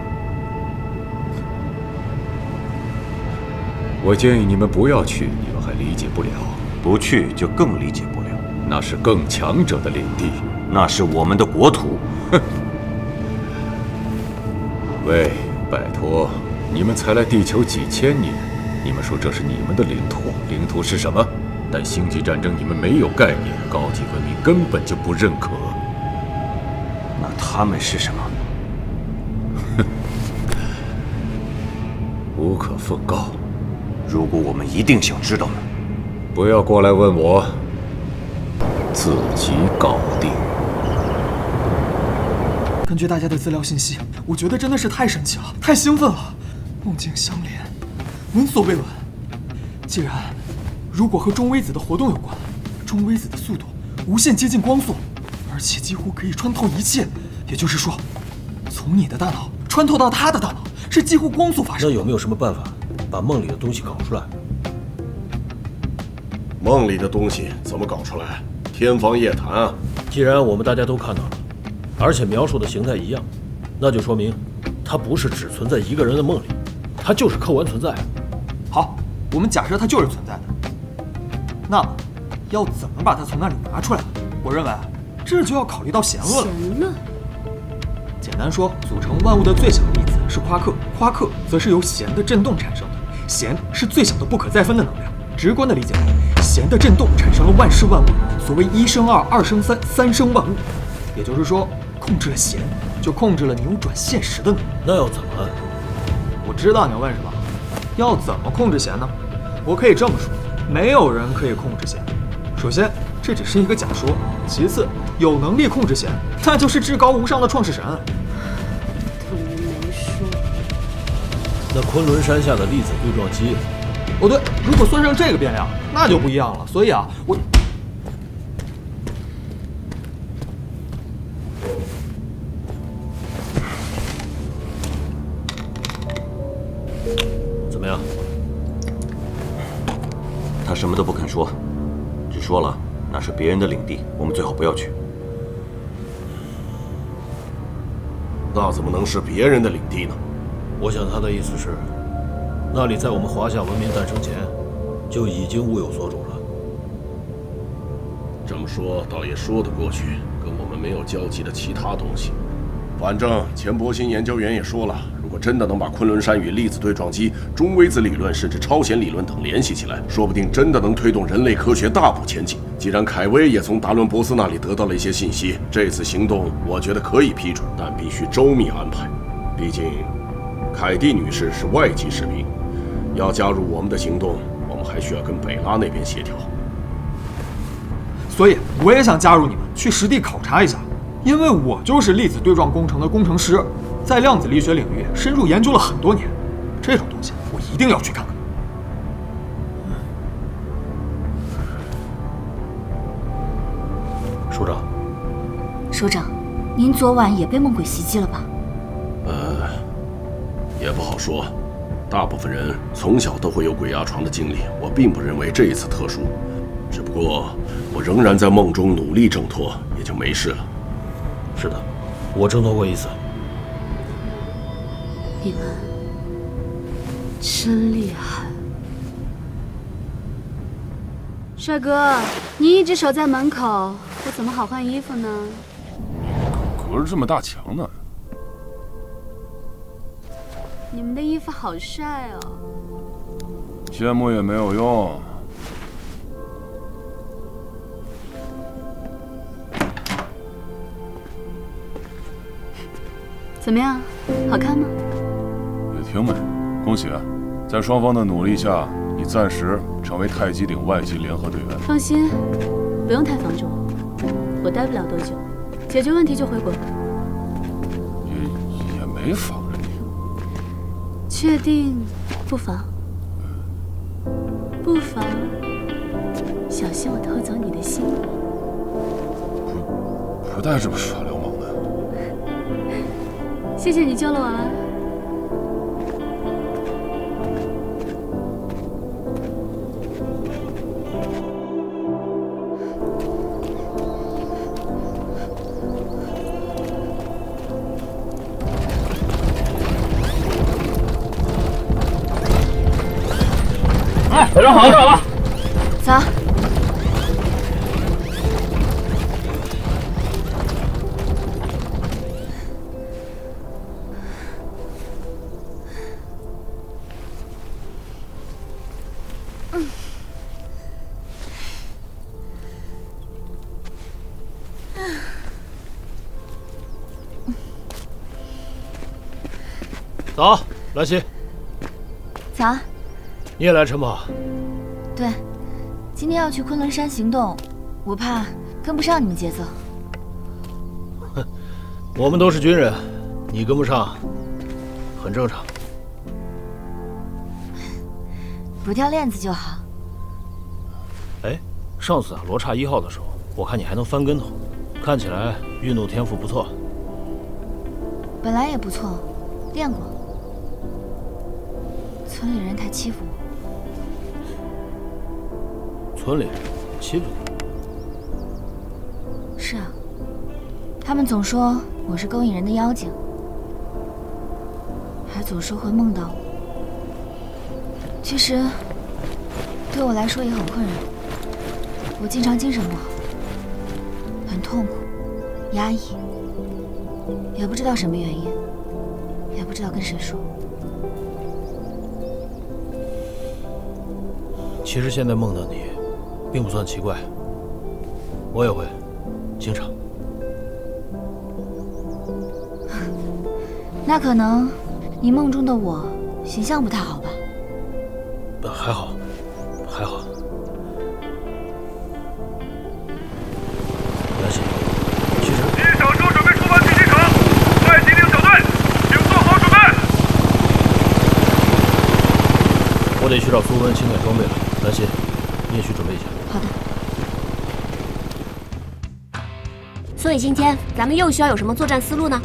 我建议你们不要去，你们还理解不了。不去就更理解不了。那是更强者的领地，那是我们的国土。哼！喂，拜托，你们才来地球几千年，你们说这是你们的领土？领土是什么？但星际战争你们没有概念，高级文明根本就不认可。那他们是什么？哼，无可奉告。如果我们一定想知道呢？不要过来问我，自己搞定。根据大家的资料信息，我觉得真的是太神奇了，太兴奋了，梦境相连，闻所未闻。既然如果和中微子的活动有关，中微子的速度无限接近光速，而且几乎可以穿透一切，也就是说，从你的大脑穿透到他的大脑是几乎光速发生。那有没有什么办法把梦里的东西搞出来？梦里的东西怎么搞出来？天方夜谭啊！既然我们大家都看到了，而且描述的形态一样，那就说明它不是只存在一个人的梦里，它就是客观存在。好，我们假设它就是存在的，那么要怎么把它从那里拿出来？我认为这就要考虑到弦论了。弦论，简单说，组成万物的最小粒子是夸克，夸克则是由弦的振动产生的，弦是最小的不可再分的能量。直观的理解为，弦的振动产生了万事万物，所谓一生二，二生三，三生万物。也就是说，控制了弦，就控制了扭转现实的能力。那要怎么按？我知道你要问什么，要怎么控制弦呢？我可以这么说，没有人可以控制弦。首先，这只是一个假说；其次，有能力控制弦，那就是至高无上的创世神。等于没说。那昆仑山下的粒子对撞机？哦对，如果算上这个变量，那就不一样了。所以啊，我怎么样？他什么都不肯说，只说了那是别人的领地，我们最好不要去。那怎么能是别人的领地呢？我想他的意思是，那里在我们华夏文明诞生前就已经物有所主了。这么说倒也说得过去，跟我们没有交集的其他东西。反正钱伯新研究员也说了，如果真的能把昆仑山与粒子对撞机、中微子理论甚至超弦理论等联系起来，说不定真的能推动人类科学大步前进。既然凯威也从达伦博斯那里得到了一些信息，这次行动我觉得可以批准，但必须周密安排。毕竟凯蒂女士是外籍士兵，要加入我们的行动，我们还需要跟北拉那边协调。所以我也想加入你们，去实地考察一下。因为我就是粒子对撞工程的工程师，在量子力学领域深入研究了很多年，这种东西我一定要去看看。署长，首长，您昨晚也被梦鬼袭击了吧？也不好说，大部分人从小都会有鬼压床的经历，我并不认为这一次特殊，只不过我仍然在梦中努力挣脱，也就没事了。是的，我挣脱过一次。你们真厉害。帅哥，你一直守在门口，我怎么好换衣服呢？隔着这么大墙呢。你们的衣服好晒哦。羡慕也没有用。怎么样，好看吗？也挺美，恭喜啊！在双方的努力下，你暂时成为太极岭外籍联合队员。放心，不用太防着我，我待不了多久。解决问题就回国。也没防着你。确定不防？不防，小心我偷走你的心。不带这么耍流氓的。谢谢你救了我啊。早上好，到了。走。早，兰溪。早。你也来晨跑？对，今天要去昆仑山行动，我怕跟不上你们节奏。哼，我们都是军人，你跟不上，很正常。不掉链子就好。哎，上次罗刹1号的时候，我看你还能翻跟头，看起来运动天赋不错。本来也不错，练过。村里人太欺负我。村里人欺负你？是啊，他们总说我是勾引人的妖精，还总说会梦到我。其实对我来说也很困扰，我经常精神不好，很痛苦、压抑，也不知道什么原因，也不知道跟谁说。其实现在梦到你，并不算奇怪，我也会，经常。那可能你梦中的我形象不太好吧？还好，还好。兰溪，其实一小车准备出发去机场，快集领小队，请做好准备。我得去找苏文清点装备了，兰溪，你也去准备一下。好的。所以今天咱们又需要有什么作战思路呢？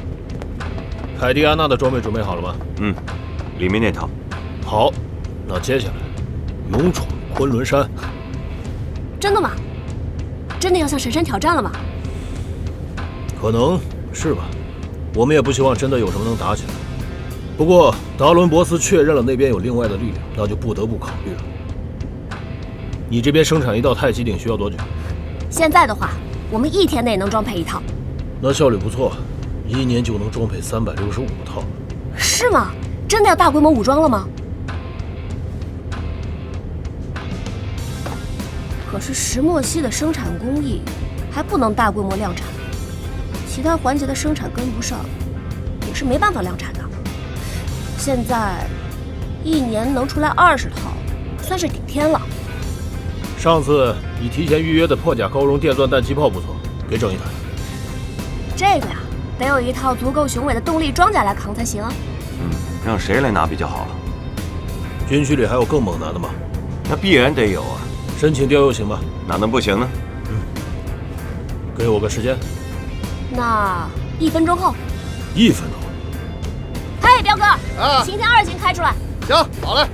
凯蒂安娜的装备准备好了吗？嗯，里面那套。好，那接下来勇闯昆仑山。真的吗？真的要向神山挑战了吗？可能是吧，我们也不希望真的有什么能打起来。不过达伦博斯确认了那边有另外的力量，那就不得不考虑了。你这边生产一道太极鼎需要多久？现在的话，我们1天内能装配1套。那效率不错，1年就能装配365套。是吗？真的要大规模武装了吗？可是石墨烯的生产工艺还不能大规模量产，其他环节的生产跟不上，也是没办法量产的。现在1年能出来20套，算是顶天了。上次你提前预约的破甲高容电钻弹击炮不错，给整一台。这个呀，得有一套足够雄伟的动力装甲来扛才行啊。让谁来拿比较好啊？军区里还有更猛男的吗？那必然得有啊。申请调优行吗？哪能不行呢？给我个时间。那1分钟后。1分钟。嘿，彪哥，晴天2型开出来。行，好嘞。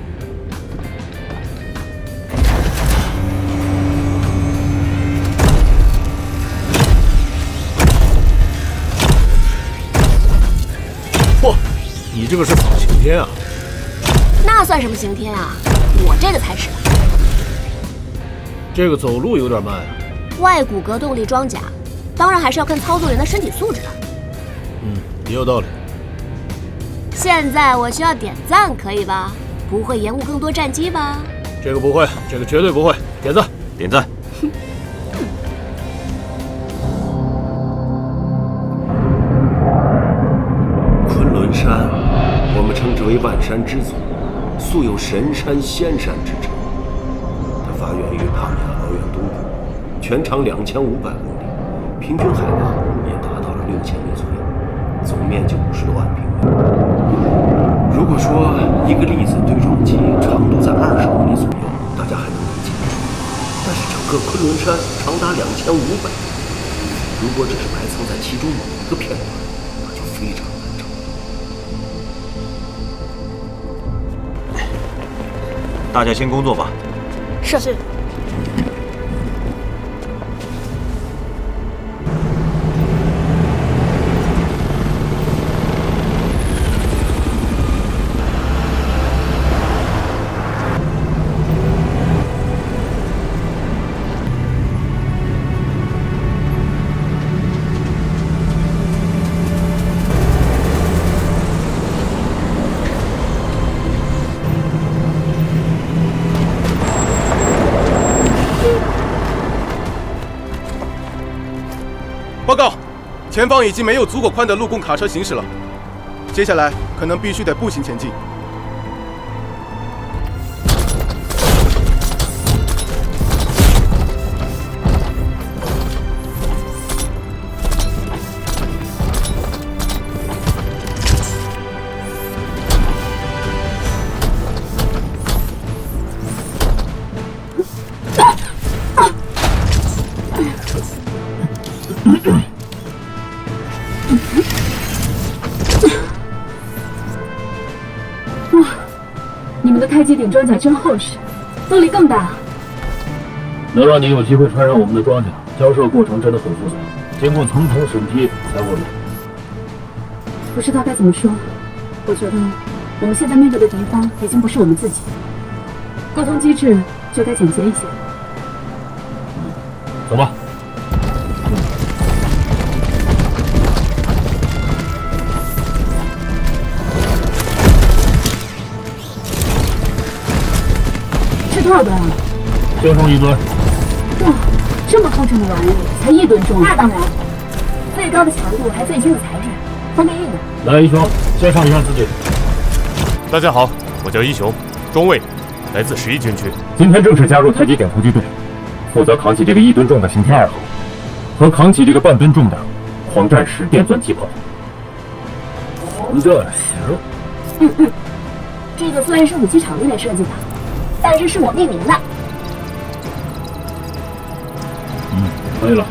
嚯，你这个是跑晴天啊？那算什么晴天啊？我这个才是。这个走路有点慢啊。外骨骼动力装甲，当然还是要看操作人的身体素质的。也有道理。现在我需要点赞，可以吧？不会延误更多战机吧？这个不会，这个绝对不会。点赞，点赞。昆仑山，我们称之为万山之祖，素有神山仙山之称。它发源于帕米尔高原东部，全长2500公里，平均海拔也达到6000米左右，总面积50多万平米。如果说一个粒子对撞机长度在20公里左右，大家还能理解，但是整个昆仑山长达2500米，如果只是埋藏在其中某一个片段，那就非常难找。大家先工作吧。是。报告，前方已经没有足够宽的陆供卡车行驶了，接下来可能必须得步行前进。哇，你们的太极顶装甲真厚实，动力更大。能让你有机会穿上我们的装甲，交涉过程真的很复杂，经过层层审批才稳定。不知道该怎么说，我觉得我们现在面对的敌方已经不是我们自己，沟通机制就该简洁一些。走吧。是多少吨啊？就剩1吨。哇，这么厚重的玩意才1吨重？那当然，最高的强度还最轻的材质，方便运的。来，一雄，介绍一下自己。大家好，我叫一雄，中尉，来自11军区。今天正式加入太极点突击队，负责扛起这个1吨重的刑天2号，和扛起这个半吨重的黄战时电钻气炮。黄战时？这个虽然是武器厂那边设计的，但是是我命名的。可以了。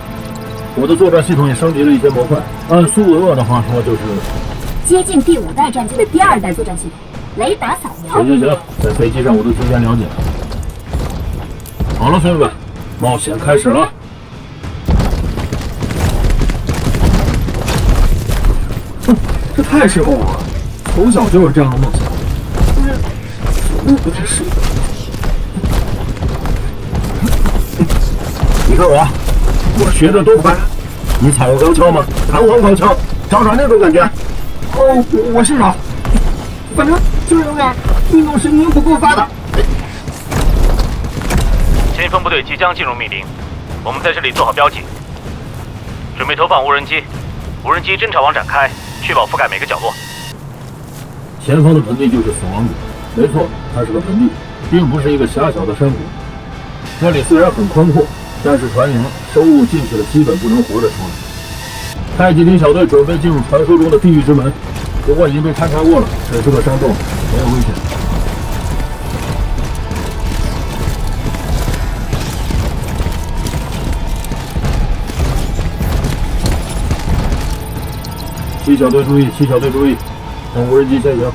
我的作战系统也升级了一些模块，按苏文尔的话说，就是接近第5代战机的第2代作战系统，雷达扫描。行，在飞机上我都提前了解了。好了，兄弟们，冒险开始了。这太适合我了，从小就有这样的梦想。不太适合。你看我学的多快！你踩过钢锹吗？弹簧钢锹，找找那种感觉。哦，我是少，反正就是有点运动神经不够发达。前锋部队即将进入密林，我们在这里做好标记，准备投放无人机，无人机侦察网展开，确保覆盖每个角落。前方的盆地就是死亡谷，没错，它是个盆地，并不是一个狭小的山谷。这里虽然很宽阔，但是传言生物进去了基本不能活着出来。太极顶小队准备进入传说中的地狱之门，不过已经被勘察过了，只是个山洞，没有危险。七小队注意，等无人机先行。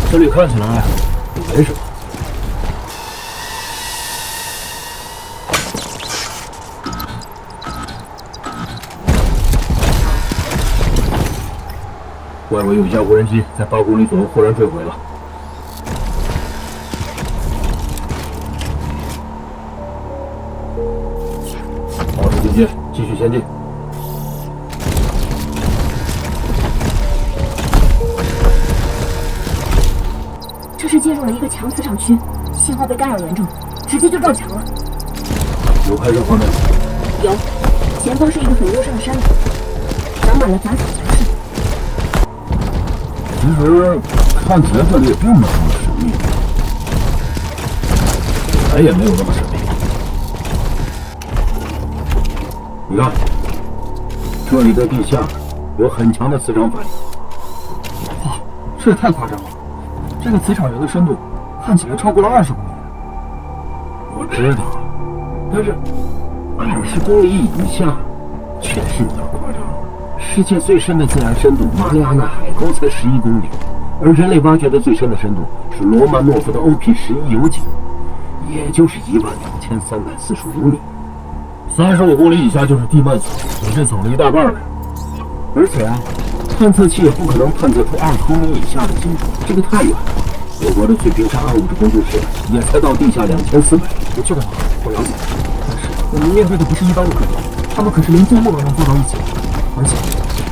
这里看起来没什么。外围有一架无人机在8公里左右忽然坠毁了。接，继续前进。这是进入了一个强磁场区，信号被干扰严重，直接就撞墙了。有拍摄画面？有，前方是一个很幽深的山谷，长满了杂草杂树。其实看起来这里也并没有那么神秘，本来也没有那么神秘。你看，这里的地下有很强的磁场反应。哇，这也太夸张了！这个磁场源的深度看起来超过了20公里。我知道，但是20公里以下确实有点夸张。世界最深的自然深度马里亚纳海沟才11公里，而人类挖掘的最深的深度是罗曼诺夫的 OP11油井，也就是12345米。35公里以下就是地幔层，你这走了一大半了。而且探测器也不可能探测出20公里以下的精度，这个太远了。我国的最冰沙暗物质工作室也才到地下2400米。这个我了解，但是我们面对的不是一般的科技，他们可是连做梦都能做到一起。而且，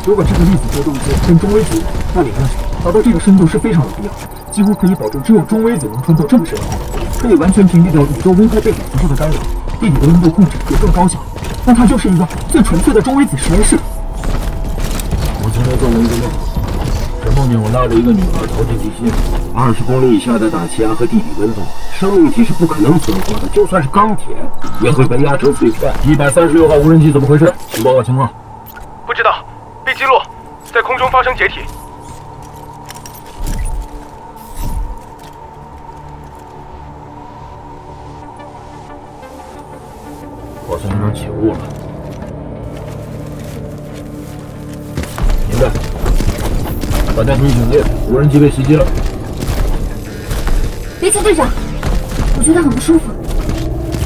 如果这个粒子波动机跟中微子，那理论上达到这个深度是非常有必要，几乎可以保证只有中微子能穿透这么深的厚度，可以完全屏蔽掉宇宙微波背景辐射的干扰，地底的温度控制也更高效。那它就是一个最纯粹的中微子实验室。我曾经做过一个梦，这梦见我拉着一个女孩投进地心，20公里以下的大气压和地底温度，生命体是不可能存活的，就算是钢铁也会被压成碎片。136号无人机怎么回事？请报告情况。不知道，被击落，在空中发生解体。好像有点起雾了。明白。大家注意警戒，无人机被袭击了。别急，队长，我觉得很不舒服。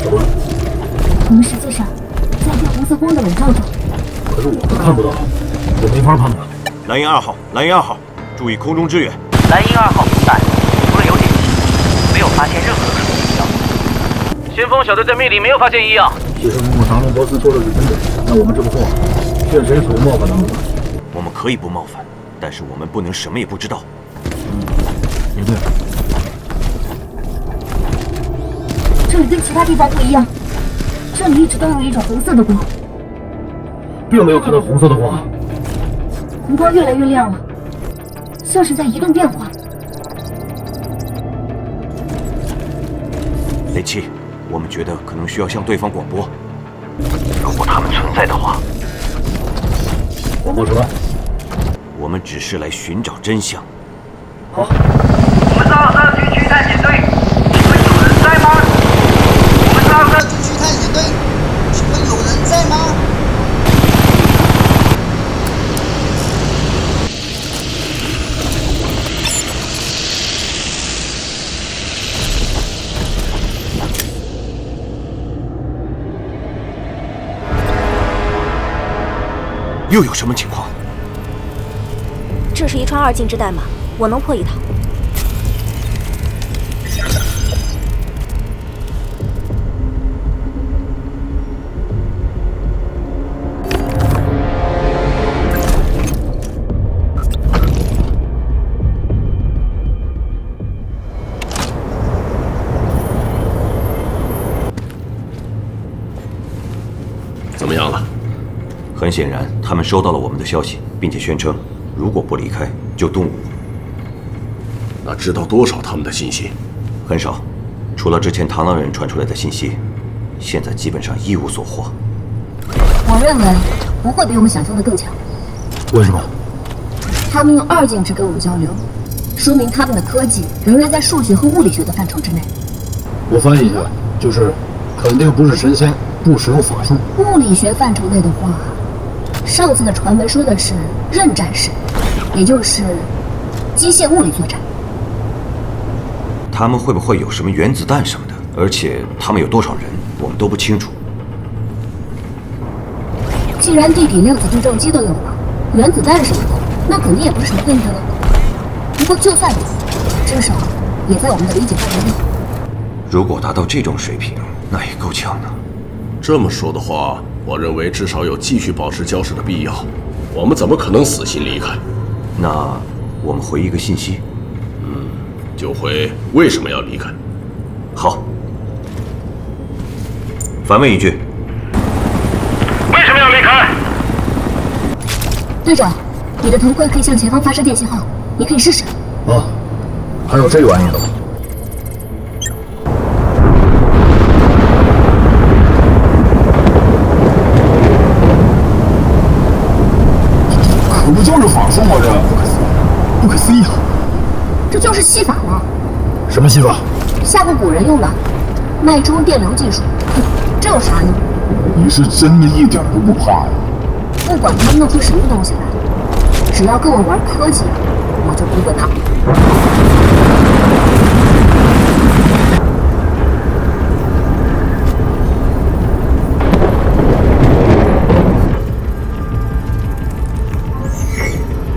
怎么了？我们实际上在一片红色光的笼罩中。可是我们看不到，我没法判断。蓝鹰2号，蓝鹰2号，注意空中支援。蓝鹰2号在，除了有点没有发现任何可疑异样。先锋小队在密里没有发现异样。其实如果达伦博斯说的是真的，那我们这么做，确实属于冒犯他们。我们可以不冒犯，但是我们不能什么也不知道。也对。这里跟其他地方不一样，这里一直都有一种红色的光。并没有看到红色的光，红光越来越亮了，像是在移动变化。雷七，我们觉得可能需要向对方广播，如果他们存在的话。广播什么？我们只是来寻找真相。好。我们223军区探险队，请问有人在吗？我们223军区探险队，请问有人在吗？又有什么情况？这是一串2进制代码，我能破一套。怎么样了？很显然，他们收到了我们的消息，并且宣称，如果不离开，就动武。那知道多少他们的信息？很少，除了之前螳螂人传出来的信息，现在基本上一无所获。我认为不会比我们想象的更强。为什么？他们用2进制跟我们交流，说明他们的科技仍然在数学和物理学的范畴之内。我翻译一下，就是肯定不是神仙，不使用法术。物理学范畴内的话，上次的传闻说的是刃战士，也就是机械物理作战。他们会不会有什么原子弹什么的？而且他们有多少人，我们都不清楚。既然地底量子对撞机都有了，原子弹什么的，那肯定也不是什么问题了。不过就算有，至少也在我们的理解范围内。如果达到这种水平，那也够呛的。这么说的话，我认为至少有继续保持交涉的必要。我们怎么可能死心离开？那我们回一个信息。就回为什么要离开。好。反问一句：为什么要离开？队长，你的头盔可以向前方发射电信号，你可以试试。啊，还有这玩意的吗？可不就是法术吗？这不可思议啊！这就是戏法吗？什么戏法？下过古人用的脉冲电流技术。这有啥呢？你是真的一点都不怕呀？不管他们弄出什么东西来，只要跟我玩科技，我就不会怕。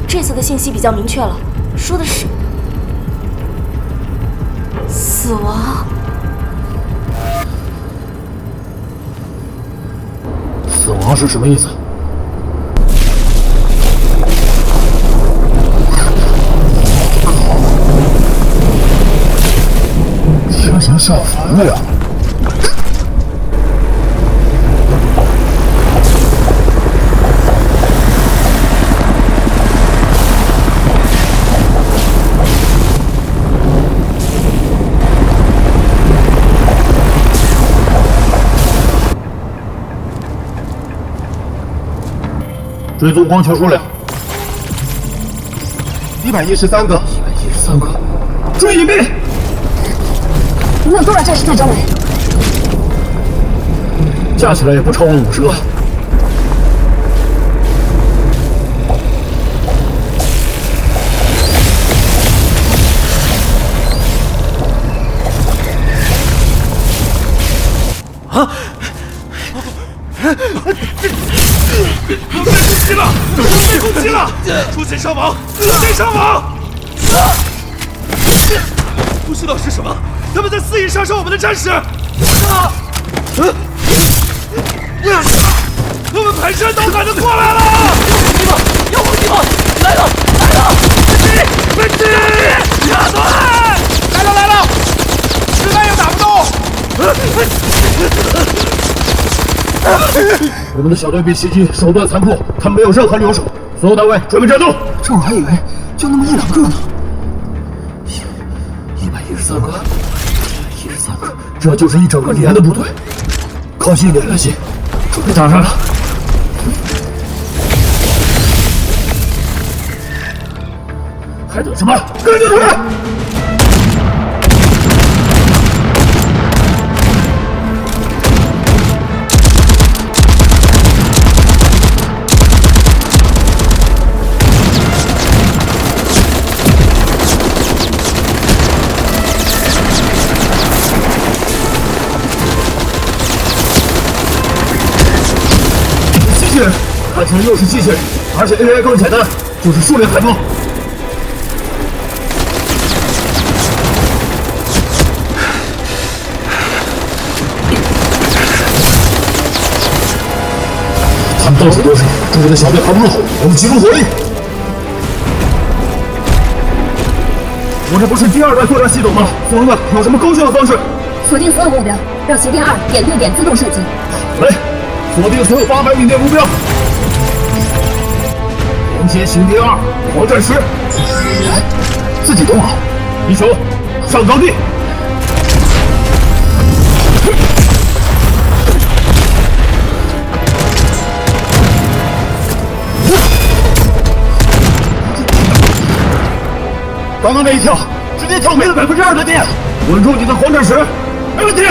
这次的信息比较明确了，说的是死亡。死亡是什么意思？听行下凡了呀！追踪光球数量113个，113个，追隐蔽！有没有多少战士在周围？加起来也不超过50个。啊！被攻击了！被攻击了！出现伤亡！出现伤亡！不知道是什么，他们在肆意杀伤我们的战士！他们排山倒海的过来了！有攻击吗？来了！来了！飞机！压断！来了！实在又打不动！我们的小队被袭击，手段残酷，他们没有任何留守。所有单位准备战斗！这我还以为就那么1、2个呢。113个，113个，这就是一整个连的部队。靠近一点，来信，准备打上了。还等什么？跟着他们！看起来又是机器人，而且 AI 更简单，就是数量太多。他们到处都是，周围的小队扛不住，我们集中火力。我这不是第2代作战系统吗？疯了，有什么高效的方式？锁定所有目标，让协定2点对点自动射击。来，锁定所有800米内目标。连接行电2，狂战10。自己动好，一球上高地。刚刚那一跳，直接跳没了2%的电。稳住你的狂战10，没问题。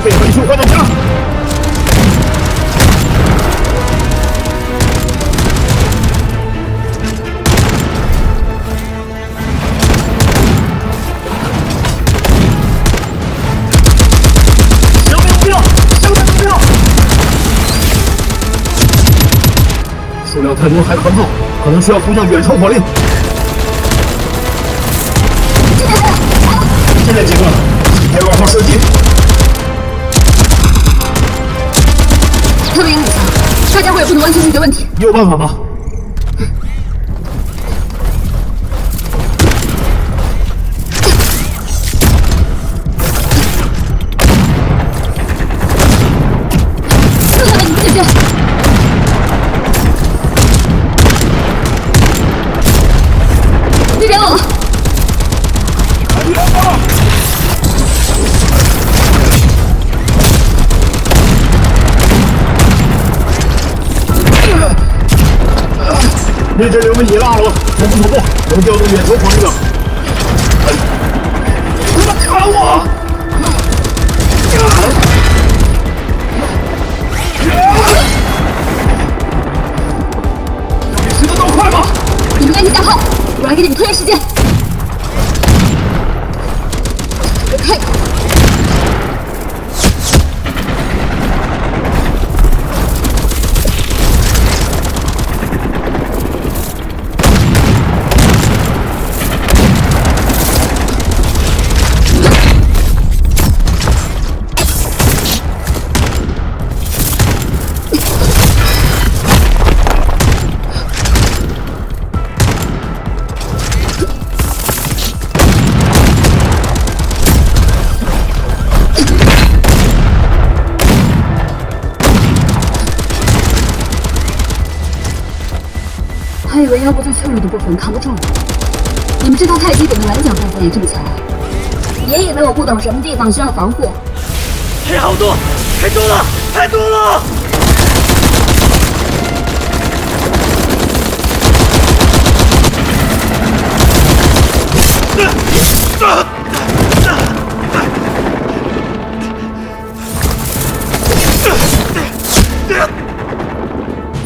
配合一束发动枪，数量太多还可靠，可能需要呼叫远程火力。这边几个，开2号射击。特别武强，大家伙也不能完全解决问题。你有办法吗？剩下的你们解决。别别了！那阵人们已拉了，同步，能调动远程火力的。他们砍我！要比谁的都快吗？你们赶紧加炮，我来给你们拖延时间。准备开口。还以为腰部最脆弱的部分扛不住了。你们这套太极点的软脚部分也这么强，别以为我不懂什么地方需要防护。还好多，太多了，太多了！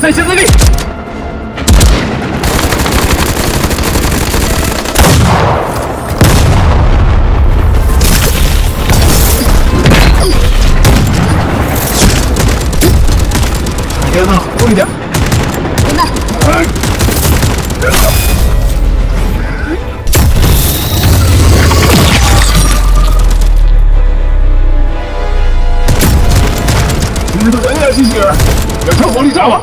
再接再厉！天呐，注意点！明白。你们的人也是血，远程火力炸了。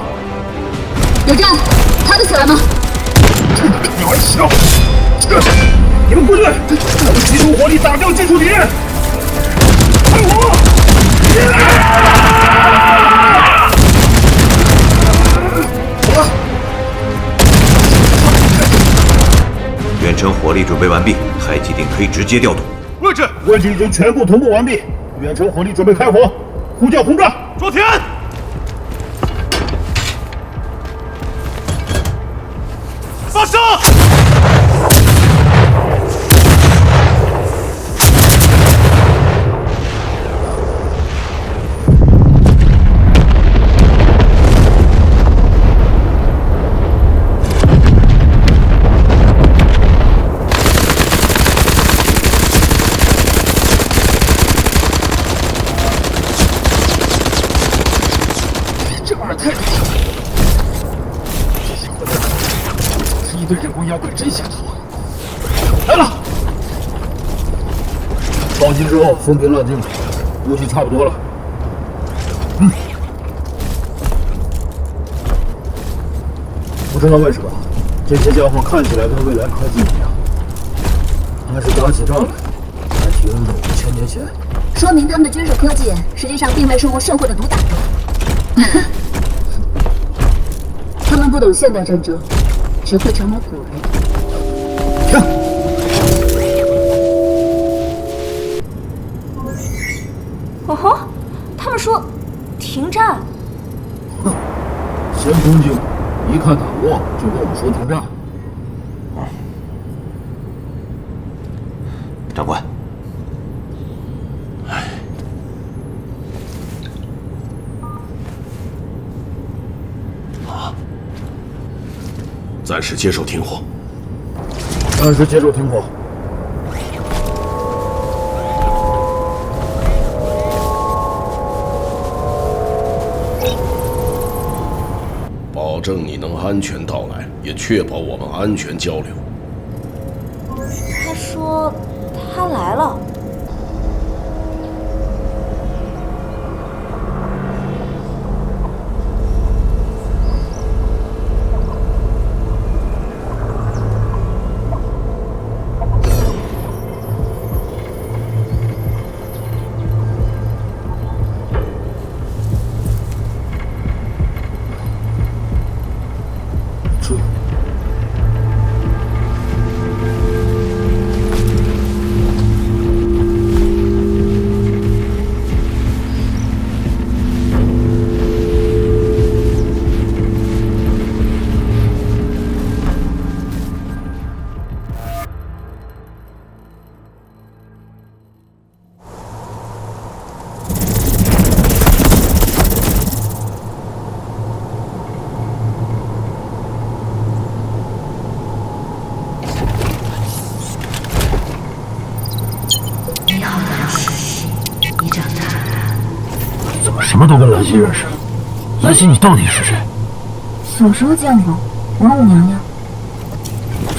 有战，爬得起来吗？这个渺小！你们过来，我们集中火力打掉基础敌人！看我！远程火力准备完毕，太极鼎可以直接调动。位置已经全部同步完毕，远程火力准备开火，呼叫轰炸，捉田！发射！一堆人工妖怪真下头！来了！放进之后风平浪静，估计差不多了。不知道为什么，这些家伙看起来跟未来科技一样，还是打起仗来还挺有5000年前。说明他们的军事科技实际上并未受过社会的毒打。他们不懂现代战争，只会折磨古人。停！哦吼，他们说停战。哼，先攻击，一看打不过就跟我们说停战。长官，暂时接受停火。暂时接受停火。证你能安全到来，也确保我们安全交流。他说他来了。什么都跟兰心认识。兰心，你到底是谁？小时候见过王母娘娘。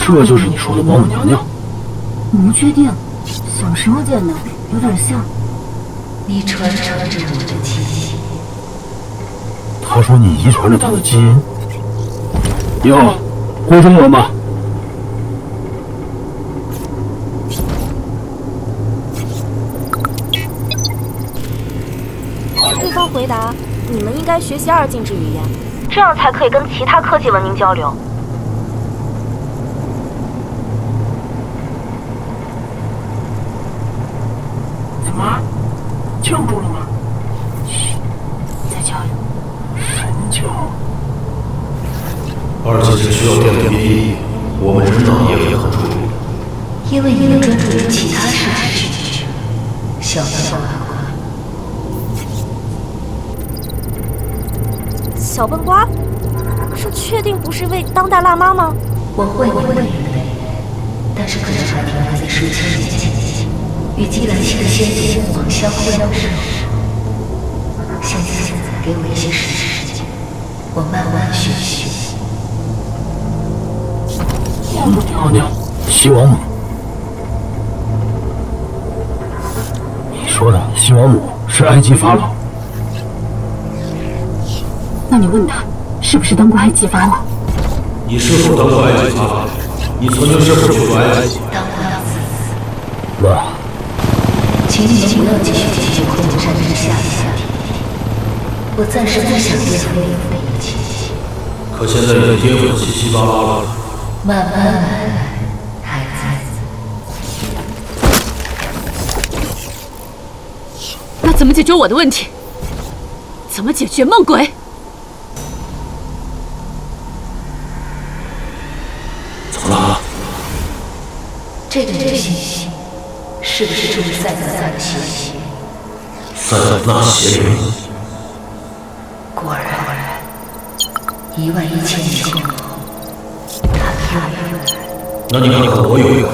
这就是你说的王母娘娘？不确定，小时候见的有点像。你传承着我的基因。他说你遗传了他的基因。你好，郭中文吗？对方回答：“你们应该学习2进制语言，这样才可以跟其他科技文明交流。”怎么？僵住了吗？嘘，再交流。神交。而且是需要电的变异，我们人脑也很注意。因为你们专注于其他事情，小笨瓜。小笨瓜，这确定不是位当代辣妈吗？我会你们的语言，但是可能还停留在数千年前，与基兰西的先祖母王相会的时候。现在给我一些时间，我慢慢学习。王母娘娘，西王母。你说的西王母是埃及法老。那你问他，是不是当过埃及法老？你是否当过埃及法老？你曾经是否去过埃及？当过2次。妈，请你们不要继续解决昆仑山之下的话题。我暂时不想颠覆你们的一切。可现在已经颠覆得七七八八了。慢慢来，孩子。那怎么解决我的问题？怎么解决梦鬼？怎么了？这个女性是不是住塞德纳的邪灵？塞德纳邪灵。果然，11000年后，他又来。那你看看我有没有？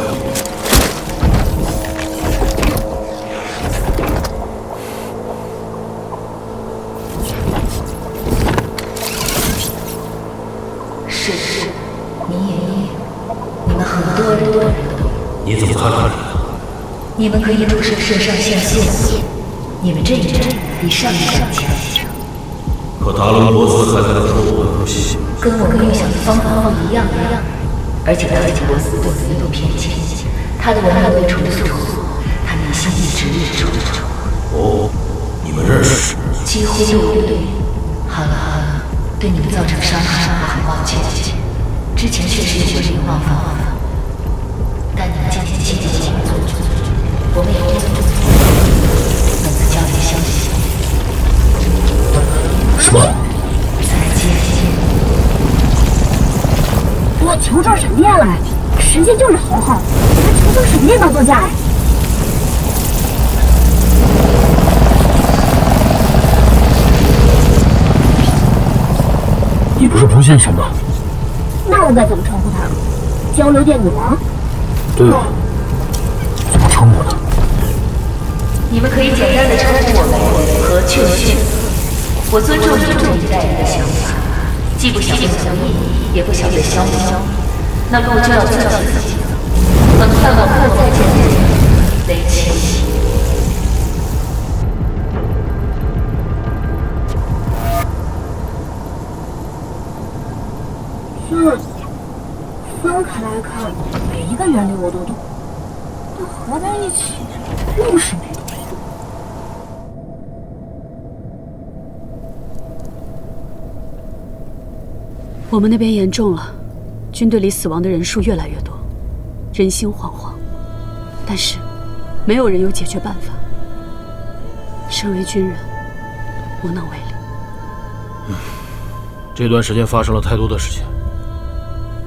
是，你也有，你们很多人都有。你怎么看看你？你们可以注射肾上腺素，你们这一阵比上一阵强。可达伦博斯还在那说我们不行。跟我们预想的方法不一样，而且达伦博斯对我有偏见，他的文明被重塑后，他内心一直日出。哦，你们认识？几乎对。好了，对你们造成伤害，我很抱歉。之前确实有过这个冒犯，但你们今天亲自进做，我们也会本次交流消息。什么？再见。我求证闪电了，时间就是好好，我还求证闪电当座驾。你不是不信神吗？那我该怎么称呼他？交流电女王？对啊，怎么称呼呢？你们可以简单的称呼我为何秋秀。我尊重一代人的想法，既不想被消灭，也不想被消灭，那么我就要做自己。很快我会再见你，雷奇。分开来看，每一个原理我都懂，但合在一起就是没懂。我们那边严重了，军队里死亡的人数越来越多，人心惶惶。但是，没有人有解决办法。身为军人，无能为力。这段时间发生了太多的事情。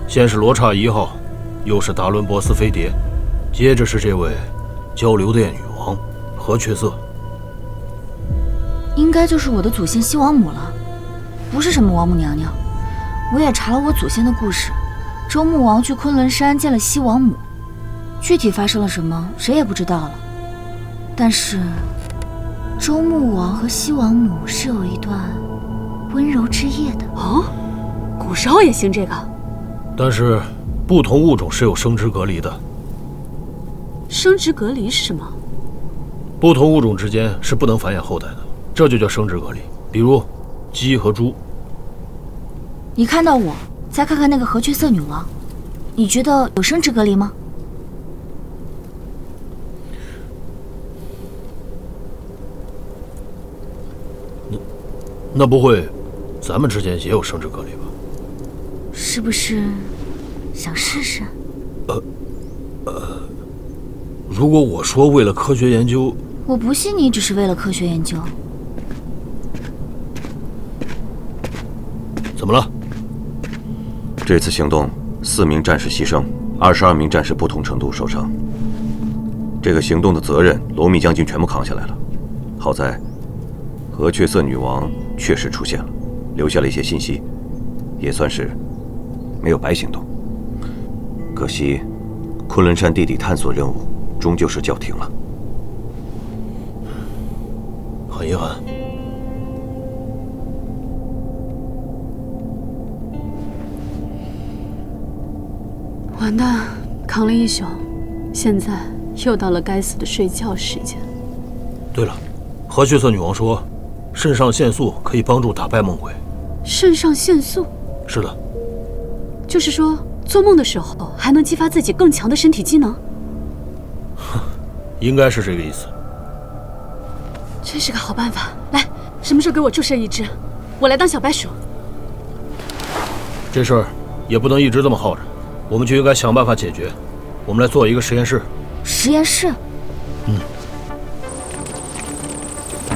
先是罗刹1号，又是达伦博斯飞碟，接着是这位交流电女王何雀色。应该就是我的祖先西王母了，不是什么王母娘娘。我也查了我祖先的故事，周穆王去昆仑山见了西王母，具体发生了什么，谁也不知道了。但是，周穆王和西王母是有一段温柔之夜的。哦，古时候也行这个？但是，不同物种是有生殖隔离的。生殖隔离是什么？不同物种之间是不能繁衍后代的，这就叫生殖隔离。比如，鸡和猪。你看到我，再看看那个何雀色女王，你觉得有生殖隔离吗？那不会，咱们之间也有生殖隔离吧？是不是想试试？如果我说为了科学研究，我不信你只是为了科学研究。怎么了？这次行动4名战士牺牲，22名战士不同程度受伤。这个行动的责任，罗密将军全部扛下来了。好在，何雀色女王确实出现了，留下了一些信息，也算是没有白行动。可惜，昆仑山地底探索任务终究是叫停了。很遗憾。完蛋，扛了一宿，现在又到了该死的睡觉时间。对了，何雀色女王说，肾上腺素可以帮助打败梦鬼。肾上腺素？是的。就是说，做梦的时候还能激发自己更强的身体机能？应该是这个意思。真是个好办法。来，什么时候给我注射一支？我来当小白鼠。这事儿也不能一直这么耗着，我们就应该想办法解决。我们来做一个实验室。实验室？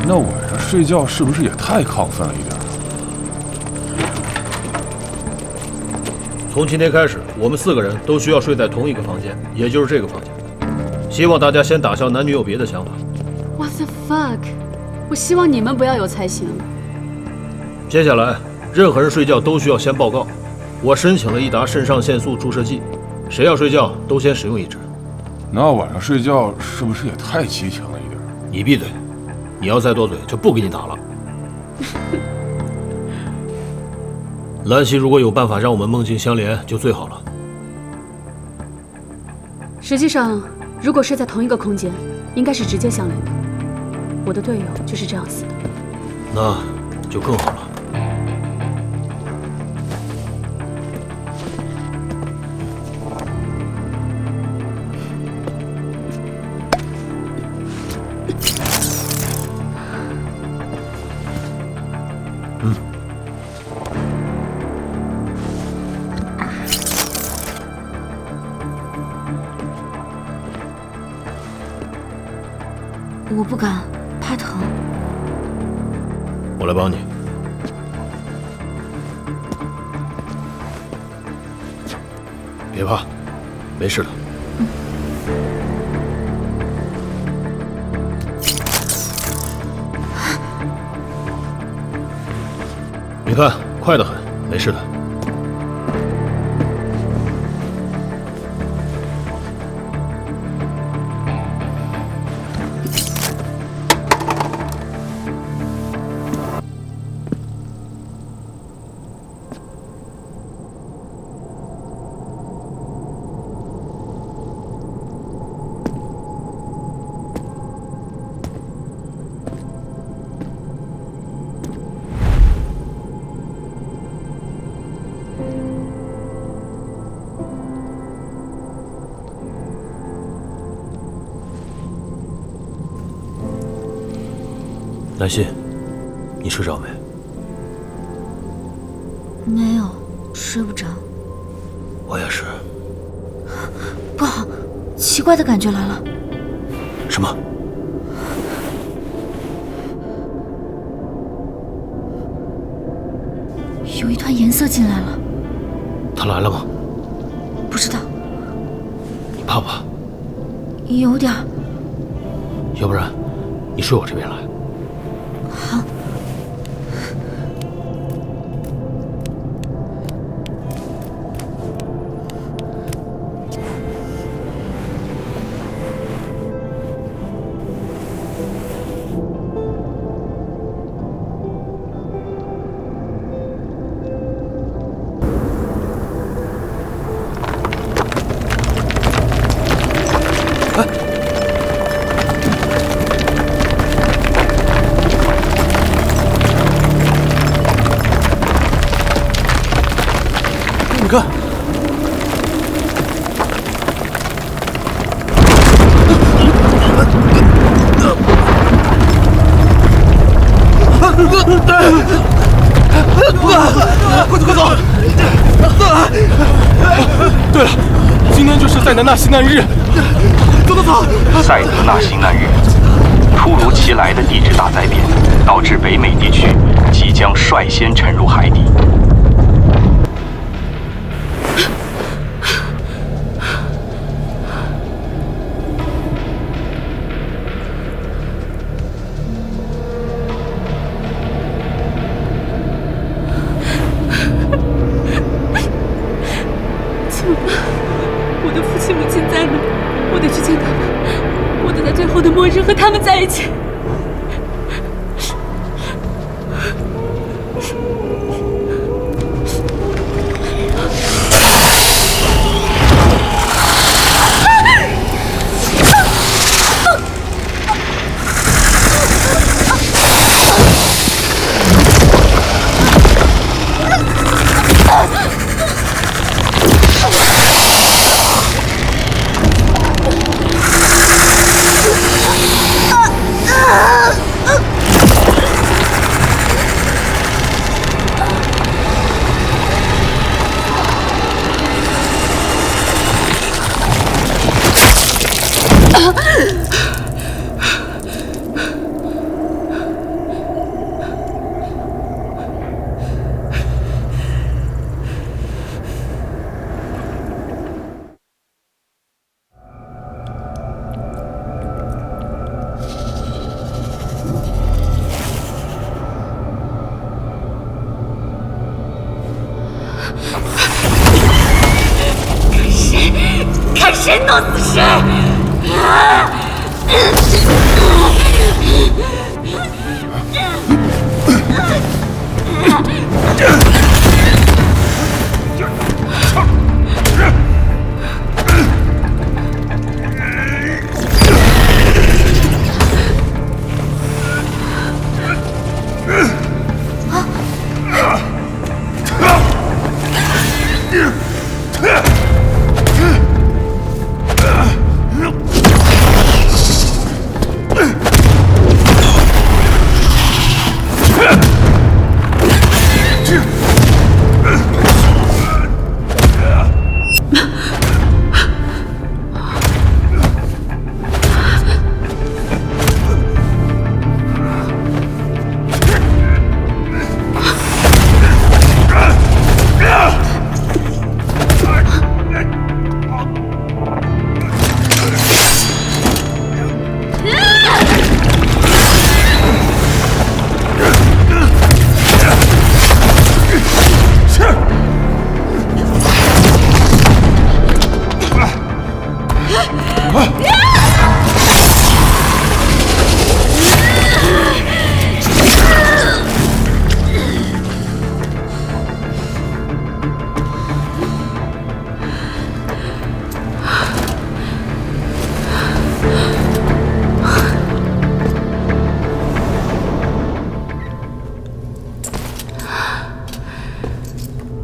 那晚上睡觉是不是也太亢奋了一点？从今天开始，我们4个人都需要睡在同一个房间，也就是这个房间。希望大家先打消男女有别的想法。What the fuck！ 我希望你们不要有才行。接下来，任何人睡觉都需要先报告。我申请了1打肾上腺素注射剂，谁要睡觉都先使用1支。那晚上睡觉是不是也太激情了一点？你闭嘴！你要再多嘴，就不给你打了。兰溪如果有办法让我们梦境相连，就最好了。实际上，如果睡在同一个空间，应该是直接相连的。我的队友就是这样死的。那就更好了。我不敢，怕疼。我来帮你。别怕，没事的。你看，快得很，没事的。南希，你睡着没？没有，睡不着。我也是。不好，奇怪的感觉来了。什么？有一团颜色进来了。他来了吗？不知道。你怕不怕？有点。要不然，你睡我这边来。好。你看，快走！对了，今天就是塞德纳西难日。走！塞德纳西难日，突如其来的地质大灾变，导致北美地区即将率先沉入海底。我的父亲母亲在哪？我得去见他们，我得在最后的末日和他们在一起。看谁弄死谁！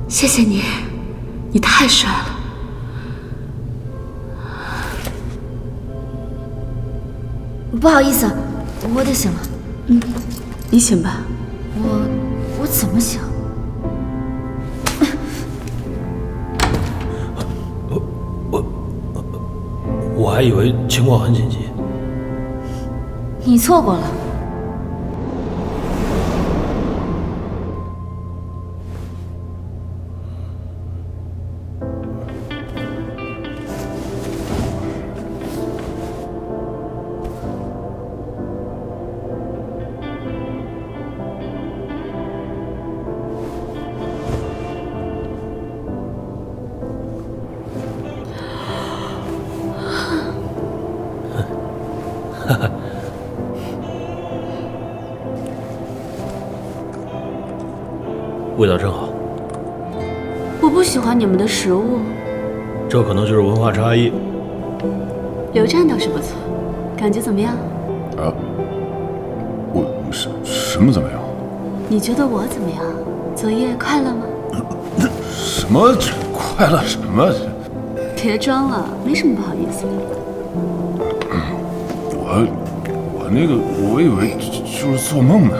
谢谢你，你太帅了。不好意思，我得醒了。你醒吧。我怎么想？我还以为情况很紧急。你错过了。味道真好。我不喜欢你们的食物。这可能就是文化差异。刘湛倒是不错，感觉怎么样？啊，我什么怎么样？你觉得我怎么样？作业快乐吗？什么快乐什么？别装了，没什么不好意思的。我以为就是做梦呢。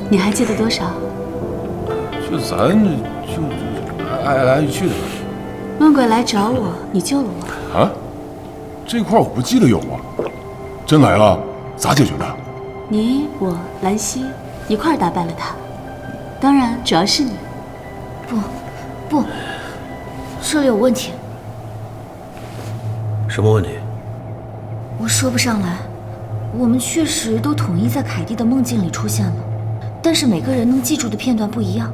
你还记得多少？就咱就爱来爱去的。梦鬼来找我，你救了我。啊？这块我不记得有啊。真来了？咋解决的？你、我、兰溪一块儿打败了他。当然，主要是你。不，这里有问题。什么问题？我说不上来。我们确实都统一在凯蒂的梦境里出现了，但是每个人能记住的片段不一样。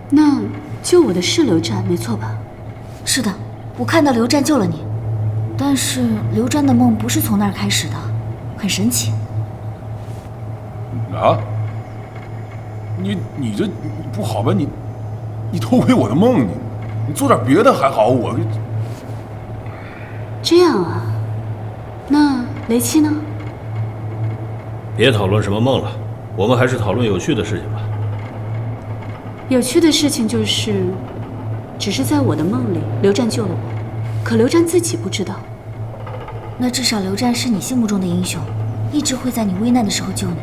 那救我的是刘湛，没错吧？是的，我看到刘湛救了你，但是刘湛的梦不是从那儿开始的，很神奇。啊？你这不好吧？你偷窥我的梦，你做点别的还好，我这样啊？那雷七呢？别讨论什么梦了，我们还是讨论有趣的事情吧。有趣的事情就是，只是在我的梦里，刘湛救了我，可刘湛自己不知道。那至少刘湛是你心目中的英雄，一直会在你危难的时候救你。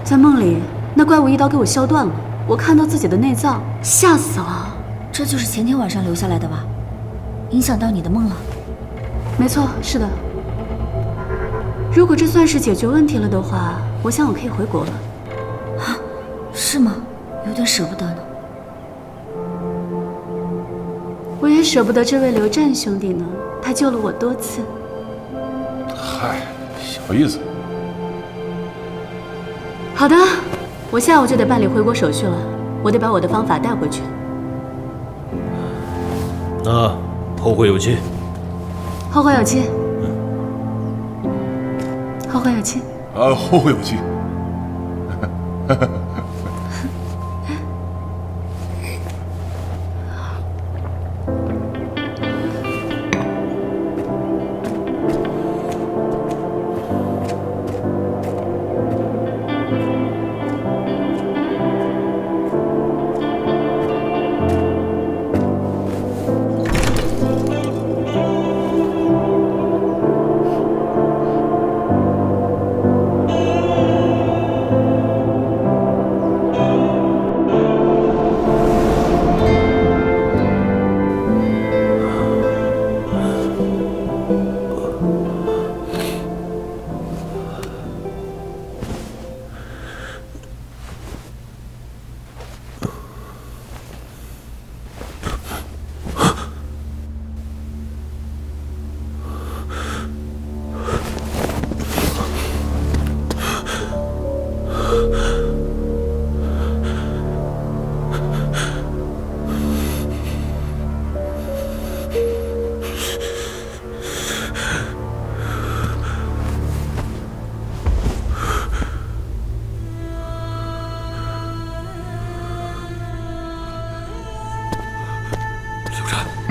在梦里，那怪物一刀给我削断了，我看到自己的内脏，吓死了。这就是前天晚上留下来的吧？影响到你的梦了？没错，是的。如果这算是解决问题了的话，我想我可以回国了。啊，是吗？有点舍不得呢。我也舍不得这位刘湛兄弟呢，他救了我多次。嗨，小意思。好的，我下午就得办理回国手续了，我得把我的方法带回去。那后会有期。后会有期。后会有期。啊，后会有期。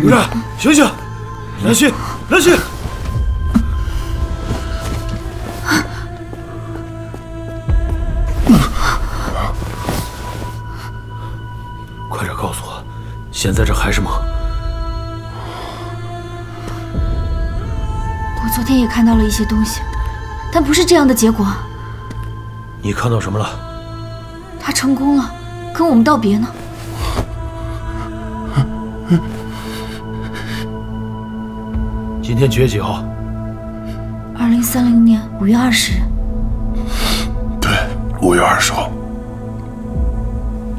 刘湛，醒醒！兰溪，兰溪！快点告诉我，现在这还是梦？昨天也看到了一些东西，但不是这样的结果。你看到什么了？他成功了，跟我们道别呢。今天几月几号？2030年5月20日。对，5月20号。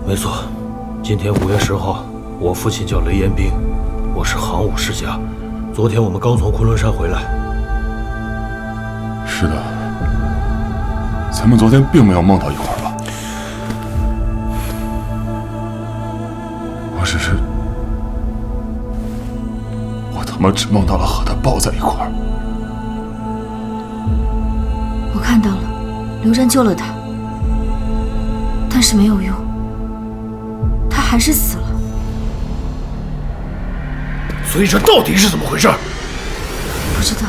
没错，今天5月10号，我父亲叫雷延冰，我是行伍世家。昨天我们刚从昆仑山回来。是的，咱们昨天并没有梦到一块儿吧？我他妈只梦到了和他抱在一块儿。我看到了，刘湛救了他，但是没有用，他还是死了。所以这到底是怎么回事？不知道，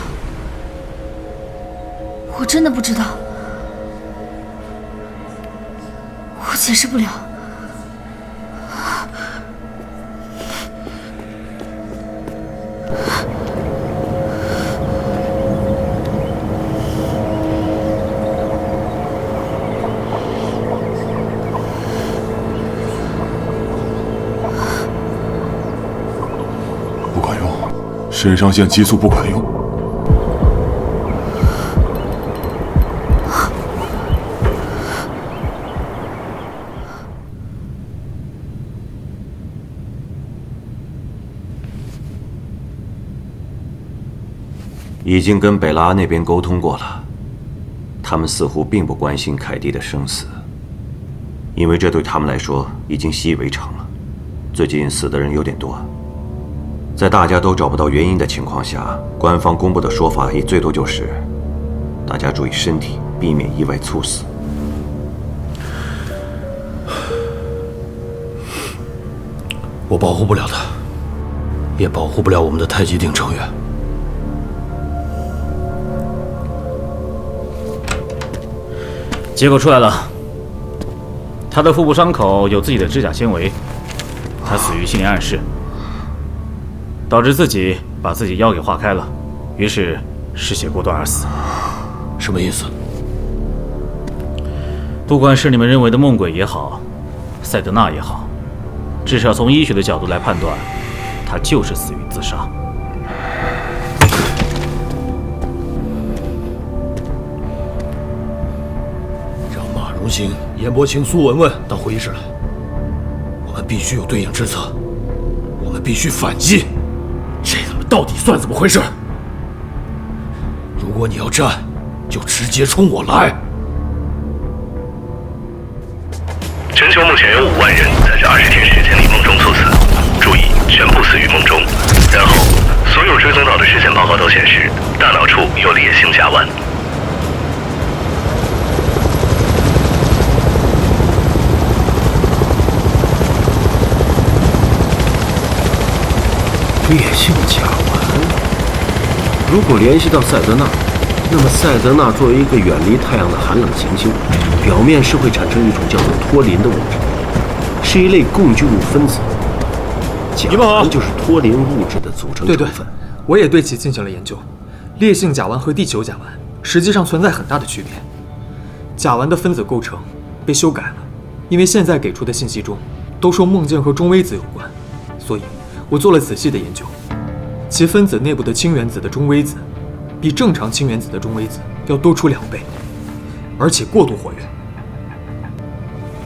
我真的不知道，我解释不了。肾上腺激素不管用。已经跟北拉那边沟通过了，他们似乎并不关心凯蒂的生死，因为这对他们来说已经习以为常了。最近死的人有点多。在大家都找不到原因的情况下，官方公布的说法也最多就是大家注意身体，避免意外猝死。我保护不了他，也保护不了我们的太极鼎成员。结果出来了，他的腹部伤口有自己的指甲纤维，他死于心理暗示。导致自己把自己腰给划开了，于是失血过多而死。什么意思？不管是你们认为的梦鬼也好，赛德纳也好，至少从医学的角度来判断，他就是死于自杀。让马荣兴、严伯清、苏文文到会议室来，我们必须有对应之策，我们必须反击。这他妈到底算怎么回事？如果你要战，就直接冲我来！全球目前有5万人在这20天时间里梦中猝死，注意，全部死于梦中。然后，所有追踪到的尸检报告都显示，大脑处有裂性甲烷。烈性甲烷。如果联系到赛德纳，那么赛德纳作为一个远离太阳的寒冷行星，表面是会产生一种叫做脱磷的物质，是一类共聚物分子。甲烷就是脱磷物质的组成成分。我也对其进行了研究。烈性甲烷和地球甲烷实际上存在很大的区别。甲烷的分子构成被修改了，因为现在给出的信息中都说梦境和中微子有关，所以我做了仔细的研究，其分子内部的氢原子的中微子，比正常氢原子的中微子要多出2倍，而且过度活跃。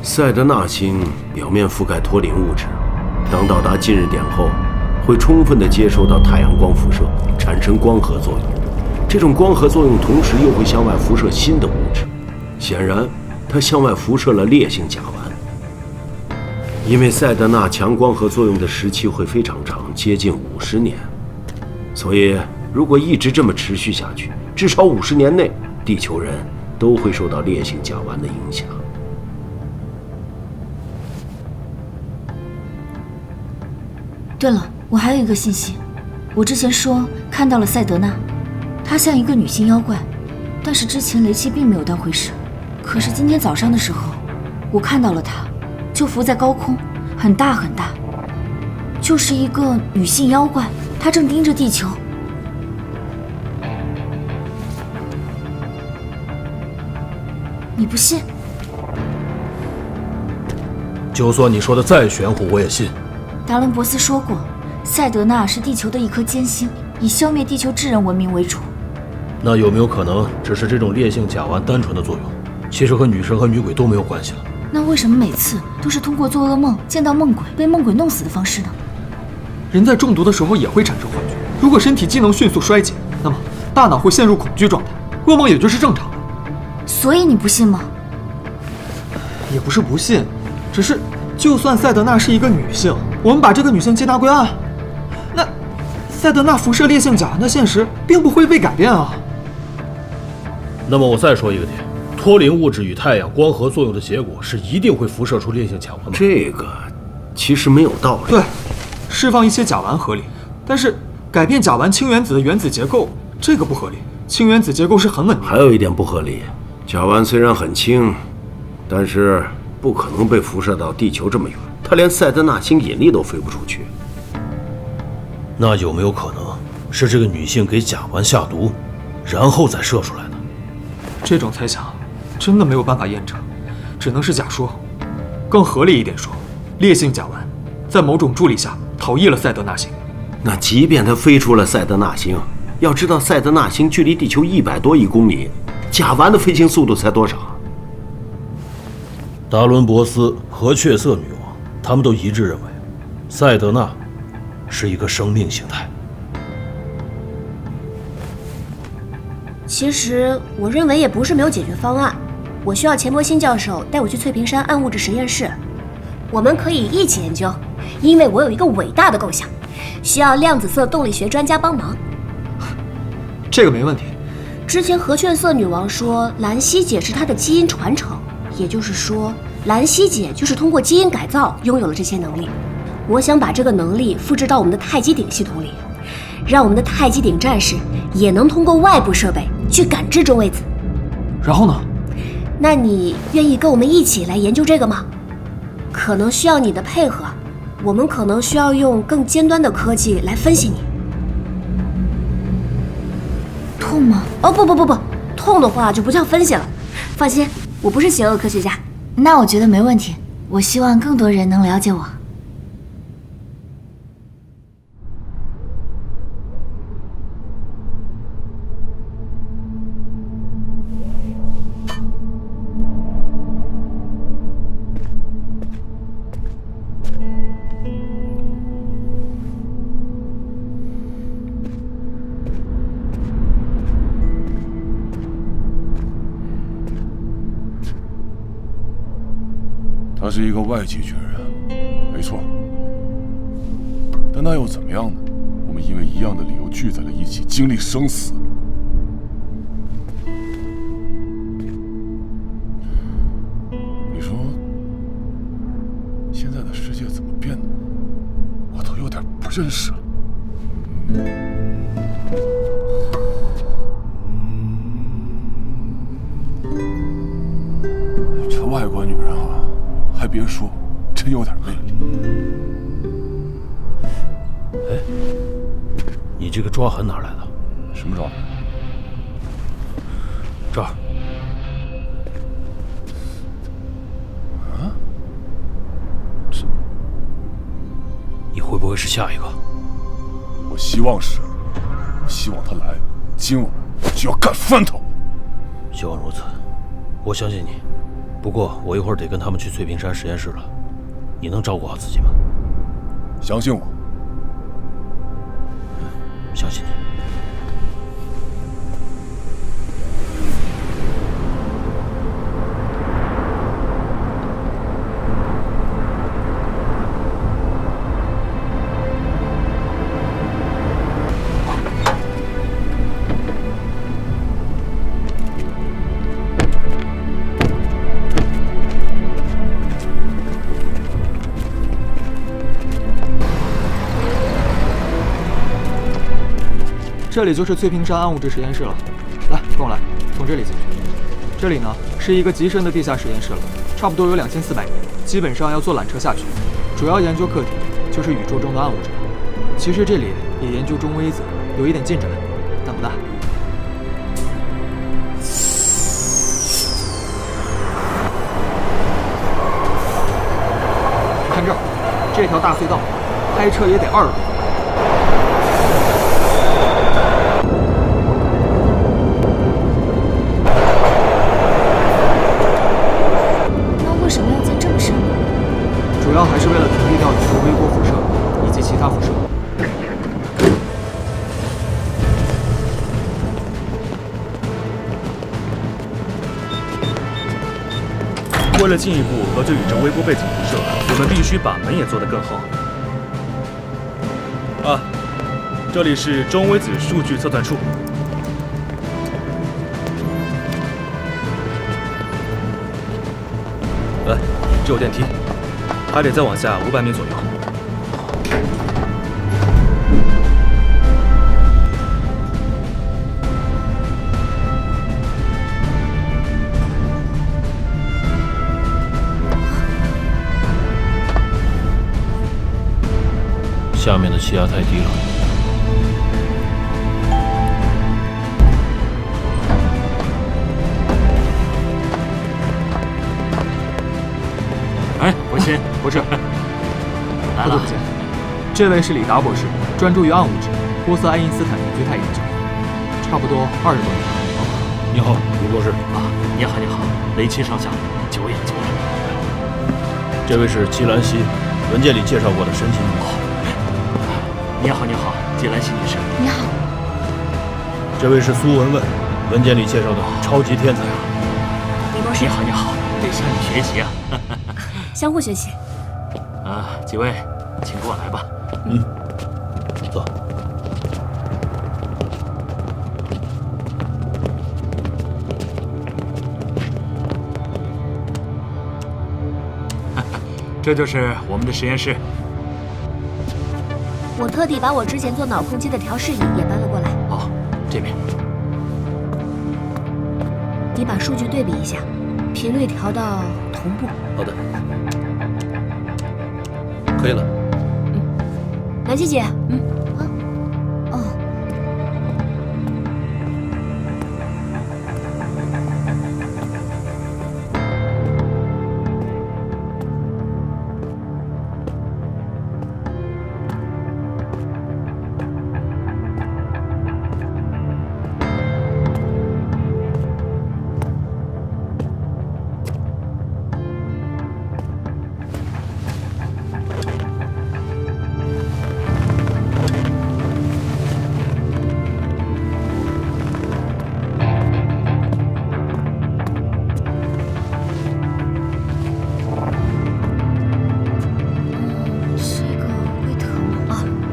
赛德纳星表面覆盖脱磷物质，当到达近日点后，会充分地接收到太阳光辐射，产生光合作用。这种光合作用同时又会向外辐射新的物质，显然，它向外辐射了烈性甲烷。因为赛德纳强光合作用的时期会非常长，接近50年，所以如果一直这么持续下去，至少50年内，地球人都会受到烈性甲烷的影响。对了，我还有一个信息，我之前说看到了赛德纳，她像一个女性妖怪，但是之前雷七并没有当回事。可是今天早上的时候，我看到了她。就浮在高空，很大很大，就是一个女性妖怪，她正盯着地球。你不信？就算你说的再玄乎，我也信。达伦博斯说过，赛德纳是地球的一颗坚星，以消灭地球智人文明为主。那有没有可能只是这种烈性甲烷单纯的作用，其实和女神和女鬼都没有关系了？那为什么每次都是通过做噩梦、见到梦鬼、被梦鬼弄死的方式呢？人在中毒的时候也会产生幻觉，如果身体机能迅速衰竭，那么大脑会陷入恐惧状态，噩梦也就是正常的。所以你不信吗？也不是不信，只是就算赛德纳是一个女性，我们把这个女性接纳归案，那赛德纳辐射烈性甲烷的现实并不会被改变啊。那么我再说一个点，脱磷物质与太阳光合作用的结果是一定会辐射出烈性甲烷吗？这个其实没有道理。对，释放一些甲烷合理，但是改变甲烷氢原子的原子结构，这个不合理。氢原子结构是很稳定的。还有一点不合理，甲烷虽然很轻，但是不可能被辐射到地球这么远，它连赛德纳星引力都飞不出去。那有没有可能是这个女性给甲烷下毒，然后再射出来的？这种猜想真的没有办法验证，只能是假说。更合理一点说，烈性甲烷在某种助力下逃逸了赛德纳星。那即便它飞出了赛德纳星，要知道赛德纳星距离地球100多亿公里，甲烷的飞行速度才多少？达伦博斯和雀色女王，他们都一致认为，赛德纳是一个生命形态。其实我认为也不是没有解决方案，我需要钱伯新教授带我去翠屏山暗物质实验室，我们可以一起研究，因为我有一个伟大的构想，需要量子色动力学专家帮忙。这个没问题。之前和雀色女王说兰希姐是她的基因传承，也就是说兰希姐就是通过基因改造拥有了这些能力。我想把这个能力复制到我们的太极鼎系统里，让我们的太极鼎战士也能通过外部设备去感知中微子。然后呢？那你愿意跟我们一起来研究这个吗？可能需要你的配合，我们可能需要用更尖端的科技来分析你。痛吗？哦不，痛的话就不叫分析了。放心，我不是邪恶科学家。那我觉得没问题，我希望更多人能了解我。他是一个外籍巨人，没错。但那又怎么样呢？我们因为一样的理由聚在了一起，经历生死。你说，现在的世界怎么变的？我都有点不认识了。这外国女人啊，还别说，真有点魅力。哎，你这个抓痕哪来的？什么抓痕？这儿。啊？你会不会是下一个？我希望是，我希望他来，今晚就要干翻他。希望如此，我相信你。不过我一会儿得跟他们去翠屏山实验室了，你能照顾好自己吗？相信我。相信你。这里就是翠屏山暗物质实验室了，来，跟我来，从这里进去。这里呢是一个极深的地下实验室了，差不多有2400年，基本上要坐缆车下去。主要研究课题就是宇宙中的暗物质。其实这里也研究中微子，有一点进展，但不大。这条大隧道开车也得20多分钟。那为什么要建这么深？主要还是为了屏蔽掉宇宙微波辐射以及其他辐射。为了进一步核对宇宙微波背景辐射，我们必须把门也做得更厚。这里是中微子数据测算处。来，这有电梯，还得再往下500米左右。下面的气压太低了。哎，博士，博士，来了。这位是李达博士，专注于暗物质，波色爱因斯坦凝聚态研究，差不多20多年。你好，李博士。你好，雷钦上校，久仰。这位是季兰西，文件里介绍过的神奇女孩。你好，季兰西女士。你好。这位是苏文文，文件里介绍的超级天才。李博士。你好，得向你学习啊。相互学习。几位，请过来吧。走。这就是我们的实验室。我特地把我之前做脑控机的调试仪也搬了过来。这边。你把数据对比一下，频率调到同步。好的。可以了。兰溪姐，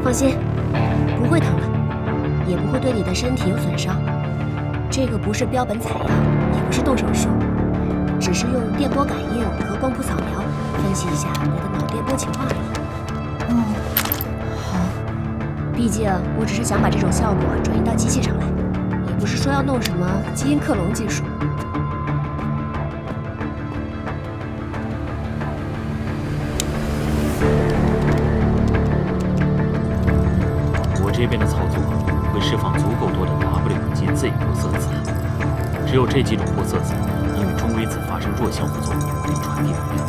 放心，不会疼的，也不会对你的身体有损伤。这个不是标本采样，也不是动手术，只是用电波感应和光谱扫描分析一下你的脑电波情况而已。好。毕竟我只是想把这种效果转移到机器上来，也不是说要弄什么基因克隆技术。这边的操作会释放足够多的 W 及 Z 玻色子，只有这几种玻色子能与中微子发生弱相互作用并传递能量。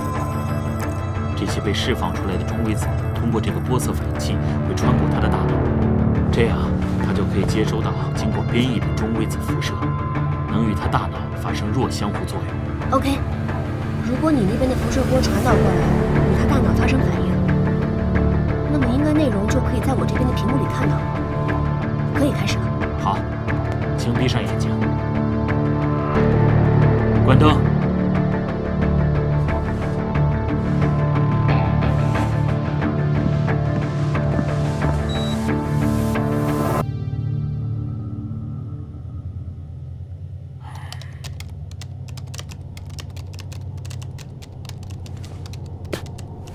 这些被释放出来的中微子通过这个玻色反应器会穿过它的大脑，这样它就可以接收到经过编译的中微子辐射，能与它大脑发生弱相互作用。OK， 如果你那边的辐射波传导过来，与它大脑发生反应，那么应该内容就可以在我这边的屏幕里看到。可以开始了。好，请闭上眼睛，关灯。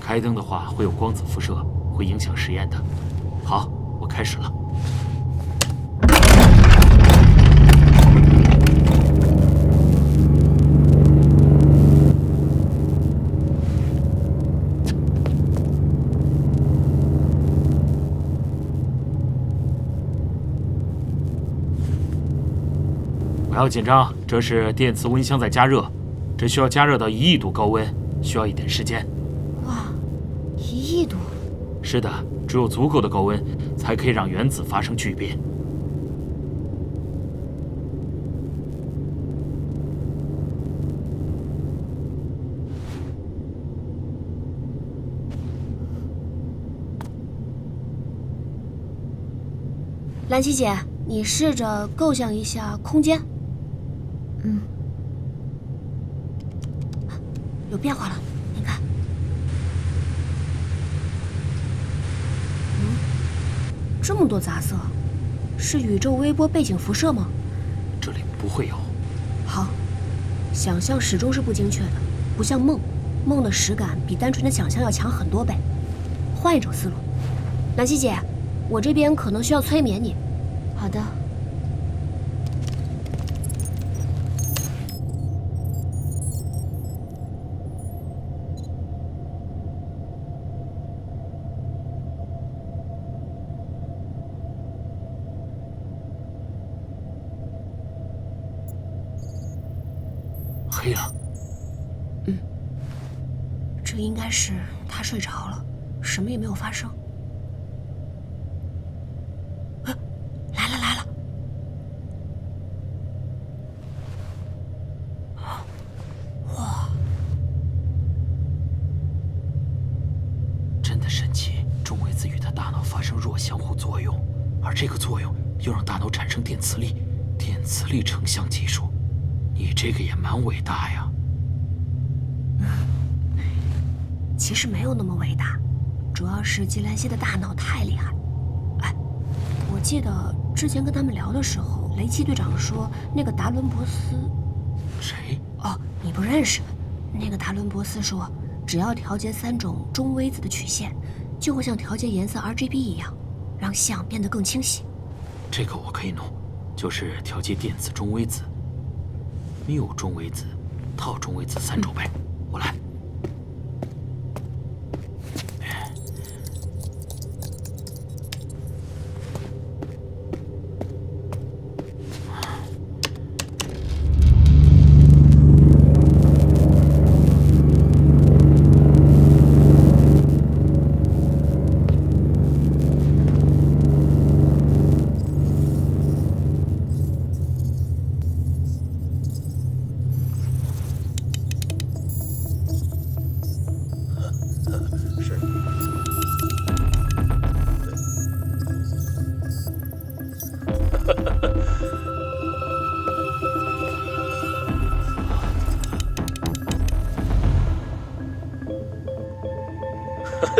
开灯的话会有光子辐射，会影响实验的。好，我开始了。不要紧张，这是电磁温箱在加热，这需要加热到1亿度高温，需要一点时间。哇，1亿度！是的，只有足够的高温，才可以让原子发生巨变。兰溪姐，你试着构想一下空间。有变化了，你看。这么多杂色，是宇宙微波背景辐射吗？这里不会有。好，想象始终是不精确的，不像梦，梦的实感比单纯的想象要强很多倍。换一种思路，兰溪姐，我这边可能需要催眠你。好的。黑了。这应该是他睡着了，什么也没有发生。来了！哇，真的神奇！中微子与他大脑发生弱相互作用，而这个作用又让大脑产生电磁力，电磁力成像技术。你这个也蛮伟大呀。其实没有那么伟大，主要是吉兰西的大脑太厉害。哎，我记得之前跟他们聊的时候，雷奇队长说那个达伦博斯。谁？哦，你不认识。那个达伦博斯说，只要调节3种中微子的曲线，就会像调节颜色 RGB 一样，让像变得更清晰。这个我可以弄，就是调节电子中微子。缪中微子、套中微子3轴呗，我来。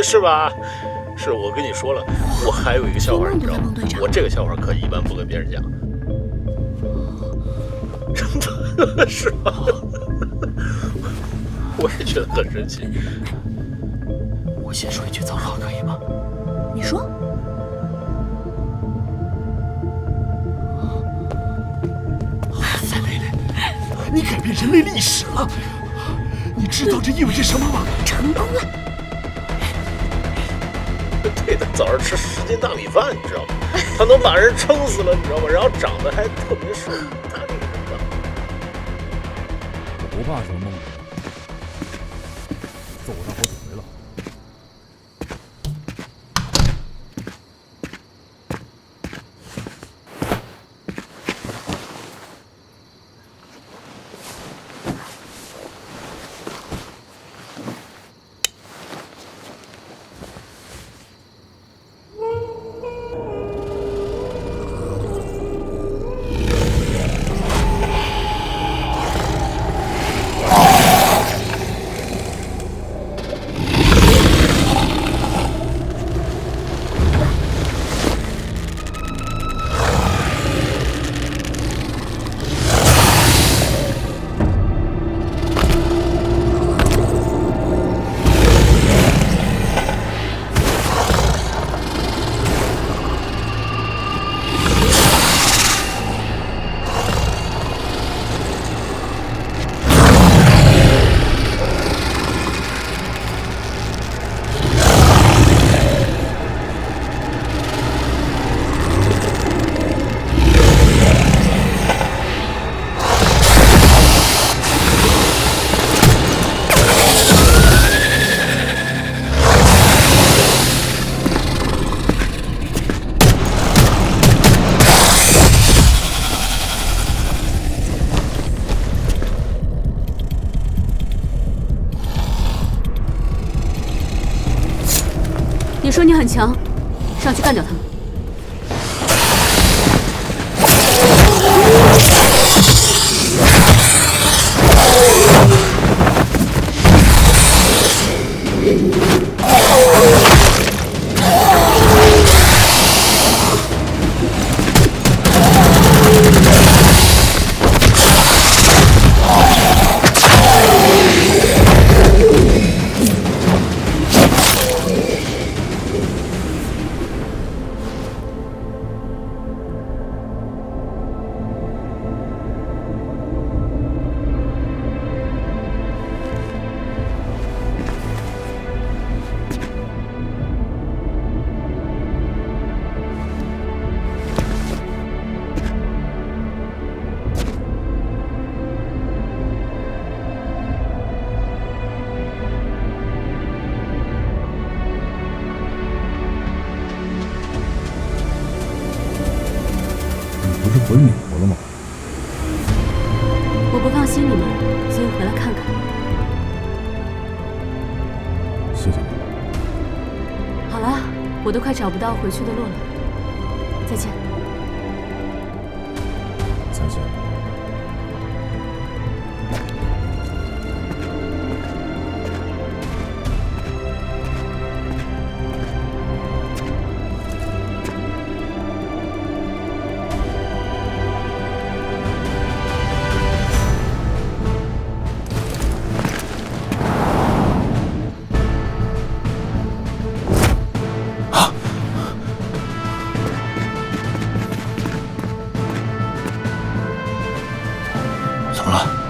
是吧？是我跟你说了，我还有一个笑话，你知道吗？我这个笑话可一般不跟别人讲。真的是吧？我也觉得很神奇。我先说一句脏话，可以吗？你说。赛雷雷，你改变人类历史了！你知道这意味着什么吗？成功了！对的，早上吃10斤大米饭，你知道吗？他能把人撑死了，你知道吗？然后长得还特别帅，他这个人吧，我不怕什么梦，做过他好几回了。说你很强，上去干掉他们。不是回美国了吗？我不放心你们，所以回来看看。谢谢你。好了，我都快找不到回去的路了。再见。再见。怎么了？